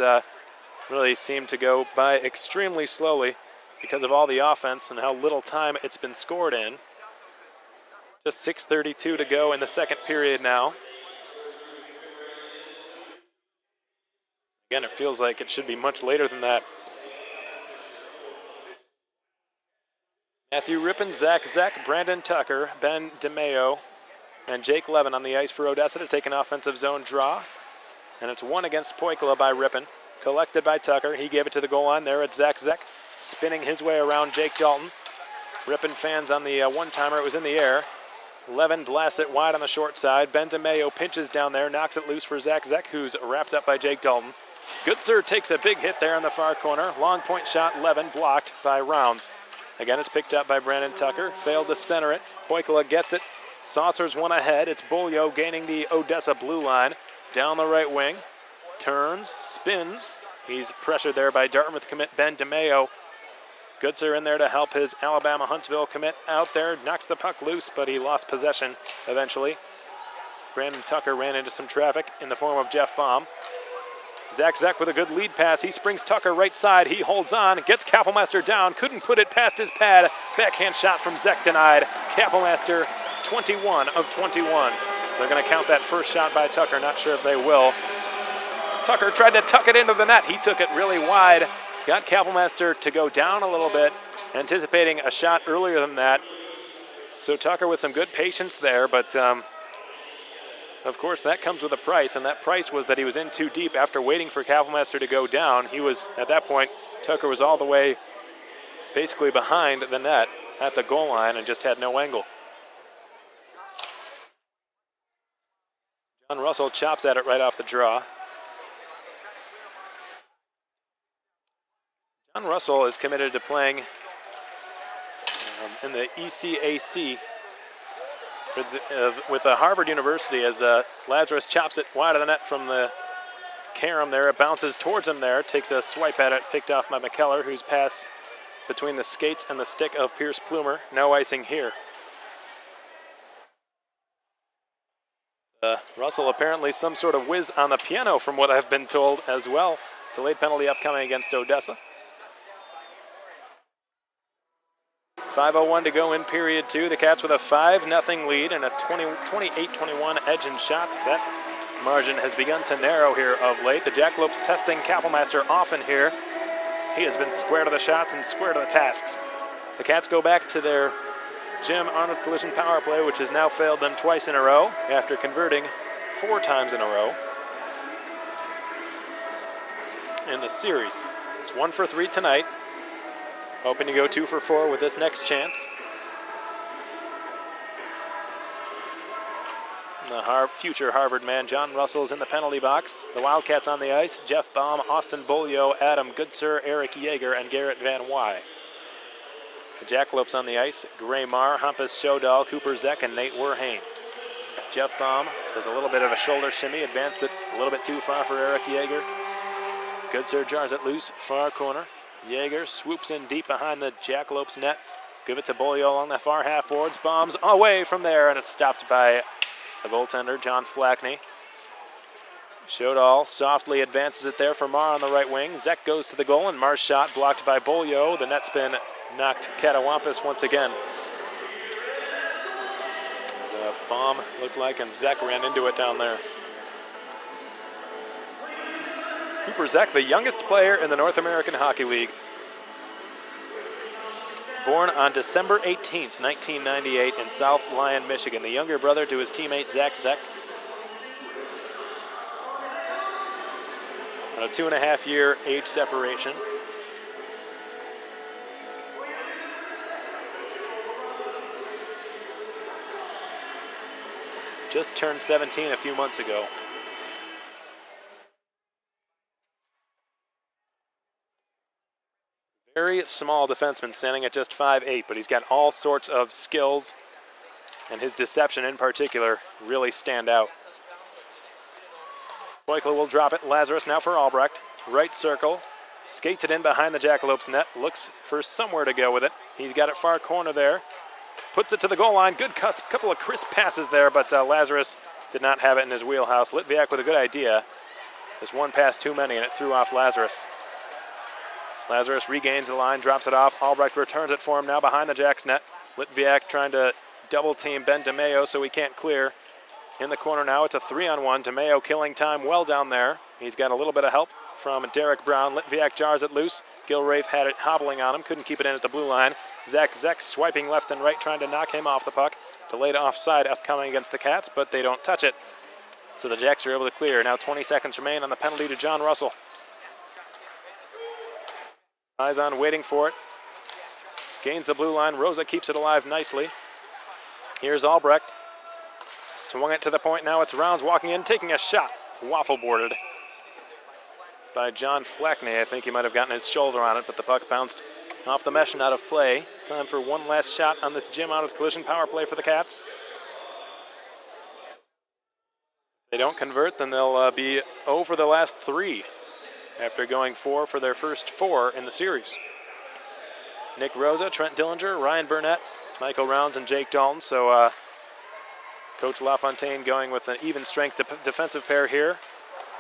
really seemed to go by extremely slowly because of all the offense and how little time it's been scored in. Just 6:32 to go in the second period now. Again, it feels like it should be much later than that. Matthew Rippon, Zach Zeck, Brandon Tucker, Ben DeMeo, and Jake Levin on the ice for Odessa to take an offensive zone draw. And it's one against Poikala by Rippon. Collected by Tucker. He gave it to the goal line there at Zach Zeck, spinning his way around Jake Dalton. Rippon fans on the one-timer. It was in the air. Levin blasts it wide on the short side. Ben DeMeo pinches down there, knocks it loose for Zach Zeck, who's wrapped up by Jake Dalton. Goodser takes a big hit there in the far corner. Long point shot, Levin blocked by Rounds. Again, it's picked up by Brandon Tucker. Failed to center it. Poikala gets it. Saucers one ahead. It's Bolio gaining the Odessa blue line. Down the right wing. Turns, spins. He's pressured there by Dartmouth commit Ben DeMeo. Goodser in there to help his Alabama Huntsville commit out there. Knocks the puck loose, but he lost possession eventually. Brandon Tucker ran into some traffic in the form of Jeff Baum. Zach with a good lead pass. He springs Tucker right side. He holds on, gets Kapellmeister down. Couldn't put it past his pad. Backhand shot from Zek denied. Kapellmeister 21 of 21. They're going to count that first shot by Tucker. Not sure if they will. Tucker tried to tuck it into the net. He took it really wide. Got Kapellmeister to go down a little bit, anticipating a shot earlier than that. So Tucker with some good patience there, but of course that comes with a price, and that price was that he was in too deep after waiting for Kapellmeister to go down. He was, at that point, Tucker was all the way basically behind the net at the goal line and just had no angle. John Russell chops at it right off the draw. John Russell is committed to playing in the ECAC with Harvard University as Lazarus chops it wide of the net from the carom there. It bounces towards him there, takes a swipe at it, picked off by McKellar, whose pass between the skates and the stick of Pierce Plumer. No icing here. Russell apparently some sort of whiz on the piano from what I've been told as well. Delayed penalty upcoming against Odessa. 5:01 to go in period two. The Cats with a 5-0 lead and a 28-21 edge in shots. That margin has begun to narrow here of late. The Jackalopes testing Kapellmeister often here. He has been square to the shots and square to the tasks. The Cats go back to their Jim Arnold Collision power play, which has now failed them twice in a row after converting 4 times in a row in the series. It's 1 for 3 tonight. Hoping to go 2 for 4 with this next chance. The future Harvard man, John Russell's in the penalty box. The Wildcats on the ice, Jeff Baum, Austin Bolio, Adam Goodser, Eric Yeager, and Garrett Van Wy. The Jackalopes on the ice, Gray Marr, Hampus Shodal, Cooper Zek, and Nate Werhane. Jeff Baum does a little bit of a shoulder shimmy, advanced it a little bit too far for Eric Yeager. Goodser jars it loose, far corner. Yeager swoops in deep behind the Jackalopes net. Give it to Bolio along the far half boards. Bombs away from there, and it's stopped by the goaltender, John Flackney. Shodal softly advances it there for Marr on the right wing. Zek goes to the goal, and Marr's shot blocked by Bolio. The net's been knocked catawampus once again. The bomb looked like, and Zek ran into it down there. Cooper Zek, the youngest player in the North American Hockey League. Born on December 18th, 1998 in South Lyon, Michigan. The younger brother to his teammate Zach Zek. On a 2.5-year age separation. Just turned 17 a few months ago. Very small defenseman, standing at just 5'8", but he's got all sorts of skills, and his deception in particular really stand out. Poikala will drop it. Lazarus now for Albrecht. Right circle. Skates it in behind the Jackalopes net. Looks for somewhere to go with it. He's got it far corner there. Puts it to the goal line. Good couple of crisp passes there, but Lazarus did not have it in his wheelhouse. Litviak with a good idea. There's one pass too many, and it threw off Lazarus. Lazarus regains the line, drops it off. Albrecht returns it for him now behind the Jacks net. Litviak trying to double team Ben DeMeo so he can't clear. In the corner now, it's a 3-on-1. DeMeo killing time well down there. He's got a little bit of help from Derek Brown. Litviak jars it loose. Gilrafe had it hobbling on him, couldn't keep it in at the blue line. Zek swiping left and right, trying to knock him off the puck. Delayed offside upcoming against the Cats, but they don't touch it. So the Jacks are able to clear. Now 20 seconds remain on the penalty to John Russell. Eyes on, waiting for it. Gains the blue line. Rosa keeps it alive nicely. Here's Albrecht. Swung it to the point. Now it's Rounds walking in, taking a shot. Waffle boarded by John Flackney. I think he might have gotten his shoulder on it, but the puck bounced Off the mesh and out of play. Time for one last shot on this Jim Autos collision power play for the Cats. If they don't convert, then they'll be over the last 3 after going 4 for their first 4 in the series. Nick Rosa, Trent Dillinger, Ryan Burnett, Michael Rounds, and Jake Dalton. So Coach LaFontaine going with an even strength defensive pair here.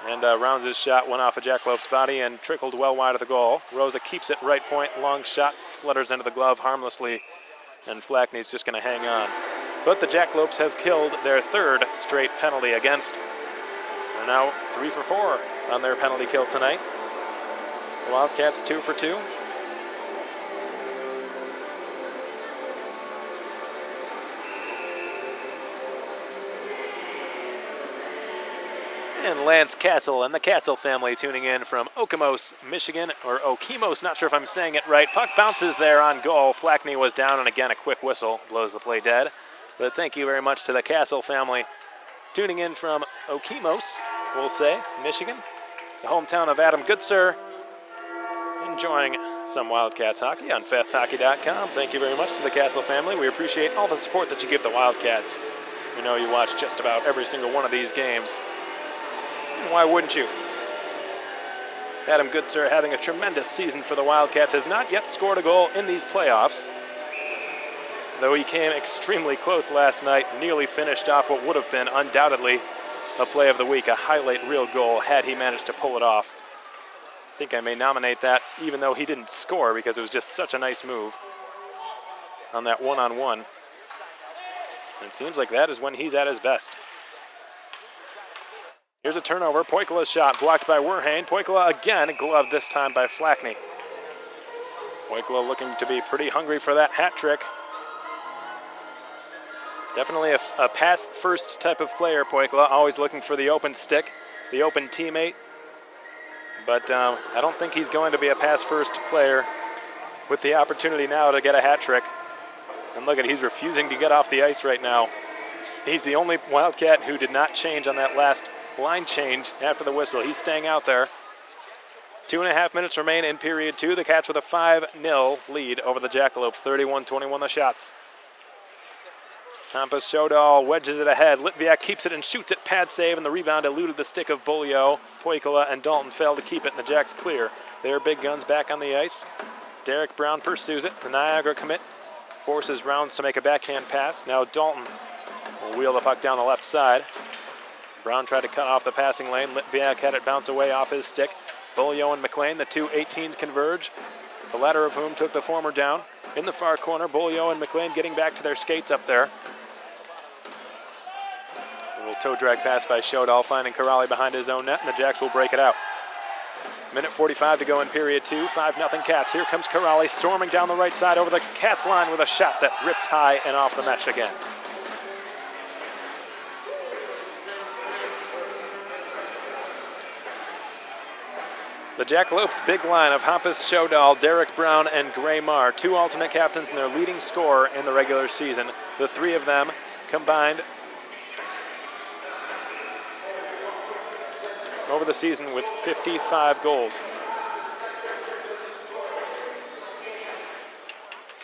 And Rounds' shot went off a Jackalope's body and trickled well wide of the goal. Rosa keeps it right point, long shot, flutters into the glove harmlessly, and Flackney's just going to hang on. But the Jackalopes have killed their 3rd straight penalty against. They're now 3 for 4 on their penalty kill tonight. The Wildcats 2 for 2. And Lance Castle and the Castle family tuning in from Okemos, Michigan, or Okemos, not sure if I'm saying it right. Puck bounces there on goal. Flackney was down, and again, a quick whistle blows the play dead. But thank you very much to the Castle family tuning in from Okemos, we'll say, Michigan, the hometown of Adam Goodsir, enjoying some Wildcats hockey on fasthockey.com. Thank you very much to the Castle family. We appreciate all the support that you give the Wildcats. We know you watch just about every single one of these games. Why wouldn't you? Adam Goodsir, having a tremendous season for the Wildcats, has not yet scored a goal in these playoffs. Though he came extremely close last night, nearly finished off what would have been undoubtedly a play of the week, a highlight reel goal had he managed to pull it off. I think I may nominate that even though he didn't score because it was just such a nice move on that one-on-one. And it seems like that is when he's at his best. Here's a turnover. Poikola's shot blocked by Werhane. Poikola again, gloved this time by Flackney. Poikola looking to be pretty hungry for that hat trick. Definitely a pass-first type of player, Poikola, always looking for the open stick, the open teammate. But I don't think he's going to be a pass-first player with the opportunity now to get a hat trick. And look at, he's refusing to get off the ice right now. He's the only Wildcat who did not change on that last line change after the whistle. He's staying out there. 2.5 minutes remain in period 2. The Cats with a 5-0 lead over the Jackalopes. 31-21 the shots. Hampus Shodal wedges it ahead. Litviak keeps it and shoots it. Pad save, and the rebound eluded the stick of Beaulieu. Poikola and Dalton failed to keep it, and the Jacks clear. Their big guns back on the ice. Derek Brown pursues it. The Niagara commit forces Rounds to make a backhand pass. Now Dalton will wheel the puck down the left side. Brown tried to cut off the passing lane. Litviak had it bounce away off his stick. Beaulieu and McLean, the two 18s, converge, the latter of whom took the former down. In the far corner, Beaulieu and McLean getting back to their skates up there. A little toe drag pass by Shodal, finding Corrali behind his own net, and the Jacks will break it out. Minute 45 to go in period 2, 5-0 Cats. Here comes Corrali storming down the right side over the Cats line with a shot that ripped high and off the mesh again. The Jackalopes' big line of Hampus Shodal, Derek Brown, and Gray Marr, 2 alternate captains and their leading scorer in the regular season. The 3 of them combined over the season with 55 goals.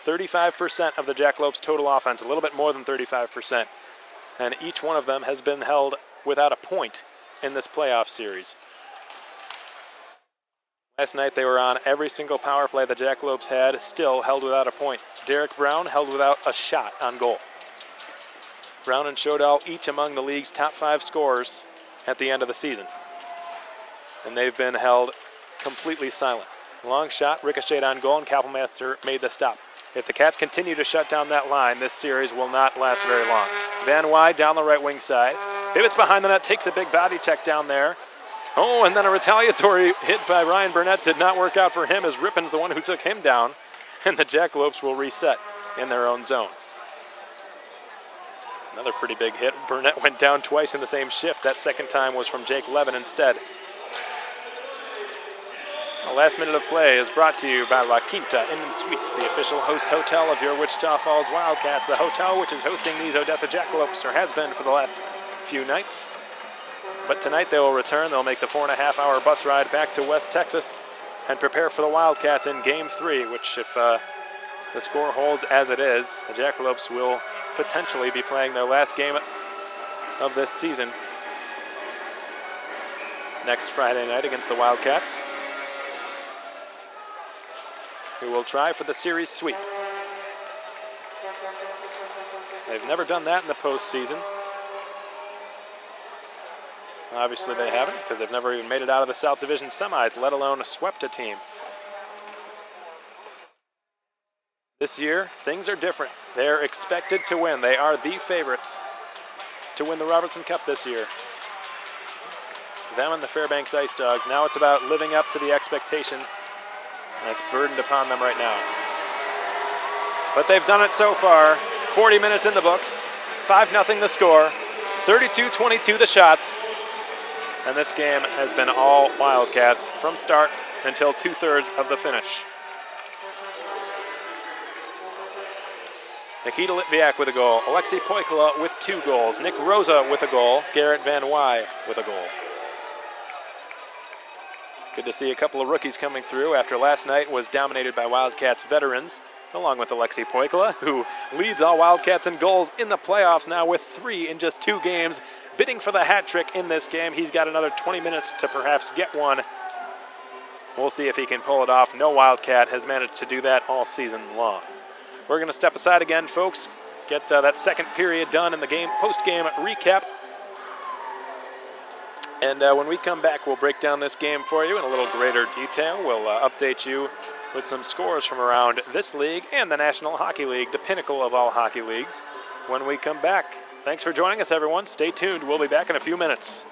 35% of the Jackalopes' total offense, a little bit more than 35%. And each one of them has been held without a point in this playoff series. Last night they were on every single power play the Jackalopes had, still held without a point. Derek Brown held without a shot on goal. Brown and Shodal each among the league's top 5 scorers at the end of the season. And they've been held completely silent. Long shot, ricocheted on goal, and Kapelmaster made the stop. If the Cats continue to shut down that line, this series will not last very long. Van Wy down the right wing side. Pivots behind the net, takes a big body check down there. Oh, and then a retaliatory hit by Ryan Burnett did not work out for him, as Rippon's the one who took him down, and the Jackalopes will reset in their own zone. Another pretty big hit. Burnett went down twice in the same shift. That second time was from Jake Levin instead. The last minute of play is brought to you by La Quinta Inn & Suites, the official host hotel of your Wichita Falls Wildcats, the hotel which is hosting these Odessa Jackalopes, or has been for the last few nights. But tonight they will return. They'll make the 4.5-hour bus ride back to West Texas and prepare for the Wildcats in Game 3, which if the score holds as it is, the Jackalopes will potentially be playing their last game of this season next Friday night against the Wildcats, who will try for the series sweep. They've never done that in the postseason. Obviously they haven't, because they've never even made it out of the South Division semis, let alone swept a team. This year, things are different. They're expected to win. They are the favorites to win the Robertson Cup this year. Them and the Fairbanks Ice Dogs. Now it's about living up to the expectation that's burdened upon them right now. But they've done it so far. 40 minutes in the books, 5-0 the score, 32-22 the shots, and this game has been all Wildcats from start until 2/3 of the finish. Nikita Litviak with a goal, Alexei Poikala with 2 goals, Nick Rosa with a goal, Garrett Van Wy with a goal. Good to see a couple of rookies coming through after last night was dominated by Wildcats veterans, along with Alexei Poikala, who leads all Wildcats in goals in the playoffs now with 3 in just 2 games, bidding for the hat trick in this game. He's got another 20 minutes to perhaps get one. We'll see if he can pull it off. No Wildcat has managed to do that all season long. We're going to step aside again, folks, get that second period done in the game post-game recap. And when we come back, we'll break down this game for you in a little greater detail. We'll update you with some scores from around this league and the National Hockey League, the pinnacle of all hockey leagues, when we come back. Thanks for joining us, everyone. Stay tuned. We'll be back in a few minutes.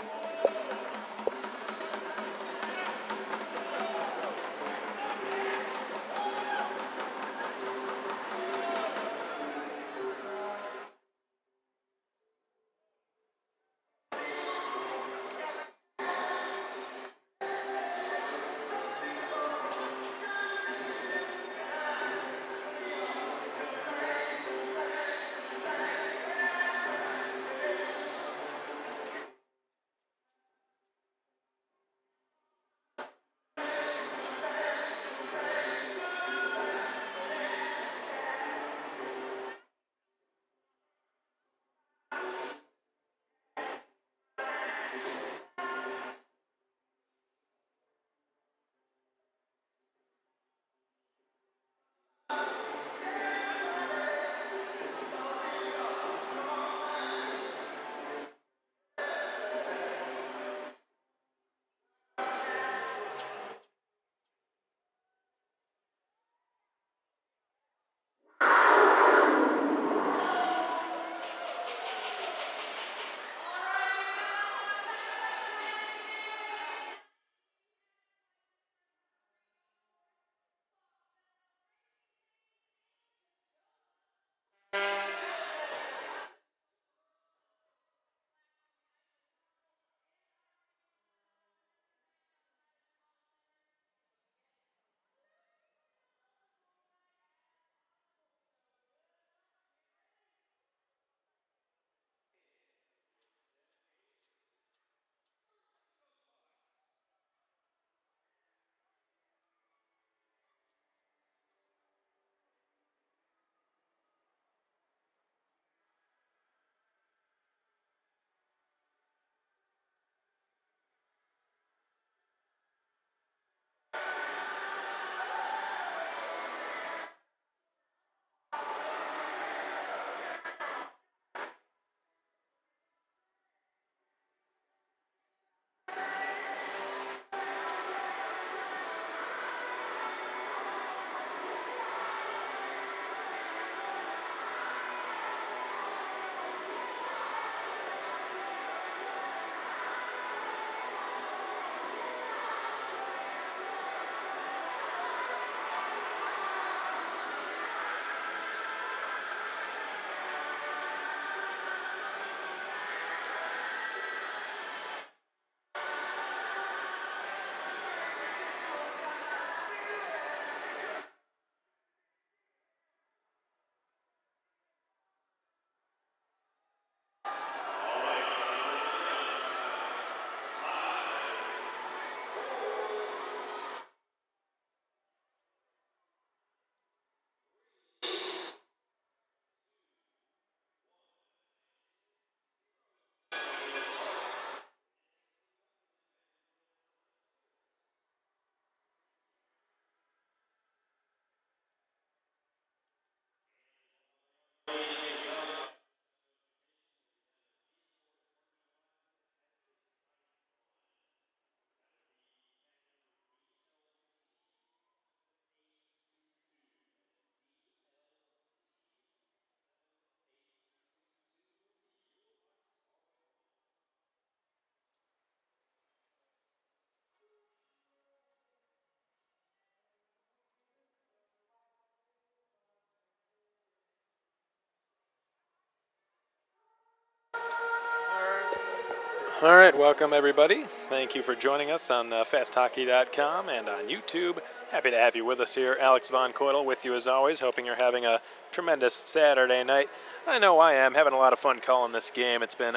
All right, welcome everybody. Thank you for joining us on fasthockey.com and on YouTube. Happy to have you with us here. Alex Von Coitel with you as always, hoping you're having a tremendous Saturday night. I know I am, having a lot of fun calling this game. It's been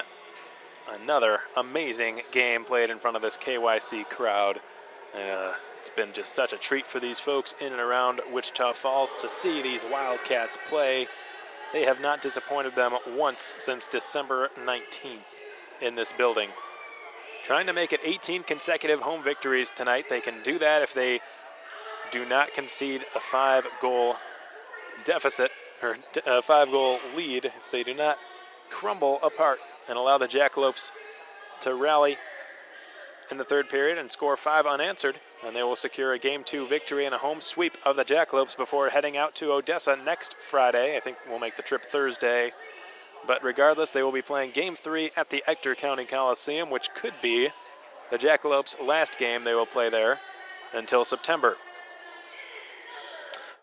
another amazing game played in front of this KYC crowd. It's been just such a treat for these folks in and around Wichita Falls to see these Wildcats play. They have not disappointed them once since December 19th in this building. Trying to make it 18 consecutive home victories tonight. They can do that if they do not concede a 5-goal deficit, or a 5-goal lead, if they do not crumble apart and allow the Jackalopes to rally in the third period and score 5 unanswered, and they will secure a Game 2 victory and a home sweep of the Jackalopes before heading out to Odessa next Friday. I think we'll make the trip Thursday. But regardless, they will be playing Game 3 at the Ector County Coliseum, which could be the Jackalopes' last game they will play there until September.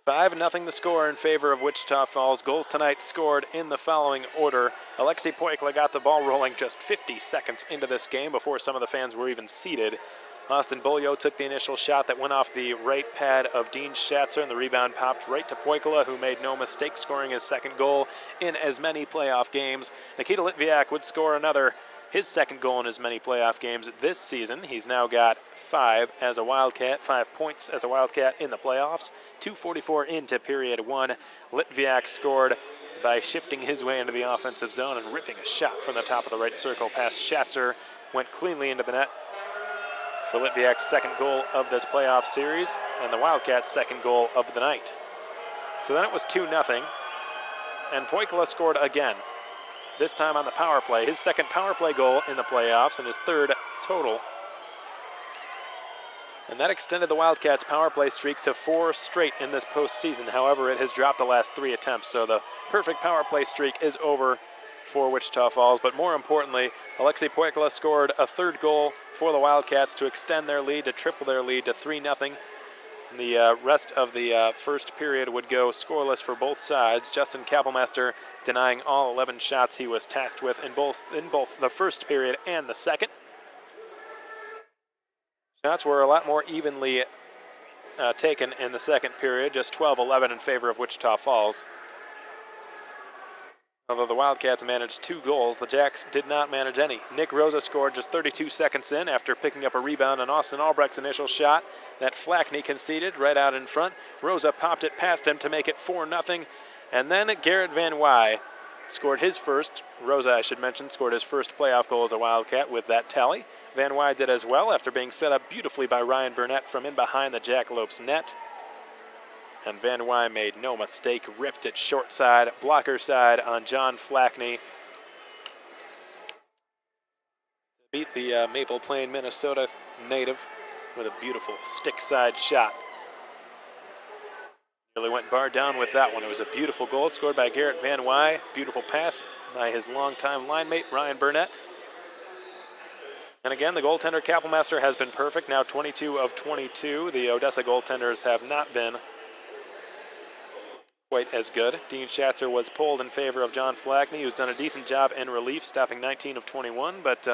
5-0 the score in favor of Wichita Falls. Goals tonight scored in the following order. Alexei Poikla got the ball rolling just 50 seconds into this game before some of the fans were even seated. Austin Bolio took the initial shot that went off the right pad of Dean Schatzer, and the rebound popped right to Poikla, who made no mistake scoring his second goal in as many playoff games. Nikita Litviak would score his second goal in as many playoff games this season. He's now got 5 as a Wildcat, 5 points as a Wildcat in the playoffs. 2:44 into period 1. Litviak scored by shifting his way into the offensive zone and ripping a shot from the top of the right circle past Schatzer. Went cleanly into the net for Litviak's second goal of this playoff series and the Wildcats' second goal of the night. So then it was 2-0, and Poikla scored again, this time on the power play. His second power play goal in the playoffs and his third total. And that extended the Wildcats' power play streak to 4 straight in this postseason. However, it has dropped the last 3 attempts, so the perfect power play streak is over for Wichita Falls. But more importantly, Alexei Poikla scored a third goal for the Wildcats to extend their lead, to triple their lead to 3-0. The rest of the first period would go scoreless for both sides. Justin Kapelmaster denying all 11 shots he was tasked with in both the first period and the second. Shots were a lot more evenly taken in the second period, just 12-11 in favor of Wichita Falls. Although the Wildcats managed 2 goals, the Jacks did not manage any. Nick Rosa scored just 32 seconds in after picking up a rebound on Austin Albrecht's initial shot that Flackney conceded right out in front. Rosa popped it past him to make it 4-0. And then Garrett Van Wy scored his first, Rosa I should mention, scored his first playoff goal as a Wildcat with that tally. Van Wy did as well after being set up beautifully by Ryan Burnett from in behind the Jackalopes net. And Van Wy made no mistake, ripped it short side, blocker side on John Flackney. Beat the Maple Plain, Minnesota native with a beautiful stick side shot. Really went bar down with that one. It was a beautiful goal scored by Garrett Van Wy. Beautiful pass by his longtime line mate, Ryan Burnett. And again, the goaltender Kapelmaster has been perfect, now 22 of 22. The Odessa goaltenders have not been quite as good. Dean Schatzer was pulled in favor of John Flackney, who's done a decent job in relief, stopping 19 of 21, but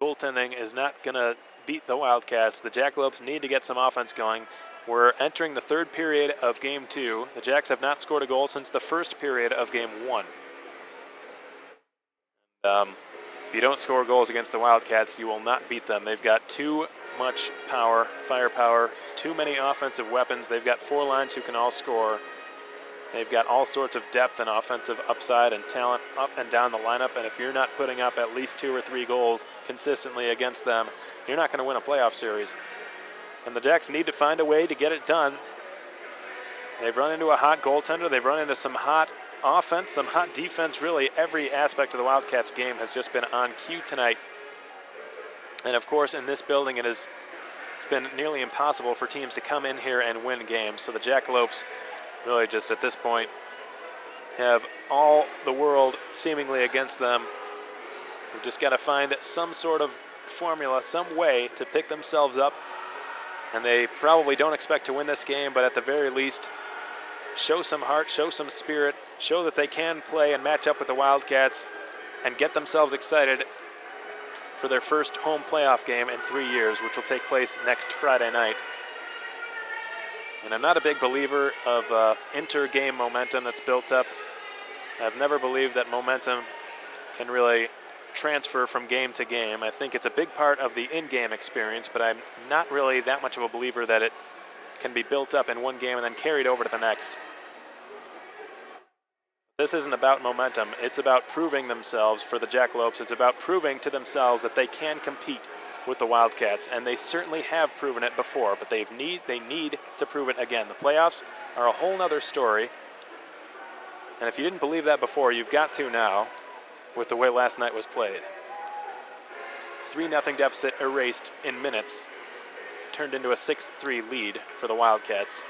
goaltending is not going to beat the Wildcats. The Jackalopes need to get some offense going. We're entering the third period of Game 2. The Jacks have not scored a goal since the first period of Game 1. If you don't score goals against the Wildcats, you will not beat them. They've got too much power, firepower, too many offensive weapons. They've got 4 lines who can all score. They've got all sorts of depth and offensive upside and talent up and down the lineup, and if you're not putting up at least 2 or 3 goals consistently against them, you're not going to win a playoff series. And the Jacks need to find a way to get it done. They've run into a hot goaltender. They've run into some hot offense, some hot defense. Really, every aspect of the Wildcats game has just been on cue tonight. And of course, in this building, it's been nearly impossible for teams to come in here and win games. So the Jackalopes really just at this point have all the world seemingly against them. They've just got to find some sort of formula, some way to pick themselves up. And they probably don't expect to win this game, but at the very least, show some heart, show some spirit, show that they can play and match up with the Wildcats and get themselves excited for their first home playoff game in 3 years, which will take place next Friday night. And I'm not a big believer of inter-game momentum that's built up. I've never believed that momentum can really transfer from game to game. I think it's a big part of the in-game experience, but I'm not really that much of a believer that it can be built up in one game and then carried over to the next. This isn't about momentum. It's about proving themselves for the Jackalopes. It's about proving to themselves that they can compete with the Wildcats, and they certainly have proven it before, but they need to prove it again. The playoffs are a whole nother story, and if you didn't believe that before, you've got to now with the way last night was played. 3-0 deficit erased in minutes, turned into a 6-3 lead for the Wildcats.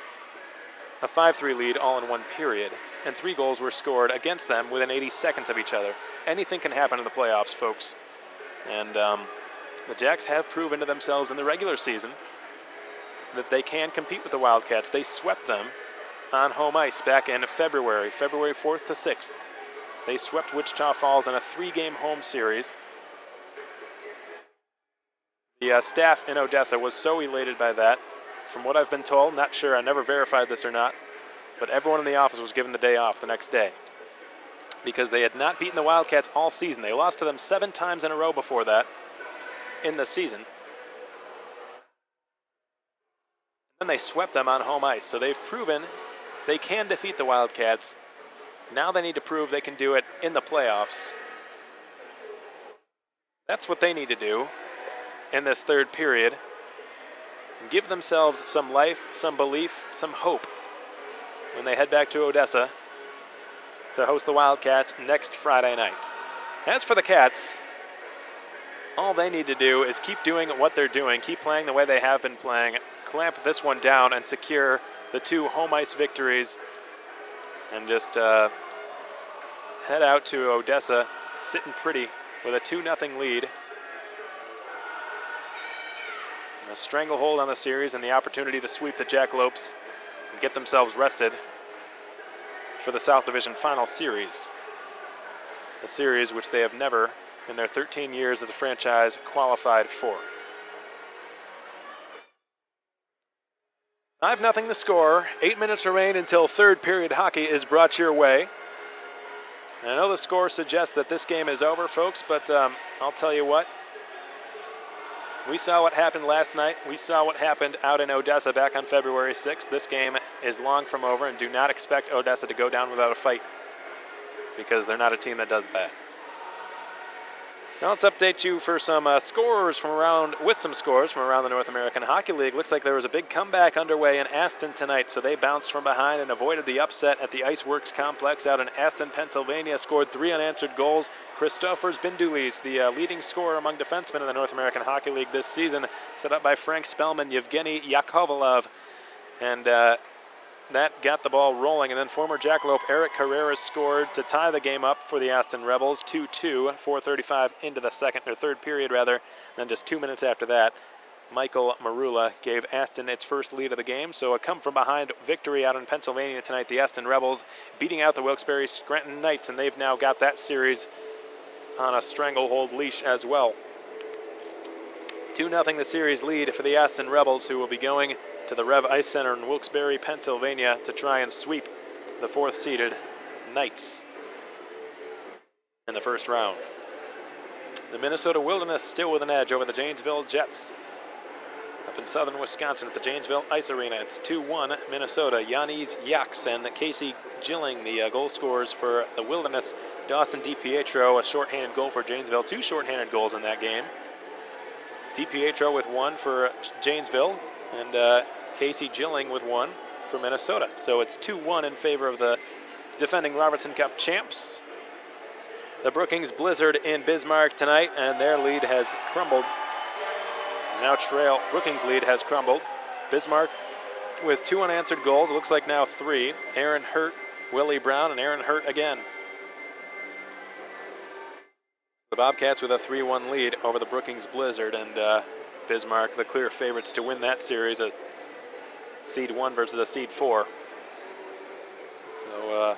A 5-3 lead all in one period, and 3 goals were scored against them within 80 seconds of each other. Anything can happen in the playoffs, folks. And the Jacks have proven to themselves in the regular season that they can compete with the Wildcats. They swept them on home ice back in February 4th to 6th. They swept Wichita Falls in a 3-game home series. The staff in Odessa was so elated by that. From what I've been told, not sure, I never verified this or not, but everyone in the office was given the day off the next day because they had not beaten the Wildcats all season. They lost to them 7 times in a row before that in the season. Then they swept them on home ice, so they've proven they can defeat the Wildcats. Now they need to prove they can do it in the playoffs. That's what they need to do in this third period. And give themselves some life, some belief, some hope when they head back to Odessa to host the Wildcats next Friday night. As for the Cats, all they need to do is keep doing what they're doing, keep playing the way they have been playing, clamp this one down and secure the 2 home ice victories, and just head out to Odessa sitting pretty with a 2-0 lead. A stranglehold on the series and the opportunity to sweep the Jackalopes and get themselves rested for the South Division Final Series. A series which they have never, in their 13 years as a franchise, qualified for. 5-0 the score. 8 minutes remain until third period hockey is brought your way. And I know the score suggests that this game is over, folks, but I'll tell you what. We saw what happened last night. We saw what happened out in Odessa back on February 6th. This game is long from over, and do not expect Odessa to go down without a fight, because they're not a team that does that. Now let's update you for some scores from around the North American Hockey League. Looks like there was a big comeback underway in Aston tonight, so they bounced from behind and avoided the upset at the Iceworks complex out in Aston, Pennsylvania. Scored 3 unanswered goals. Christopher Bindulis, the leading scorer among defensemen in the North American Hockey League this season, set up by Frank Spellman, Yevgeny Yakovlev, and that got the ball rolling, and then former Jackalope Eric Carreras scored to tie the game up for the Aston Rebels, 2-2, 4:35 into the third period. Then just 2 minutes after that, Michael Marula gave Aston its first lead of the game. So a come-from-behind victory out in Pennsylvania tonight. The Aston Rebels beating out the Wilkes-Barre Scranton Knights, and they've now got that series on a stranglehold leash as well. 2-0 the series lead for the Aston Rebels, who will be going to the Rev Ice Center in Wilkes-Barre, Pennsylvania, to try and sweep the 4th-seeded Knights in the first round. The Minnesota Wilderness still with an edge over the Janesville Jets. Up in southern Wisconsin at the Janesville Ice Arena, it's 2-1 Minnesota. Yanis Yaks and Casey Gilling, the goal scorers for the Wilderness. Dawson DiPietro, a shorthanded goal for Janesville. 2 shorthanded goals in that game. DiPietro with 1 for Janesville, and Casey Gilling with 1 for Minnesota. So it's 2-1 in favor of the defending Robertson Cup champs. The Brookings Blizzard in Bismarck tonight, and their lead has crumbled. Now Brookings' lead has crumbled. Bismarck with 2 unanswered goals. It looks like now 3. Aaron Hurt, Willie Brown, and Aaron Hurt again. The Bobcats with a 3-1 lead over the Brookings Blizzard, and Bismarck the clear favorites to win that series, a seed 1 versus a seed 4. So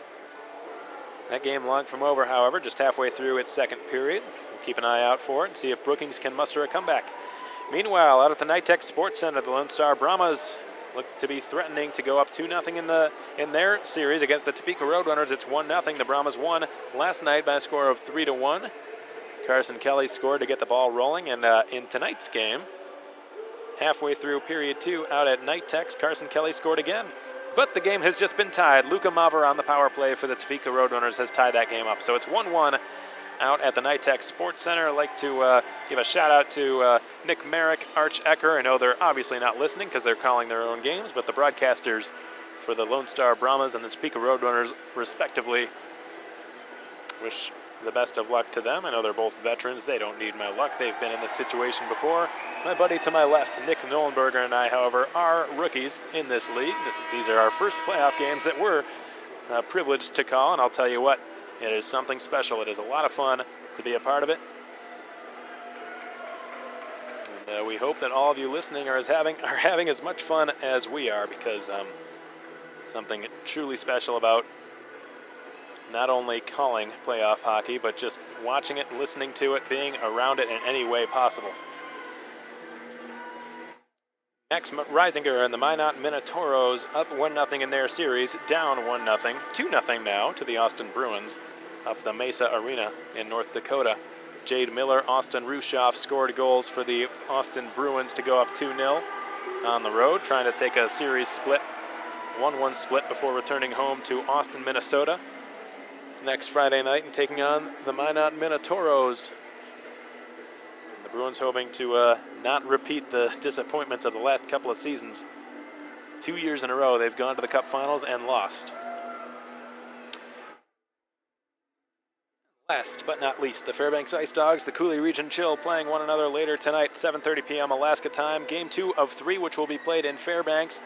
That game long from over, however, just halfway through its second period. We'll keep an eye out for it and see if Brookings can muster a comeback. Meanwhile, out at the Nitec Sports Center, the Lone Star Brahmas look to be threatening to go up 2-0 in their series against the Topeka Roadrunners. It's 1-0. The Brahmas won last night by a score of 3-1. Carson Kelly scored to get the ball rolling, and in tonight's game, halfway through period 2 out at Nitec, Carson Kelly scored again. But the game has just been tied. Luca Maver on the power play for the Topeka Roadrunners has tied that game up. So it's 1-1 out at the Nitec Sports Center. I'd like to give a shout out to Nick Merrick, Arch Ecker. I know they're obviously not listening because they're calling their own games, but the broadcasters for the Lone Star Brahmas and the Topeka Roadrunners, respectively, wish the best of luck to them. I know they're both veterans. They don't need my luck. They've been in this situation before. My buddy to my left, Nick Nollenberger, and I, however, are rookies in this league. These are our first playoff games that we're privileged to call, and I'll tell you what, it is something special. It is a lot of fun to be a part of it. And we hope that all of you listening are having as much fun as we are, because something truly special about not only calling playoff hockey, but just watching it, listening to it, being around it in any way possible. Next, Reisinger and the Minot Minotauros up 1-0 in their series, down 1-0, 2-0 now to the Austin Bruins up the Mesa Arena in North Dakota. Jade Miller, Austin Rushoff scored goals for the Austin Bruins to go up 2-0 on the road, trying to take a series split, 1-1 split before returning home to Austin, Minnesota next Friday night and taking on the Minot Minotauros. The Bruins hoping to not repeat the disappointments of the last couple of seasons. 2 years in a row they've gone to the Cup Finals and lost. Last but not least, the Fairbanks Ice Dogs, the Coulee Region Chill, playing one another later tonight, 7:30 p.m. Alaska time. Game 2 of 3, which will be played in Fairbanks.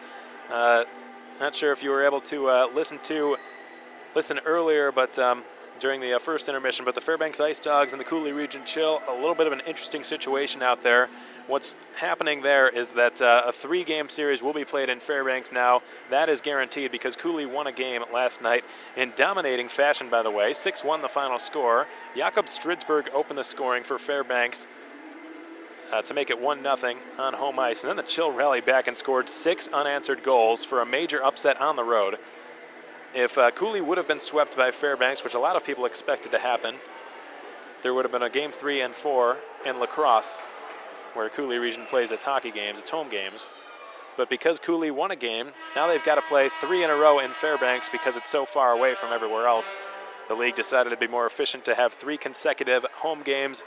Not sure if you were able to listen earlier, but during the first intermission, but the Fairbanks Ice Dogs and the Coulee Region Chill, a little bit of an interesting situation out there. What's happening there is that a 3-game series will be played in Fairbanks now. That is guaranteed because Coulee won a game last night in dominating fashion, by the way. 6-1 the final score. Jakob Stridsberg opened the scoring for Fairbanks to make it 1-0 on home ice. And then the Chill rallied back and scored 6 unanswered goals for a major upset on the road. If Coulee would have been swept by Fairbanks, which a lot of people expected to happen, there would have been a game 3 and 4 in lacrosse, where Coulee Region plays its hockey games, its home games. But because Coulee won a game, now they've got to play 3 in a row in Fairbanks because it's so far away from everywhere else. The league decided it'd be more efficient to have 3 consecutive home games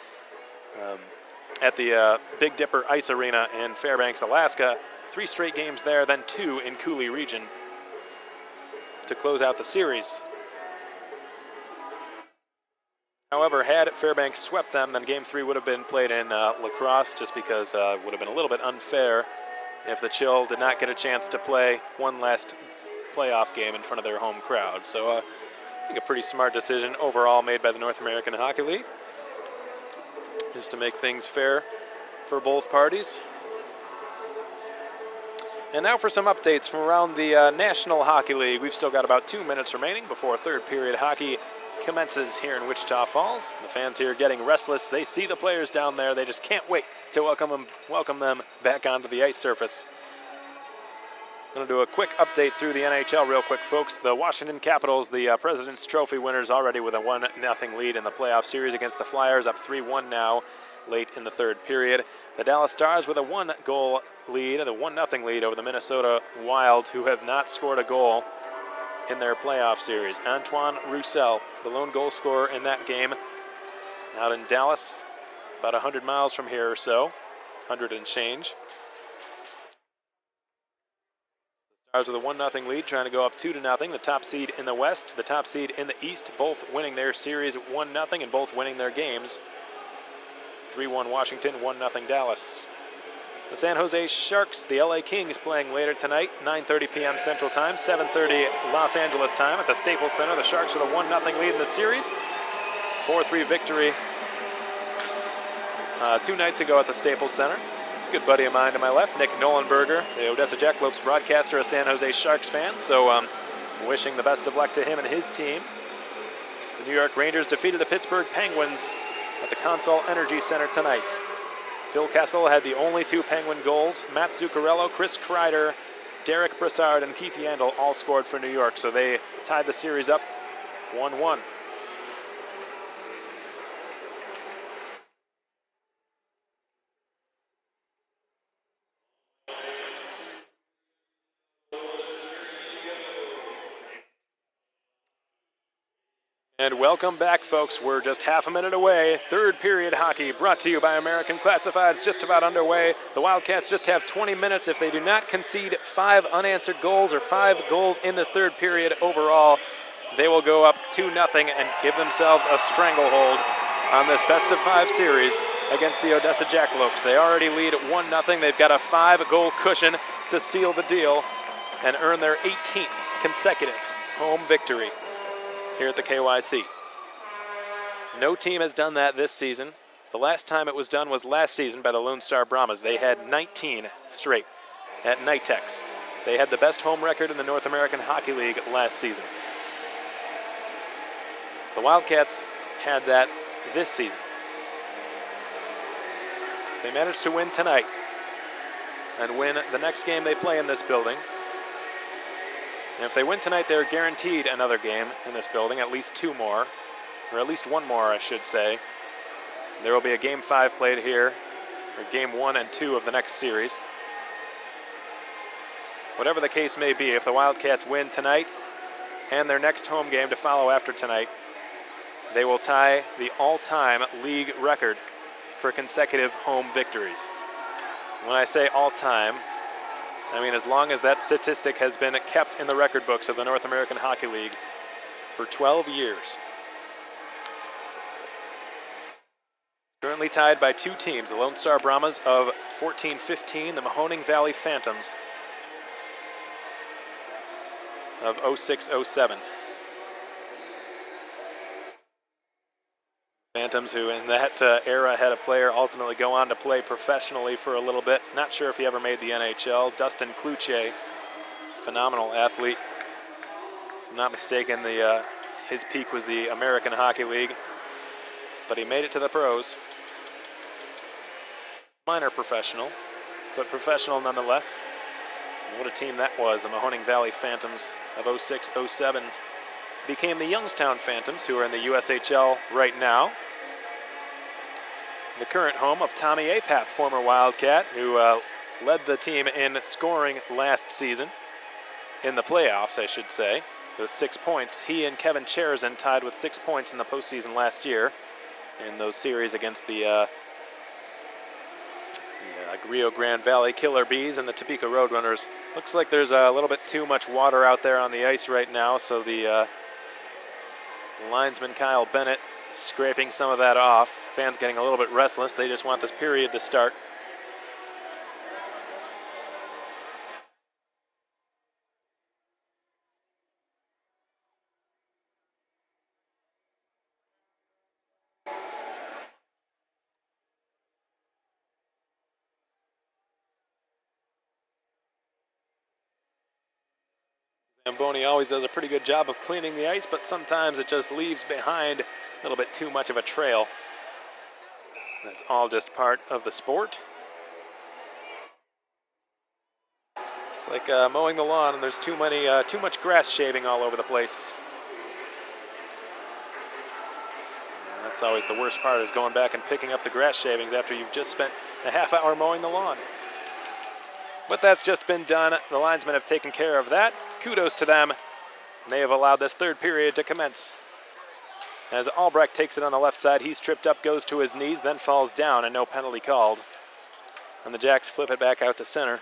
at the Big Dipper Ice Arena in Fairbanks, Alaska. 3 straight games there, then 2 in Coulee Region to close out the series. However, had Fairbanks swept them, then Game 3 would have been played in lacrosse, just because it would have been a little bit unfair if the Chill did not get a chance to play one last playoff game in front of their home crowd. So I think a pretty smart decision overall made by the North American Hockey League, just to make things fair for both parties. And now for some updates from around the National Hockey League. We've still got about 2 minutes remaining before third period hockey commences here in Wichita Falls. The fans here getting restless. They see the players down there. They just can't wait to welcome them back onto the ice surface. Going to do a quick update through the NHL real quick, folks. The Washington Capitals, the President's Trophy winners, already with a 1-0 lead in the playoff series against the Flyers, up 3-1 now late in the third period. The Dallas Stars with a 1-goal lead, the 1-0 lead over the Minnesota Wild, who have not scored a goal in their playoff series. Antoine Roussel, the lone goal scorer in that game, out in Dallas, about 100 miles from here or so, 100 and change. The Stars with a 1-0 lead, trying to go up 2-0. The top seed in the West, the top seed in the East, both winning their series 1-0 and both winning their games. 3-1 Washington, 1-0 Dallas. The San Jose Sharks, the LA Kings, playing later tonight, 9:30 p.m. Central Time, 7:30 Los Angeles time at the Staples Center. The Sharks with a 1-0 lead in the series. 4-3 victory 2 nights ago at the Staples Center. Good buddy of mine to my left, Nick Nollenberger, the Odessa Jackalopes broadcaster, a San Jose Sharks fan. So wishing the best of luck to him and his team The New York Rangers defeated the Pittsburgh Penguins at the Consol Energy Center tonight. Phil Kessel had the only 2 Penguin goals. Matt Zuccarello, Chris Kreider, Derek Brassard, and Keith Yandel all scored for New York, so they tied the series up 1-1. And welcome back, folks. We're just half a minute away. Third period hockey brought to you by American Classifieds, just about underway. The Wildcats just have 20 minutes. If they do not concede 5 unanswered goals or 5 goals in this third period overall, they will go up 2-0 and give themselves a stranglehold on this best-of-5 series against the Odessa Jackalopes. They already lead 1-0. They've got a 5-goal cushion to seal the deal and earn their 18th consecutive home victory here at the KYC. No team has done that this season. The last time it was done was last season by the Lone Star Brahmas. They had 19 straight at Nitex. They had the best home record in the North American Hockey League last season. The Wildcats had that this season. They managed to win tonight and win the next game they play in this building. And if they win tonight, they're guaranteed another game in this building, at least 2 more, or at least 1 more, I should say. There will be a Game 5 played here, or Game 1 and 2 of the next series. Whatever the case may be, if the Wildcats win tonight and their next home game to follow after tonight, they will tie the all-time league record for consecutive home victories. When I say all-time, I mean as long as that statistic has been kept in the record books of the North American Hockey League for 12 years. Currently tied by 2 teams, the Lone Star Brahmas of 14-15, the Mahoning Valley Phantoms of 06-07. Phantoms, who in that era had a player ultimately go on to play professionally for a little bit. Not sure if he ever made the NHL. Dustin Kluche, phenomenal athlete. If I'm not mistaken, his peak was the American Hockey League, but he made it to the pros. Minor professional, but professional nonetheless. And what a team that was. The Mahoning Valley Phantoms of 06-07 became the Youngstown Phantoms, who are in the USHL right now. The current home of Tommy Apap, former Wildcat, who led the team in scoring last season, in the playoffs, I should say, with 6 points. He and Kevin Cherizin tied with 6 points in the postseason last year in those series against the Rio Grande Valley Killer Bees and the Topeka Roadrunners. Looks like there's a little bit too much water out there on the ice right now, so the linesman Kyle Bennett scraping some of that off. Fans getting a little bit restless. They just want this period to start. Zamboni always does a pretty good job of cleaning the ice, but sometimes it just leaves behind a little bit too much of a trail. That's all just part of the sport. It's like mowing the lawn and there's too much grass shaving all over the place. And that's always the worst part, is going back and picking up the grass shavings after you've just spent a half hour mowing the lawn. But that's just been done. The linesmen have taken care of that. Kudos to them. They have allowed this third period to commence. As Albrecht takes it on the left side, he's tripped up, goes to his knees, then falls down, and no penalty called. And the Jacks flip it back out to center.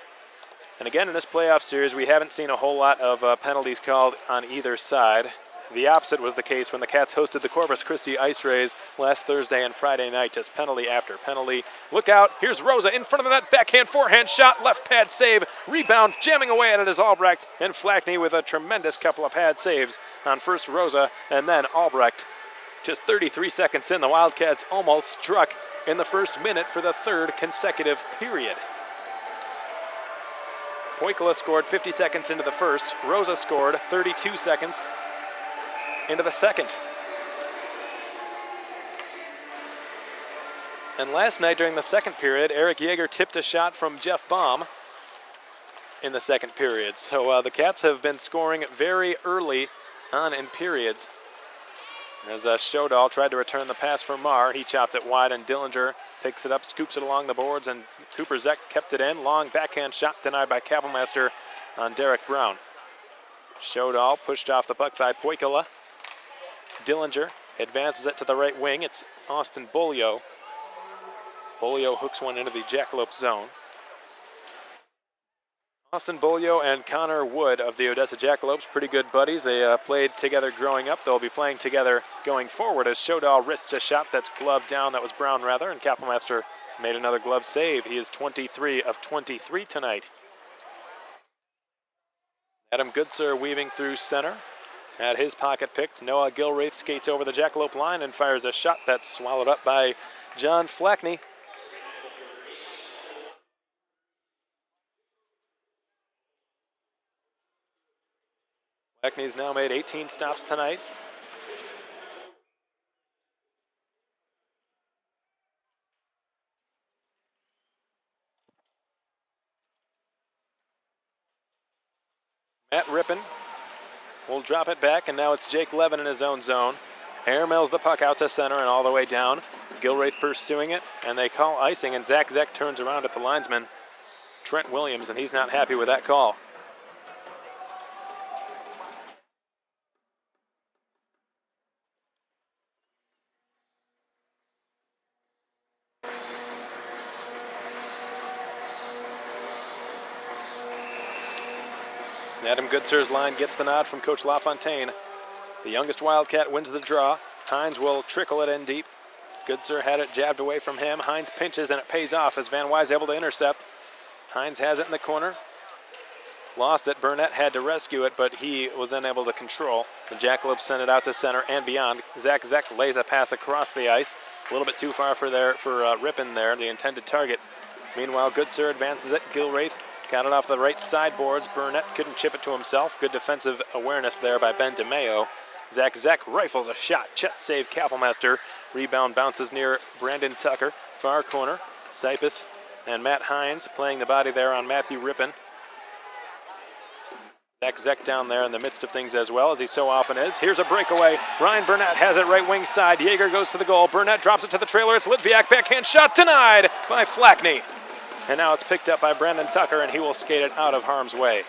And again, in this playoff series, we haven't seen a whole lot of penalties called on either side. The opposite was the case when the Cats hosted the Corpus Christi Ice Rays last Thursday and Friday night, just penalty after penalty. Look out, here's Rosa in front of the net, backhand forehand shot, left pad save, rebound, jamming away at it is Albrecht, and Flackney with a tremendous couple of pad saves on first Rosa and then Albrecht. Just 33 seconds in, the Wildcats almost struck in the first minute for the third consecutive period. Poikala scored 50 seconds into the first. Rosa scored 32 seconds into the second. And last night during the second period, Eric Yeager tipped a shot from Jeff Baum in the second period. So the Cats have been scoring very early on in periods. As Shodal tried to return the pass for Marr, he chopped it wide, and Dillinger picks it up, scoops it along the boards, and Cooper Zek kept it in. Long backhand shot denied by Kapelmaster on Derek Brown. Shodal pushed off the puck by Poikala. Dillinger advances it to the right wing. It's Austin Bolio. Bolio hooks one into the Jackalope zone. Austin Bolio and Connor Wood of the Odessa Jackalopes, pretty good buddies. They played together growing up. They'll be playing together going forward as Shodal wrists a shot that's gloved down. That was Brown, rather, and Kapelmaster made another glove save. He is 23 of 23 tonight. Adam Goodser weaving through center. Had his pocket picked. Noah Gilraith skates over the Jackalope line and fires a shot that's swallowed up by John Flackney. Flackney's now made 18 stops tonight. Matt Rippon will drop it back, and now it's Jake Levin in his own zone. Airmails the puck out to center and all the way down. Gilraith pursuing it, and they call icing, and Zach Zeck turns around at the linesman, Trent Williams, and he's not happy with that call. Adam Goodser's line gets the nod from Coach LaFontaine. The youngest Wildcat wins the draw. Hines will trickle it in deep. Goodser had it jabbed away from him. Hines pinches, and it pays off as Van Wy's able to intercept. Hines has it in the corner. Lost it. Burnett had to rescue it, but he was unable to control. The Jackalopes send it out to center and beyond. Zach Zeck lays a pass across the ice. A little bit too far for Rippon there, the intended target. Meanwhile, Goodser advances it. Gilraith got it off the right sideboards. Burnett couldn't chip it to himself. Good defensive awareness there by Ben DeMeo. Zach Zeck rifles a shot. Chest save Kapelmaster. Rebound bounces near Brandon Tucker. Far corner. Sipus and Matt Hines playing the body there on Matthew Rippon. Zach Zeck down there in the midst of things as well, as he so often is. Here's a breakaway. Ryan Burnett has it right wing side. Yeager goes to the goal. Burnett drops it to the trailer. It's Litviak. Backhand shot denied by Flackney. And now it's picked up by Brandon Tucker, and he will skate it out of harm's way.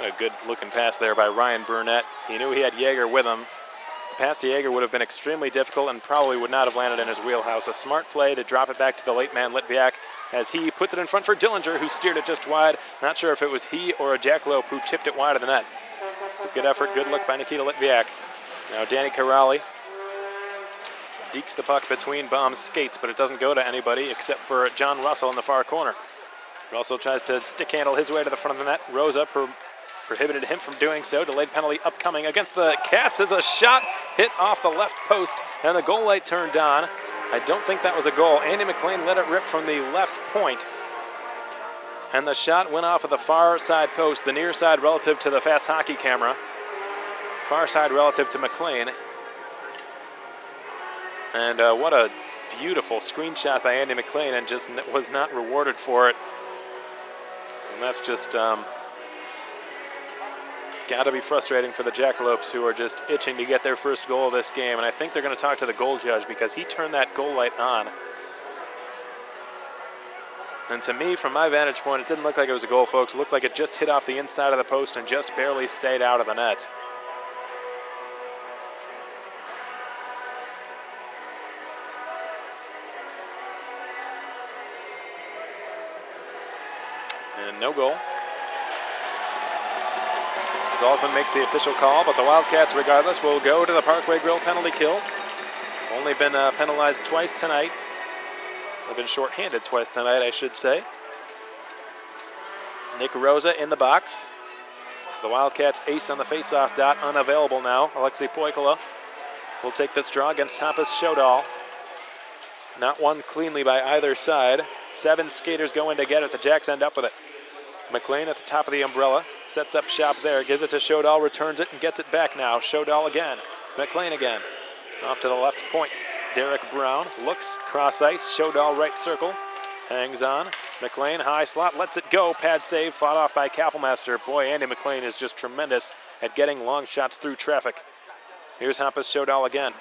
A good looking pass there by Ryan Burnett. He knew he had Yeager with him. The pass to Yeager would have been extremely difficult and probably would not have landed in his wheelhouse. A smart play to drop it back to the late man Litviak as he puts it in front for Dillinger, who steered it just wide. Not sure if it was he or a Jackalope who chipped it wide of the net. Good effort, good look by Nikita Litviak. Now Danny Corrali dekes the puck between Baum's skates, but it doesn't go to anybody except for John Russell in the far corner. Russell tries to stick handle his way to the front of the net. Rosa prohibited him from doing so. Delayed penalty upcoming against the Cats as a shot hit off the left post, and the goal light turned on. I don't think that was a goal. Andy McLean let it rip from the left point, and the shot went off of the far side post, the near side relative to the fast hockey camera, far side relative to McLean. And what a beautiful screenshot by Andy McLean, and just was not rewarded for it. And that's just got to be frustrating for the Jackalopes, who are just itching to get their first goal of this game. And I think they're going to talk to the goal judge because he turned that goal light on. And to me, from my vantage point, it didn't look like it was a goal, folks. It looked like it just hit off the inside of the post and just barely stayed out of the net. And no goal. Zalkman makes the official call, but the Wildcats, regardless, will go to the Parkway Grill penalty kill. Only been penalized twice tonight. They've been shorthanded twice tonight, I should say. Nick Rosa in the box. So the Wildcats ace on the faceoff dot, unavailable now. Alexei Poikala will take this draw against Tapas Shodal. Not won cleanly by either side. 7 skaters go in to get it. The Jacks end up with it. McLean at the top of the umbrella, sets up shop there, gives it to Shodal, returns it, and gets it back now. Shodal again, McLean again, off to the left point. Derek Brown looks cross ice. Shodal right circle. Hangs on. McLean high slot. Lets it go. Pad save. Fought off by Kapellmaster. Boy, Andy McLean is just tremendous at getting long shots through traffic. Here's Hampus Shodal again.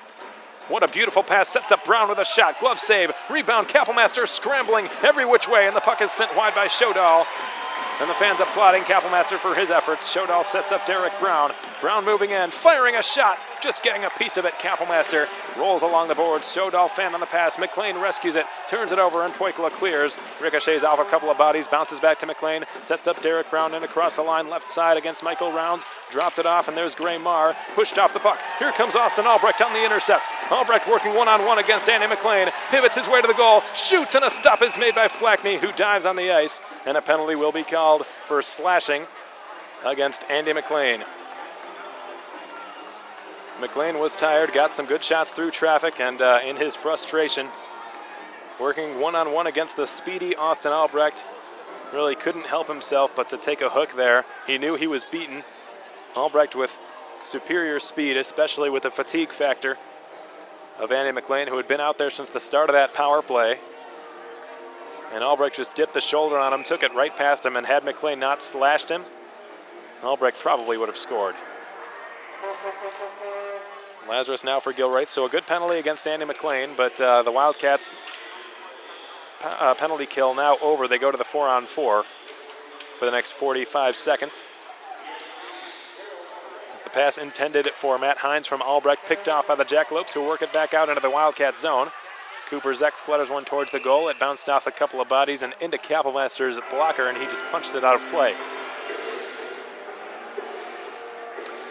What a beautiful pass. Sets up Brown with a shot. Glove save. Rebound. Kapellmaster scrambling every which way, and the puck is sent wide by Shodal. And the fans applauding Kapellmaster for his efforts. Shodal sets up Derek Brown. Brown moving in, firing a shot, just getting a piece of it. Kapellmaster rolls along the boards. Shodal fan on the pass. McLean rescues it, turns it over, and Poikala clears. Ricochets off a couple of bodies, bounces back to McLean, sets up Derek Brown in across the line, left side against Michael Rounds. Dropped it off, and there's Gray Marr, pushed off the puck. Here comes Austin Albrecht on the intercept. Albrecht working one-on-one against Andy McLean, pivots his way to the goal, shoots, and a stop is made by Flackney, who dives on the ice, and a penalty will be called for slashing against Andy McLean. McLean was tired, got some good shots through traffic, and in his frustration, working one-on-one against the speedy Austin Albrecht, really couldn't help himself but to take a hook there. He knew he was beaten. Albrecht with superior speed, especially with the fatigue factor of Andy McLean, who had been out there since the start of that power play. And Albrecht just dipped the shoulder on him, took it right past him, and had McLean not slashed him, Albrecht probably would have scored. Lazarus now for Gilreath, so a good penalty against Andy McLean, but the Wildcats penalty kill now over. They go to the 4-on-4 for the next 45 seconds. The pass intended for Matt Hines from Albrecht, picked off by the Jackalopes, who work it back out into the Wildcat zone. Cooper Zek flutters one towards the goal. It bounced off a couple of bodies and into Kapellmaster's blocker, and he just punched it out of play.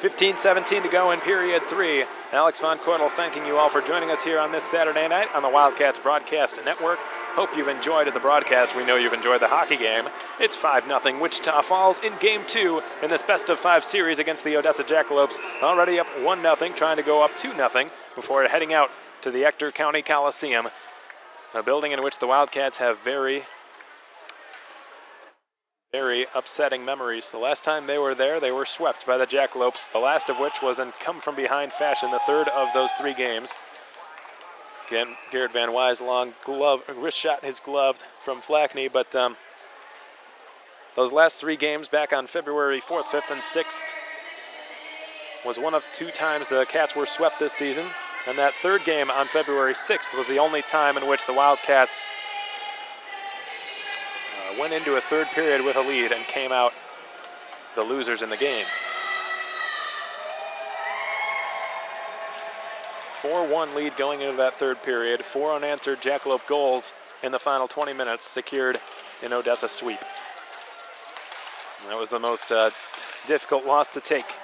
15-17 to go in period 3. Alex Von Coitel thanking you all for joining us here on this Saturday night on the Wildcats Broadcast Network. Hope you've enjoyed the broadcast. We know you've enjoyed the hockey game. It's 5-0 Wichita Falls in Game 2 in this best-of-5 series against the Odessa Jackalopes. Already up 1-0, trying to go up 2-0 before heading out to the Ector County Coliseum, a building in which the Wildcats have very upsetting memories. The last time they were there, they were swept by the Jackalopes, the last of which was in come-from-behind fashion, the third of those 3 games. Again, Garrett Van Wy's long wrist shot his glove from Flackney, but those last 3 games back on February 4th, 5th, and 6th was one of 2 times the Cats were swept this season, and that 3rd game on February 6th was the only time in which the Wildcats went into a 3rd period with a lead and came out the losers in the game. 4-1 lead going into that 3rd period. 4 unanswered Jackalope goals in the final 20 minutes secured in Odessa sweep. And that was the most difficult loss to take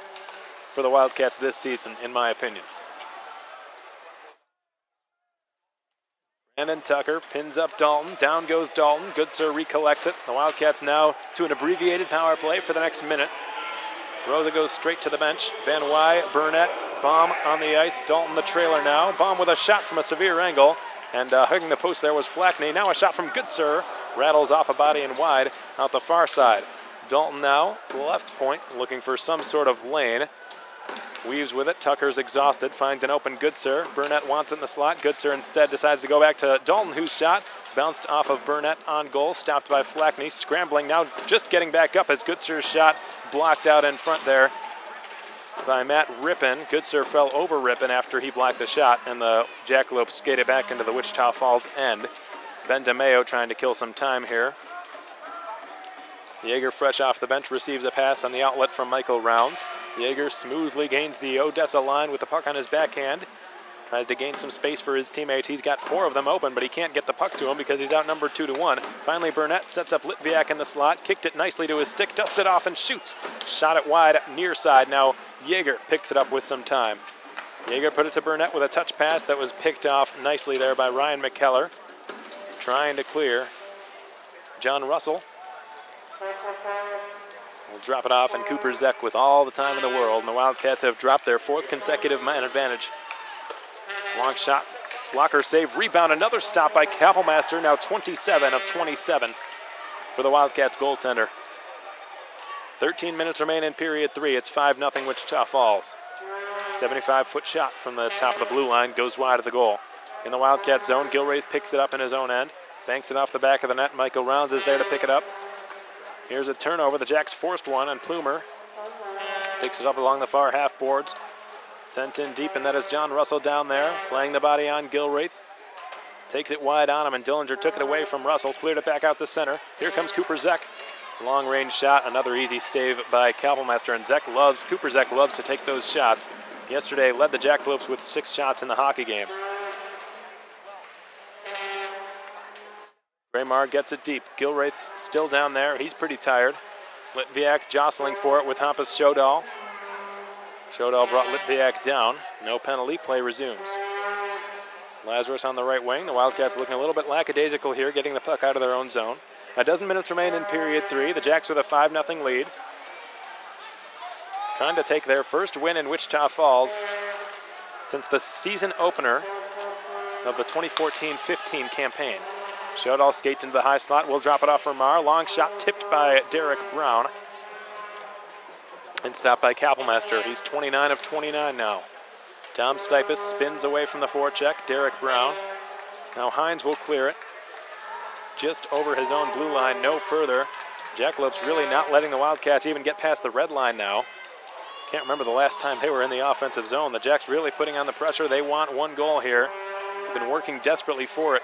for the Wildcats this season, in my opinion. Brandon Tucker pins up Dalton. Down goes Dalton. Goodsir recollects it. The Wildcats now to an abbreviated power play for the next minute. Rosa goes straight to the bench. Van Wy, Burnett, Baum on the ice. Dalton the trailer now. Baum with a shot from a severe angle. And hugging the post there was Flackney. Now a shot from Goodsir. Rattles off a body and wide out the far side. Dalton now left point, looking for some sort of lane. Weaves with it. Tucker's exhausted. Finds an open Goodsir. Burnett wants it in the slot. Goodsir instead decides to go back to Dalton, whose shot bounced off of Burnett on goal. Stopped by Flackney. Scrambling now, just getting back up as Goodsir's shot blocked out in front there by Matt Rippin. Goodsir fell over Rippin after he blocked the shot, and the Jackalopes skated back into the Wichita Falls end. Ben DeMeo trying to kill some time here. Yeager, fresh off the bench, receives a pass on the outlet from Michael Rounds. Yeager smoothly gains the Odessa line with the puck on his backhand. Tries to gain some space for his teammates. He's got 4 of them open, but he can't get the puck to him because he's outnumbered 2-1. Finally, Burnett sets up Litviak in the slot, kicked it nicely to his stick, dusts it off and shoots. Shot it wide, near side. Now Yeager picks it up with some time. Yeager put it to Burnett with a touch pass that was picked off nicely there by Ryan McKellar. Trying to clear John Russell. Will drop it off, and Cooper Zek with all the time in the world, and the Wildcats have dropped their 4th consecutive man advantage. Long shot, blocker save, rebound, another stop by Kapellmaster, now 27 of 27 for the Wildcats goaltender. 13 minutes remain in period 3. It's 5-0 Wichita Falls. 75-foot shot from the top of the blue line goes wide of the goal. in the Wildcat zone. Gilraith picks it up in his own end. Banks it off the back of the net. Michael Rounds is there to pick it up. Here's a turnover. The Jacks forced one, and Plumer picks it up along the far half boards. Sent in deep, and that is John Russell down there, playing the body on Gilraith. Takes it wide on him, and Dillinger took it away from Russell, cleared it back out to center. Here comes Cooper Zeck. Long-range shot, another easy stave by Kapelmaster, and Cooper Zeck loves to take those shots. Yesterday led the Jackalopes with 6 shots in the hockey game. Braemar gets it deep. Gilraith still down there. He's pretty tired. Litviak jostling for it with Hampus Shodal. Shodal brought Litviak down. No penalty. Play resumes. Lazarus on the right wing. The Wildcats looking a little bit lackadaisical here, getting the puck out of their own zone. A dozen minutes remain in period 3. The Jacks with a 5-0 lead. Trying to take their first win in Wichita Falls since the season opener of the 2014-15 campaign. Shodal skates into the high slot. Will drop it off for Marr. Long shot tipped by Derek Brown. And stopped by Kapelmaster. He's 29 of 29 now. Tom Sipus spins away from the forecheck. Derek Brown. Now Hines will clear it. Just over his own blue line, no further. Jackalopes really not letting the Wildcats even get past the red line now. Can't remember the last time they were in the offensive zone. The Jacks really putting on the pressure. They want 1 goal here. They've been working desperately for it.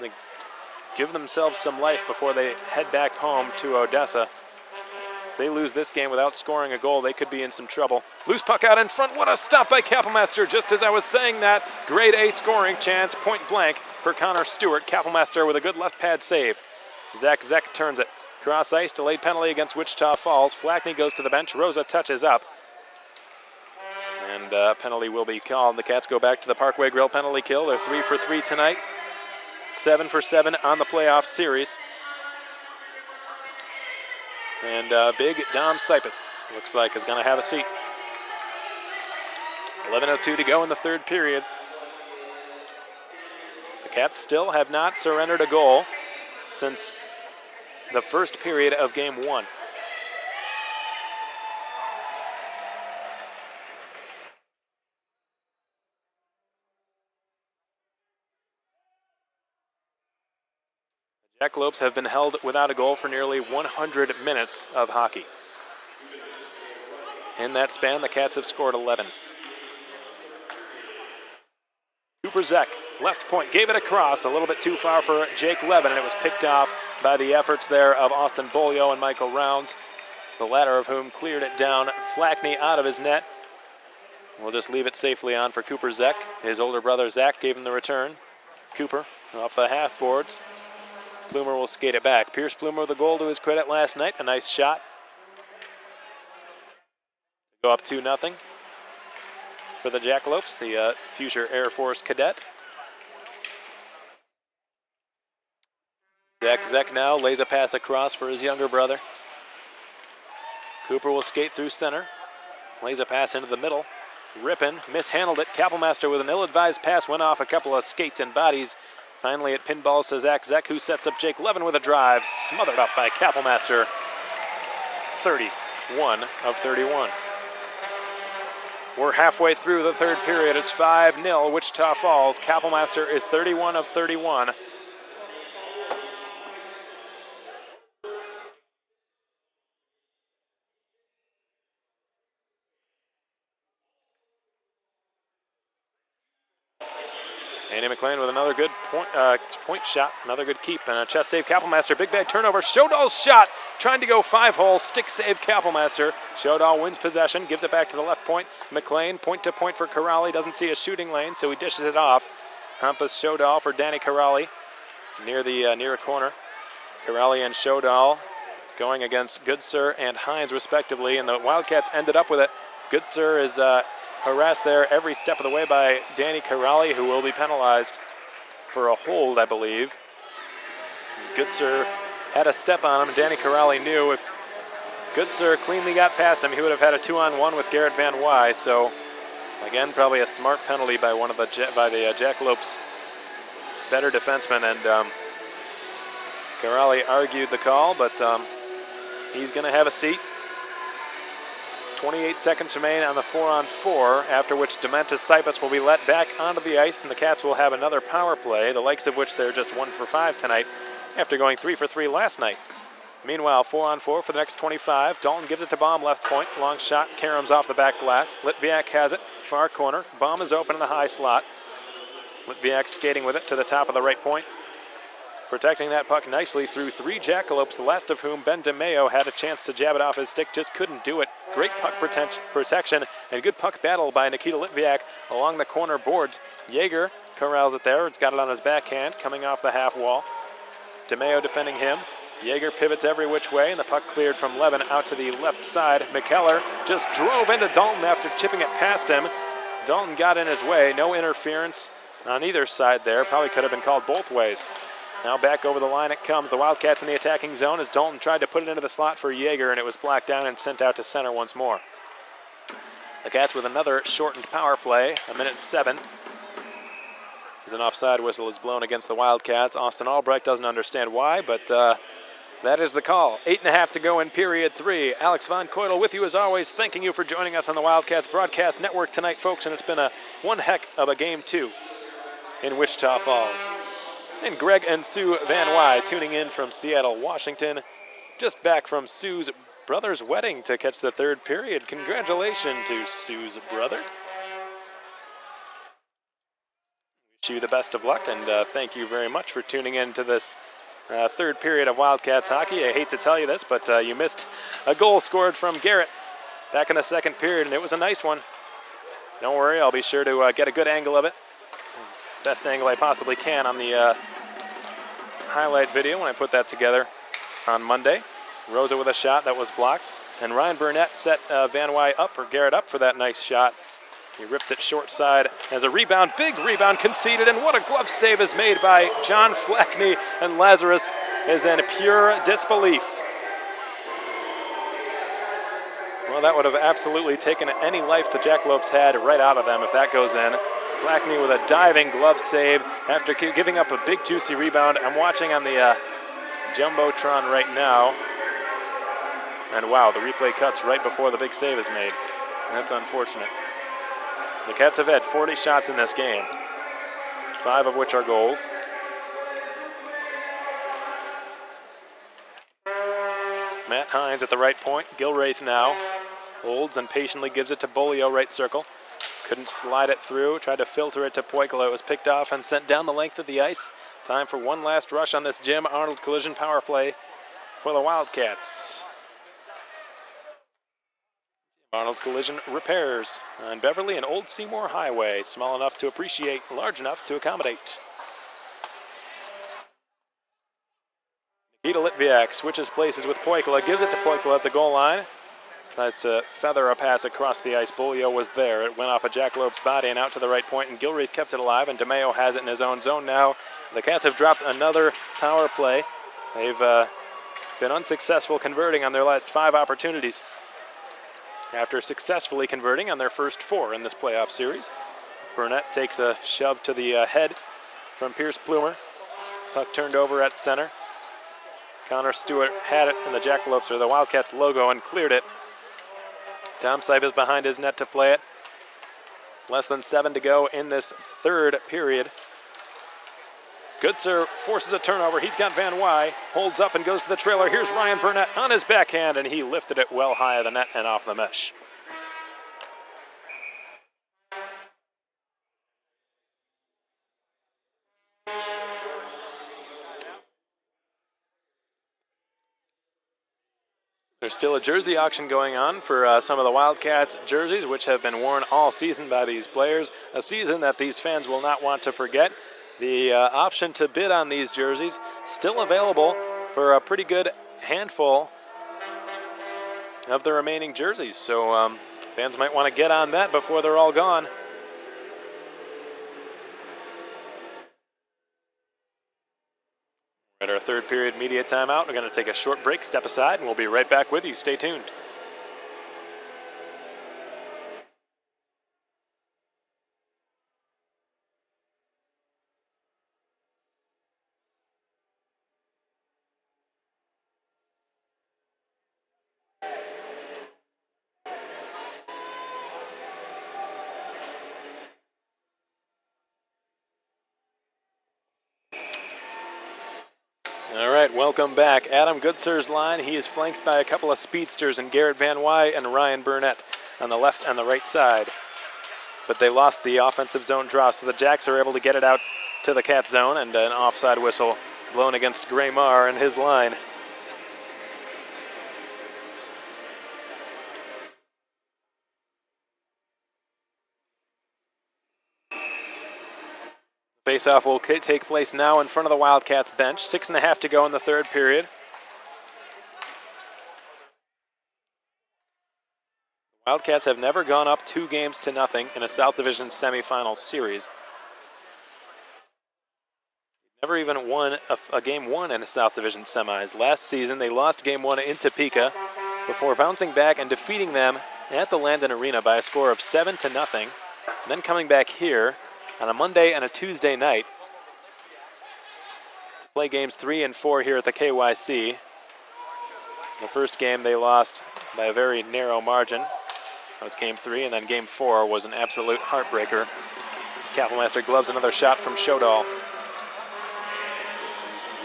They give themselves some life before they head back home to Odessa. If they lose this game without scoring a goal, they could be in some trouble. Loose puck out in front. What a stop by Kapelmaster. Just as I was saying that, grade A scoring chance, point blank for Connor Stewart. Kapelmaster with a good left pad save. Zach turns it. Cross ice, delayed penalty against Wichita Falls. Flackney goes to the bench. Rosa touches up. And penalty will be called. The Cats go back to the Parkway Grill penalty kill. They're 3 for 3 tonight. 7 for 7 on the playoff series. And big Dom Sipus looks like is going to have a seat. 11:02 to go in the 3rd period. The Cats still have not surrendered a goal since the 1st period of game 1. Jackalopes have been held without a goal for nearly 100 minutes of hockey. In that span, the Cats have scored 11. Cooper Zeck, left point, gave it across, a little bit too far for Jake Levin, and it was picked off by the efforts there of Austin Bolio and Michael Rounds, the latter of whom cleared it down. Flackney out of his net. We'll just leave it safely on for Cooper Zeck. His older brother Zach gave him the return. Cooper off the half boards. Plumer will skate it back. Pierce Plumer with a goal to his credit last night. A nice shot. Go up 2-0 for the Jackalopes, the future Air Force cadet. Zach now lays a pass across for his younger brother. Cooper will skate through center. Lays a pass into the middle. Rippin mishandled it. Kapelmaster with an ill-advised pass went off a couple of skates and bodies. Finally, it pinballs to Zach, who sets up Jake Levin with a drive. Smothered up by Kapelmaster. 31 of 31. We're halfway through the 3rd period. It's 5-0 Wichita Falls. Kapelmaster is 31 of 31. Andy McLean with another good point shot, another good keep, and a chest save. Kapelmaster, big bag turnover. Shodal's shot, trying to go 5-hole, stick save Kapelmaster. Shodal wins possession, gives it back to the left point. McLean, point to point for Corrali, doesn't see a shooting lane, so he dishes it off. Hampus Shodal for Danny Corrali, near a corner. Corrali and Shodal going against Goodsir and Hines respectively, and the Wildcats ended up with it. Goodsir is harassed there every step of the way by Danny Corrali, who will be penalized for a hold, I believe. Goodsir had a step on him, and Danny Corrali knew if Goodsir cleanly got past him, he would have had a 2-on-1 with Garrett Van Wy. So, again, probably a smart penalty by the Jackalopes' better defensemen, and Corrali argued the call, but he's going to have a seat. 28 seconds remain on the 4-on-4, after which Dementis Sipus will be let back onto the ice, and the Cats will have another power play, the likes of which they're just 1 for 5 tonight, after going 3 for 3 last night. Meanwhile, 4-on-4 for the next 25. Dalton gives it to Baum, left point. Long shot, Karams off the back glass. Litviak has it, far corner. Baum is open in the high slot. Litviak skating with it to the top of the right point. Protecting that puck nicely through 3 Jackalopes, the last of whom, Ben DeMeo, had a chance to jab it off his stick, just couldn't do it. Great puck protection and good puck battle by Nikita Litviak along the corner boards. Yeager corrals it there, got it on his backhand, coming off the half wall. DeMeo defending him. Yeager pivots every which way, and the puck cleared from Levin out to the left side. McKellar just drove into Dalton after chipping it past him. Dalton got in his way, no interference on either side there. Probably could have been called both ways. Now back over the line it comes. The Wildcats in the attacking zone as Dalton tried to put it into the slot for Yeager, and it was blacked down and sent out to center once more. The Cats with another shortened power play, 1:07. As an offside whistle is blown against the Wildcats. Austin Albrecht doesn't understand why, but that is the call. 8.5 to go in period 3. Alex Von Koitel with you as always, thanking you for joining us on the Wildcats Broadcast Network tonight, folks, and it's been one heck of a game 2 in Wichita Falls. And Greg and Sue Van Wy tuning in from Seattle, Washington, just back from Sue's brother's wedding to catch the 3rd period. Congratulations to Sue's brother. Wish you the best of luck, and thank you very much for tuning in to this 3rd period of Wildcats hockey. I hate to tell you this, but you missed a goal scored from Garrett back in the 2nd period, and it was a nice one. Don't worry, I'll be sure to get a good angle of it. Best angle I possibly can on the highlight video when I put that together on Monday. Rosa with a shot that was blocked, and Ryan Burnett set Van Wy up, or Garrett up, for that nice shot. He ripped it short side as a rebound, big rebound conceded, and what a glove save is made by John Flackney, and Lazarus is in pure disbelief. Well, that would have absolutely taken any life the Jackalopes had right out of them if that goes in. Flackney with a diving glove save after giving up a big juicy rebound. I'm watching on the Jumbotron right now, and wow, the replay cuts right before the big save is made. That's unfortunate. The Cats have had 40 shots in this game, 5 of which are goals. Matt Hines at the right point. Gilraith now holds and patiently gives it to Bolio, right circle. Couldn't slide it through, tried to filter it to Poikala. It was picked off and sent down the length of the ice. Time for one last rush on this Jim Arnold collision power play for the Wildcats. Arnold collision repairs on Beverly and Old Seymour Highway. Small enough to appreciate, large enough to accommodate. Nikita Litviak switches places with Poikala, gives it to Poikala at the goal line. Tries to feather a pass across the ice. Bolio was there. It went off a Jackalope's body and out to the right point, and Gilreath kept it alive, and DeMeo has it in his own zone now. The Cats have dropped another power play. They've been unsuccessful converting on their last 5 opportunities, after successfully converting on their first 4 in this playoff series. Burnett takes a shove to the head from Pierce Plumer. Puck turned over at center. Connor Stewart had it in the Jackalopes, or the Wildcats logo, and cleared it. Tom Sipe is behind his net to play it. Less than 7 to go in this 3rd period. Goodser forces a turnover. He's got Van Wy, holds up and goes to the trailer. Here's Ryan Burnett on his backhand, and he lifted it well high of the net and off the mesh. There's still a jersey auction going on for some of the Wildcats jerseys, which have been worn all season by these players. A season that these fans will not want to forget. The option to bid on these jerseys still available for a pretty good handful of the remaining jerseys. So fans might want to get on that before they're all gone. At our 3rd period media timeout, we're going to take a short break, step aside, and we'll be right back with you. Stay tuned. right, welcome back. Adam Goodsir's line, he is flanked by a couple of speedsters in Garrett Van Wy and Ryan Burnett on the left and the right side. But they lost the offensive zone draw, so the Jacks are able to get it out to the Cat zone, and an offside whistle blown against Graymar and his line. Face-off will take place now in front of the Wildcats bench. 6.5 to go in the third period. Wildcats have never gone up 2-0 in a South Division semifinal series. Never even won a game one in a South Division semis. Last season, they lost game one in Topeka before bouncing back and defeating them at the Landon Arena by a score of 7-0. And then coming back here on a Monday and a Tuesday night to play games 3 and 4 here at the KYC. The first game they lost by a very narrow margin. That was game 3, and then game 4 was an absolute heartbreaker. Kapellmeister gloves another shot from Shodal.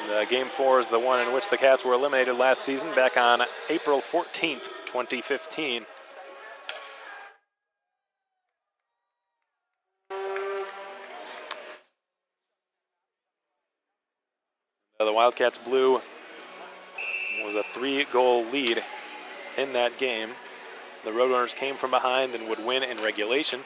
And, game 4 is the one in which the Cats were eliminated last season back on April 14th, 2015. The Wildcats blew was a 3-goal lead in that game. The Roadrunners came from behind and would win in regulation.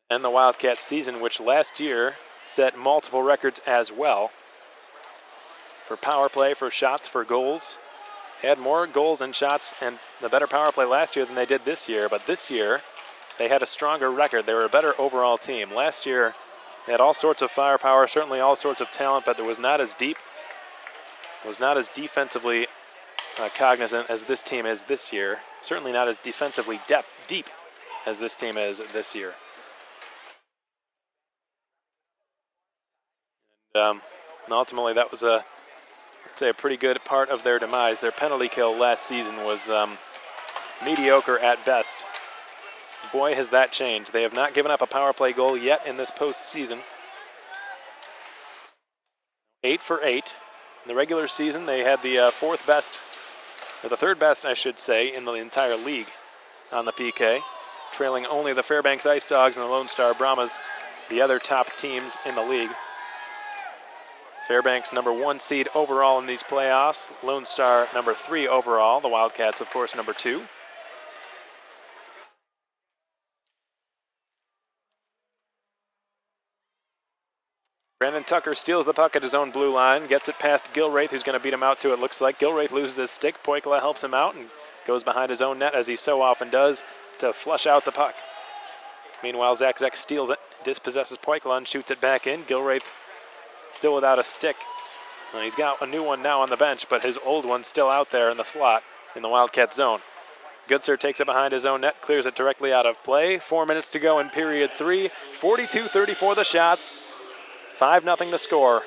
And the Wildcats season, which last year set multiple records as well. For power play, for shots, for goals. They had more goals and shots and the better power play last year than they did this year. But this year, they had a stronger record. They were a better overall team. Last year, they had all sorts of firepower, certainly all sorts of talent, but it was not as deep. It was not as defensively cognizant as this team is this year. Certainly not as defensively deep as this team is this year. And ultimately, that was I'd say a pretty good part of their demise. Their penalty kill last season was mediocre at best. Boy, has that changed. They have not given up a power play goal yet in this postseason. 8 for 8. In the regular season, they had the fourth best, or the third best, I should say, in the entire league on the PK, trailing only the Fairbanks Ice Dogs and the Lone Star Brahmas, the other top teams in the league. Fairbanks number 1 seed overall in these playoffs. Lone Star number 3 overall. The Wildcats, of course, number 2. Brandon Tucker steals the puck at his own blue line, gets it past Gilraith, who's going to beat him out to it, looks like. Gilraith loses his stick. Poikla helps him out and goes behind his own net, as he so often does, to flush out the puck. Meanwhile, Zach steals it, dispossesses Poikla, and shoots it back in. Gilraith still without a stick. And he's got a new one now on the bench, but his old one's still out there in the slot in the Wildcat zone. Goodsir takes it behind his own net, clears it directly out of play. 4 minutes to go in period 3. 42-34 the shots. 5-0 the score,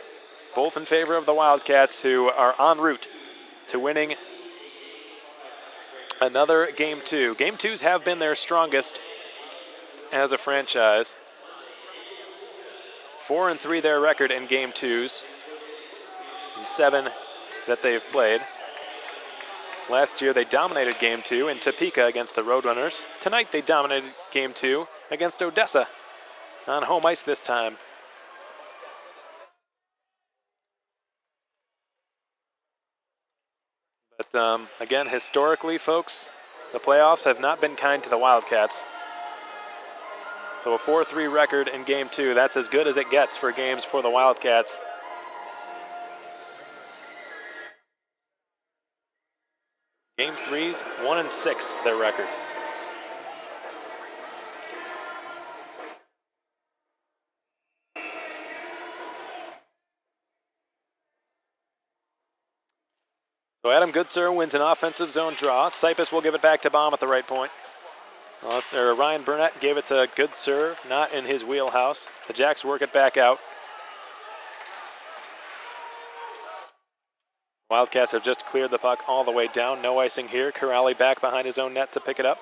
both in favor of the Wildcats, who are en route to winning another Game 2. Game 2s have been their strongest as a franchise. 4-3 their record in Game 2s, and 7 that they've played. Last year they dominated Game 2 in Topeka against the Roadrunners. Tonight they dominated Game 2 against Odessa on home ice this time. But again, historically, folks, the playoffs have not been kind to the Wildcats. So a 4-3 record in Game 2, that's as good as it gets for games for the Wildcats. Game 3's 1-6, their record. So Adam Goodsir wins an offensive zone draw. Sipus will give it back to Baum at the right point. Ryan Burnett gave it to Goodsir, not in his wheelhouse. The Jacks work it back out. Wildcats have just cleared the puck all the way down. No icing here. Corrali back behind his own net to pick it up.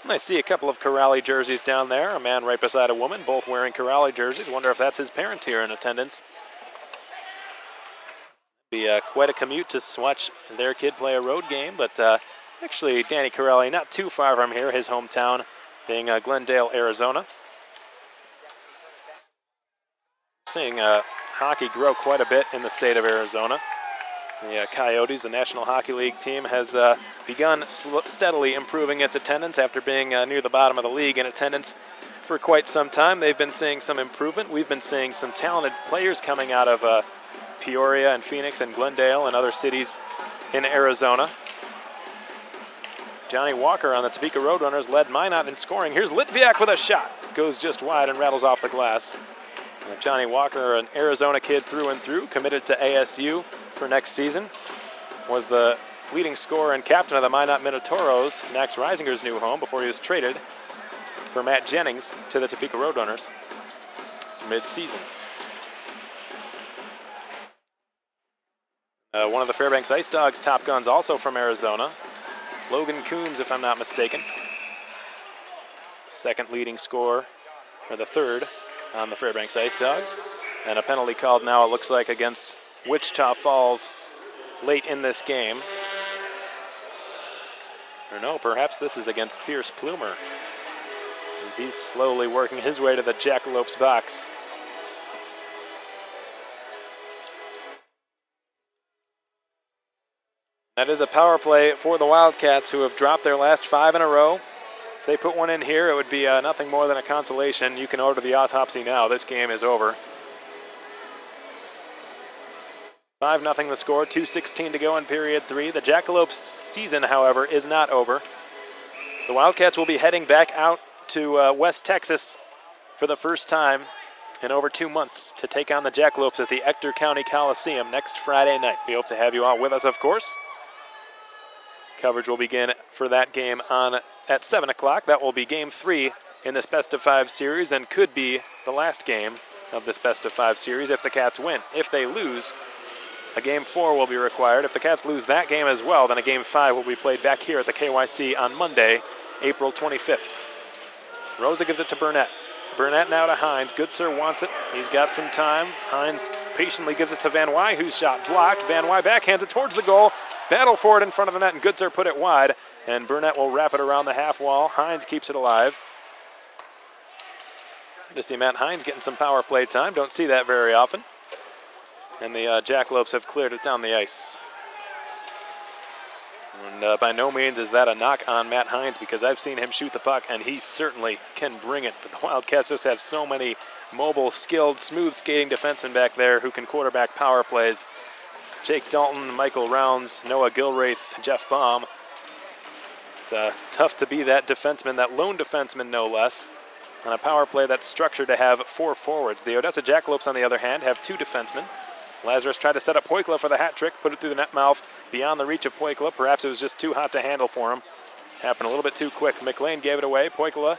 And I see a couple of Corrali jerseys down there. A man right beside a woman, both wearing Corrali jerseys. Wonder if that's his parent here in attendance. Be quite a commute to watch their kid play a road game, but actually Danny Corelli not too far from here, his hometown being Glendale, Arizona. Seeing hockey grow quite a bit in the state of Arizona. The Coyotes, the National Hockey League team, has begun steadily improving its attendance after being near the bottom of the league in attendance for quite some time. They've been seeing some improvement. We've been seeing some talented players coming out of Peoria and Phoenix and Glendale and other cities in Arizona. Johnny Walker on the Topeka Roadrunners led Minot in scoring. Here's Litviak with a shot. Goes just wide and rattles off the glass. Johnny Walker, an Arizona kid through and through, committed to ASU for next season, was the leading scorer and captain of the Minot Minotauros, Max Reisinger's new home, before he was traded for Matt Jennings to the Topeka Roadrunners mid-season. One of the Fairbanks Ice Dogs top guns, also from Arizona, Logan Coombs, if I'm not mistaken. Second leading scorer, or the third, on the Fairbanks Ice Dogs. And a penalty called now, it looks like, against Wichita Falls late in this game. Or no, perhaps this is against Pierce Plumer, as he's slowly working his way to the Jackalopes box. That is a power play for the Wildcats, who have dropped their last 5 in a row. If they put one in here, it would be nothing more than a consolation. You can order the autopsy now. This game is over. 5-0 the score, 2:16 to go in period 3. The Jackalopes' season, however, is not over. The Wildcats will be heading back out to West Texas for the first time in over 2 months to take on the Jackalopes at the Ector County Coliseum next Friday night. We hope to have you all with us, of course. Coverage will begin for that game at 7 o'clock. That will be Game 3 in this best-of-5 series and could be the last game of this best-of-5 series if the Cats win. If they lose, a Game 4 will be required. If the Cats lose that game as well, then a Game 5 will be played back here at the KYC on Monday, April 25th. Rosa gives it to Burnett. Burnett now to Hines. Goodsir wants it. He's got some time. Hines patiently gives it to Van Wy, whose shot blocked. Van Wy backhands it towards the goal. Battle for it in front of the net, and Goodsir put it wide. And Burnett will wrap it around the half wall. Hines keeps it alive. Good to see Matt Hines getting some power play time. Don't see that very often. And the Jackalopes have cleared it down the ice. And by no means is that a knock on Matt Hines, because I've seen him shoot the puck, and he certainly can bring it. But the Wildcats just have so many mobile, skilled, smooth skating defensemen back there who can quarterback power plays. Jake Dalton, Michael Rounds, Noah Gilraith, Jeff Baum. It's tough to be that defenseman, that lone defenseman no less, on a power play that's structured to have 4 forwards. The Odessa Jackalopes, on the other hand, have 2 defensemen. Lazarus tried to set up Poikla for the hat trick, put it through the net mouth, beyond the reach of Poikla. Perhaps it was just too hot to handle for him. Happened a little bit too quick. McLean gave it away. Poikla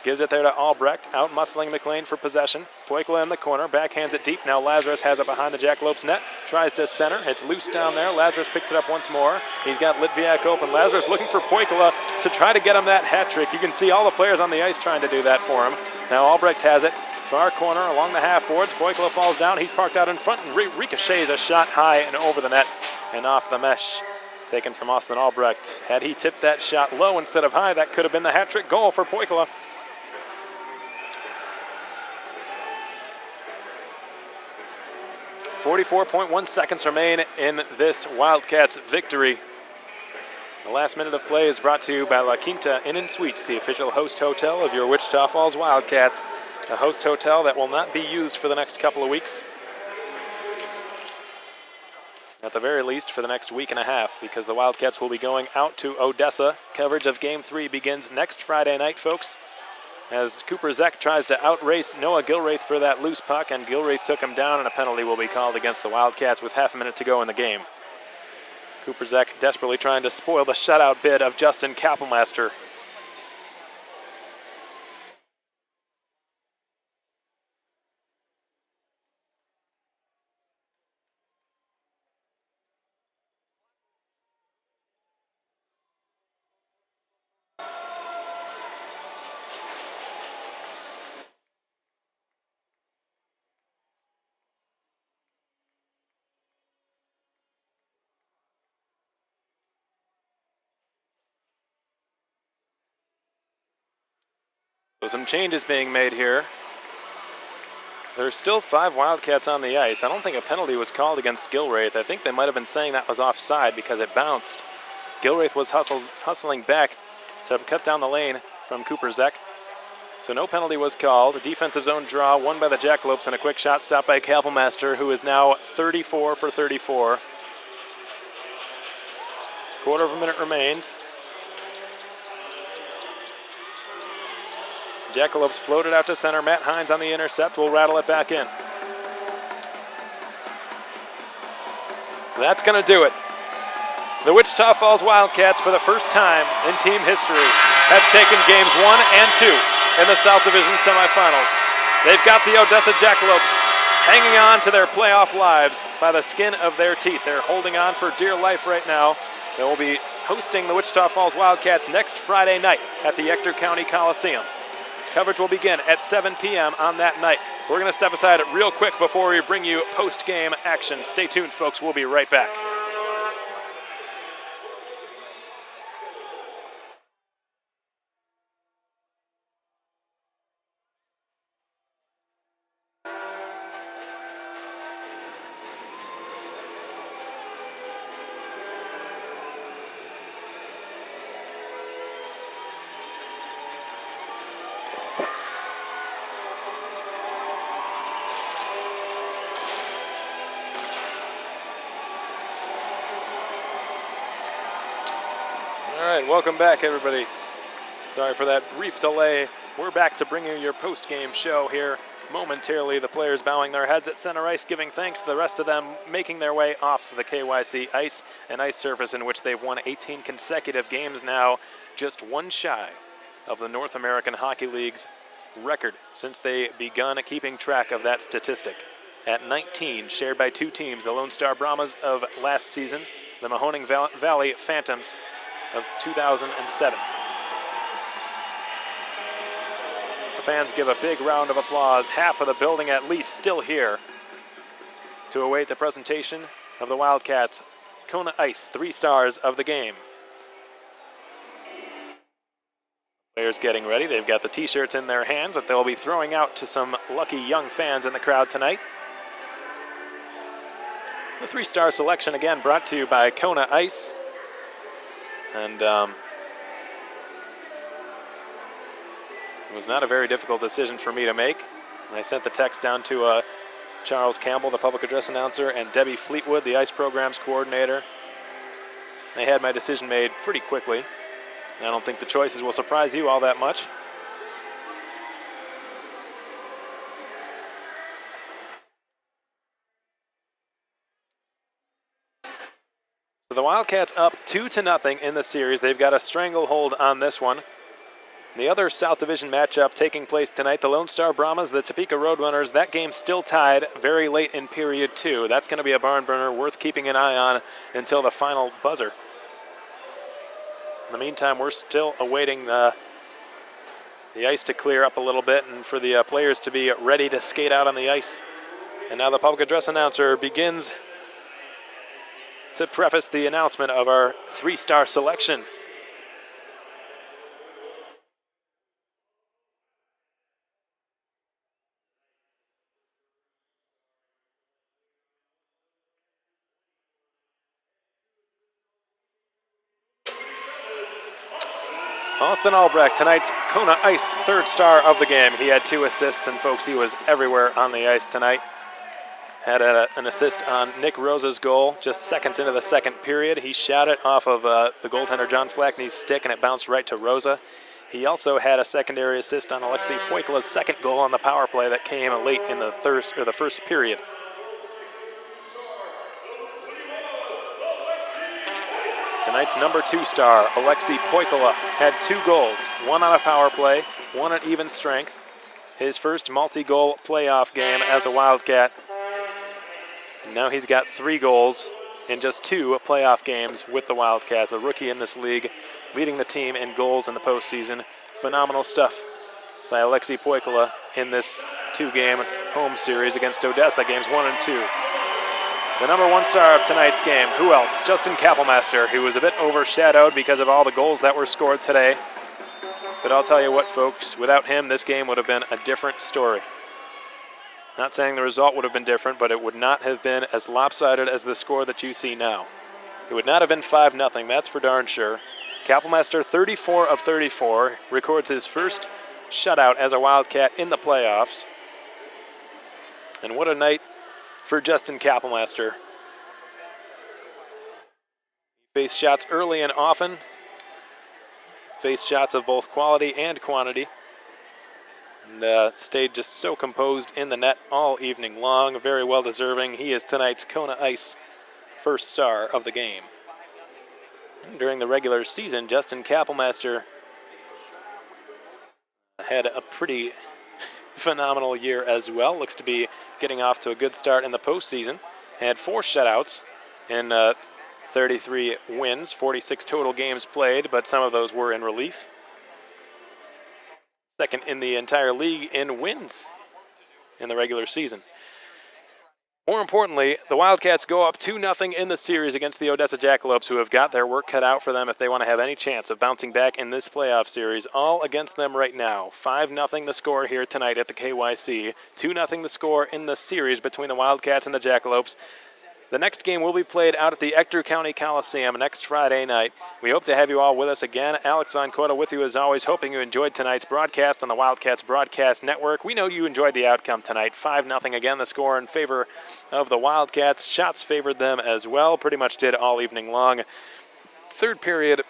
gives it there to Albrecht, out muscling McLean for possession. Poikla in the corner, backhands it deep. Now Lazarus has it behind the Jackalopes net, tries to center. It's loose down there. Lazarus picks it up once more. He's got Litviak open. Lazarus looking for Poikla to try to get him that hat trick. You can see all the players on the ice trying to do that for him. Now Albrecht has it. Far corner along the half boards. Poikla falls down. He's parked out in front and ricochets a shot high and over the net and off the mesh. Taken from Austin Albrecht. Had he tipped that shot low instead of high, that could have been the hat trick goal for Poikla. .1 seconds remain in this Wildcats victory. The last minute of play is brought to you by La Quinta Inn & Suites, the official host hotel of your Wichita Falls Wildcats. A host hotel that will not be used for the next couple of weeks. At the very least for the next week and a half, because the Wildcats will be going out to Odessa. Coverage of Game 3 begins next Friday night, folks, as Cooper Zek tries to outrace Noah Gilraith for that loose puck, and Gilraith took him down, and a penalty will be called against the Wildcats with half a minute to go in the game. Cooper Zek desperately trying to spoil the shutout bid of Justin Kappelmaster. So some changes being made here. There's still 5 Wildcats on the ice. I don't think a penalty was called against Gilraith. I think they might have been saying that was offside because it bounced. Gilraith was hustling back to cut down the lane from Cooper Zek. So no penalty was called. A defensive zone draw won by the Jackalopes and a quick shot stop by Kapelmaster, who is now 34 for 34. Quarter of a minute remains. Jackalopes floated out to center. Matt Hines on the intercept will rattle it back in. That's going to do it. The Wichita Falls Wildcats, for the first time in team history, have taken games 1 and 2 in the South Division semifinals. They've got the Odessa Jackalopes hanging on to their playoff lives by the skin of their teeth. They're holding on for dear life right now. They will be hosting the Wichita Falls Wildcats next Friday night at the Ector County Coliseum. Coverage will begin at 7 p.m. on that night. We're going to step aside real quick before we bring you post-game action. Stay tuned, folks. We'll be right back. All right, welcome back, everybody. Sorry for that brief delay. We're back to bring you your post-game show here momentarily. The players bowing their heads at center ice, giving thanks. The rest of them making their way off the KYC ice, an ice surface in which they've won 18 consecutive games now, just one shy of the North American Hockey League's record since they begun keeping track of that statistic. At 19, shared by 2 teams, the Lone Star Brahmas of last season, the Mahoning Valley Phantoms of 2007. The fans give a big round of applause. Half of the building at least still here to await the presentation of the Wildcats Kona Ice 3 stars of the game. Players getting ready. They've got the t-shirts in their hands that they'll be throwing out to some lucky young fans in the crowd tonight. The 3-star selection again brought to you by Kona Ice. And it was not a very difficult decision for me to make. I sent the text down to Charles Campbell, the public address announcer, and Debbie Fleetwood, the ice programs coordinator. They had my decision made pretty quickly. I don't think the choices will surprise you all that much. So the Wildcats up 2-0 in the series. They've got a stranglehold on this one. The other South Division matchup taking place tonight, the Lone Star Brahmas, the Topeka Roadrunners. That game still tied very late in period 2. That's going to be a barn burner worth keeping an eye on until the final buzzer. In the meantime, we're still awaiting the ice to clear up a little bit and for the players to be ready to skate out on the ice. And now the public address announcer begins to preface the announcement of our 3-star selection. Austin Albrecht, tonight's Kona Ice 3rd star of the game. He had 2 assists, and folks, he was everywhere on the ice tonight. Had an assist on Nick Rosa's goal just seconds into the second period. He shot it off of the goaltender John Flackney's stick, and it bounced right to Rosa. He also had a secondary assist on Alexei Poikola's second goal on the power play that came late in the first period. Tonight's number 2 star, Alexei Poikola, had 2 goals, 1 on a power play, 1 at even strength. His first multi-goal playoff game as a Wildcat. And now he's got 3 goals in just 2 playoff games with the Wildcats. A rookie in this league, leading the team in goals in the postseason. Phenomenal stuff by Alexei Poikola in this 2-game home series against Odessa, games 1 and 2. The number 1 star of tonight's game, who else? Justin Kapelmaster, who was a bit overshadowed because of all the goals that were scored today. But I'll tell you what, folks, without him, this game would have been a different story. Not saying the result would have been different, but it would not have been as lopsided as the score that you see now. It would not have been 5-0, that's for darn sure. Kapellmeister, 34 of 34, records his first shutout as a Wildcat in the playoffs. And what a night for Justin Kapellmeister. He faced shots early and often, faced shots of both quality and quantity, and stayed just so composed in the net all evening long. Very well deserving. He is tonight's Kona Ice first star of the game. And during the regular season, Justin Kapellmeister had a pretty phenomenal year as well. Looks to be getting off to a good start in the postseason. Had 4 shutouts in 33 wins, 46 total games played, but some of those were in relief. Second in the entire league in wins in the regular season. More importantly, the Wildcats go up 2-0 in the series against the Odessa Jackalopes, who have got their work cut out for them if they want to have any chance of bouncing back in this playoff series. All against them right now. 5-0 the score here tonight at the KYC. 2-0 the score in the series between the Wildcats and the Jackalopes. The next game will be played out at the Ector County Coliseum next Friday night. We hope to have you all with us again. Alex Von Coyle with you as always, hoping you enjoyed tonight's broadcast on the Wildcats Broadcast Network. We know you enjoyed the outcome tonight. 5-0 again, the score in favor of the Wildcats. Shots favored them as well, pretty much did all evening long. Third period,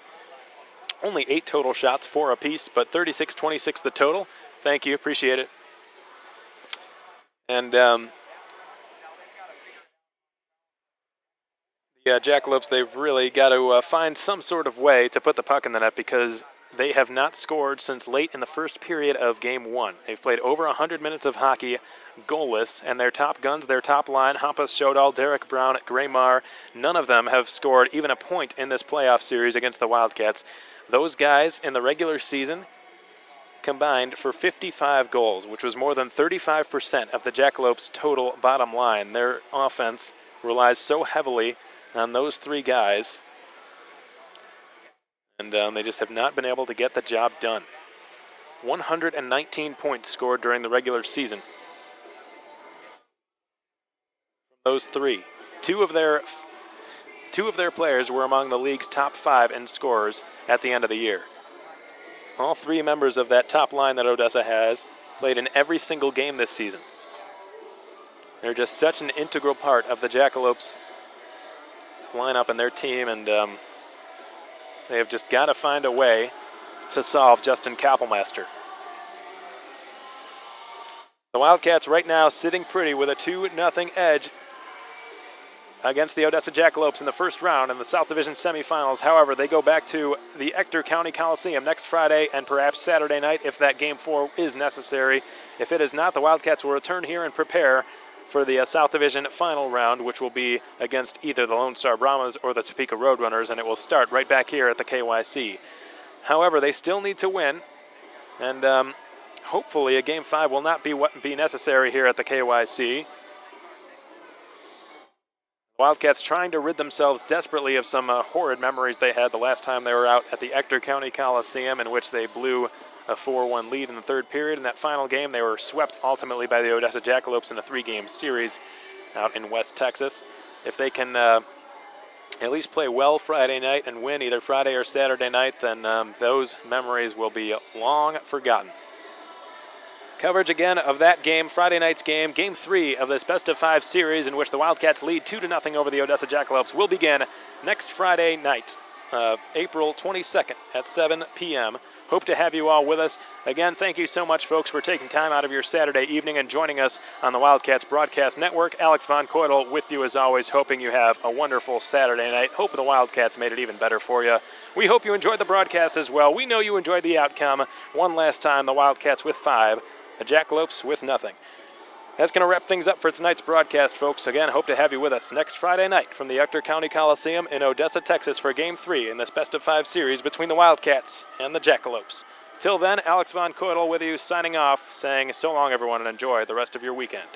only 8 total shots, 4 apiece, but 36-26 the total. Thank you, appreciate it. And the Jackalopes, they've really got to find some sort of way to put the puck in the net because they have not scored since late in the first period of Game 1. They've played over 100 minutes of hockey goalless, and their top guns, their top line, Hampus Shodal, Derek Brown, Graymar, none of them have scored even a point in this playoff series against the Wildcats. Those guys in the regular season combined for 55 goals, which was more than 35% of the Jackalopes' total bottom line. Their offense relies so heavily on those 3 guys, and they just have not been able to get the job done. 119 points scored during the regular season. Those 3. Two of their players were among the league's top 5 in scorers at the end of the year. All 3 members of that top line that Odessa has played in every single game this season. They're just such an integral part of the Jackalopes lineup and their team, and they have just got to find a way to solve Justin Kapellmeister. The Wildcats right now sitting pretty with a 2-0 edge against the Odessa Jackalopes in the first round in the South Division semifinals. However, they go back to the Ector County Coliseum next Friday and perhaps Saturday night if that Game 4 is necessary. If it is not, the Wildcats will return here and prepare for the South Division final round, which will be against either the Lone Star Brahmas or the Topeka Roadrunners, and it will start right back here at the KYC. However, they still need to win, and hopefully a Game 5 will not be necessary here at the KYC. Wildcats trying to rid themselves desperately of some horrid memories they had the last time they were out at the Ector County Coliseum, in which they blew a 4-1 lead in the third period. In that final game, they were swept ultimately by the Odessa Jackalopes in a 3-game series out in West Texas. If they can at least play well Friday night and win either Friday or Saturday night, then those memories will be long forgotten. Coverage again of that game, Friday night's game, Game 3 of this best-of-5 series in which the Wildcats lead 2-0 over the Odessa Jackalopes, will begin next Friday night, April 22nd at 7 p.m. Hope to have you all with us. Again, thank you so much, folks, for taking time out of your Saturday evening and joining us on the Wildcats Broadcast Network. Alex Von Coyle with you as always, hoping you have a wonderful Saturday night. Hope the Wildcats made it even better for you. We hope you enjoyed the broadcast as well. We know you enjoyed the outcome. One last time, the Wildcats with 5, the Jackalopes with nothing. That's going to wrap things up for tonight's broadcast, folks. Again, hope to have you with us next Friday night from the Ector County Coliseum in Odessa, Texas for Game 3 in this best-of-5 series between the Wildcats and the Jackalopes. Till then, Alex Von Coyle with you, signing off, saying so long, everyone, and enjoy the rest of your weekend.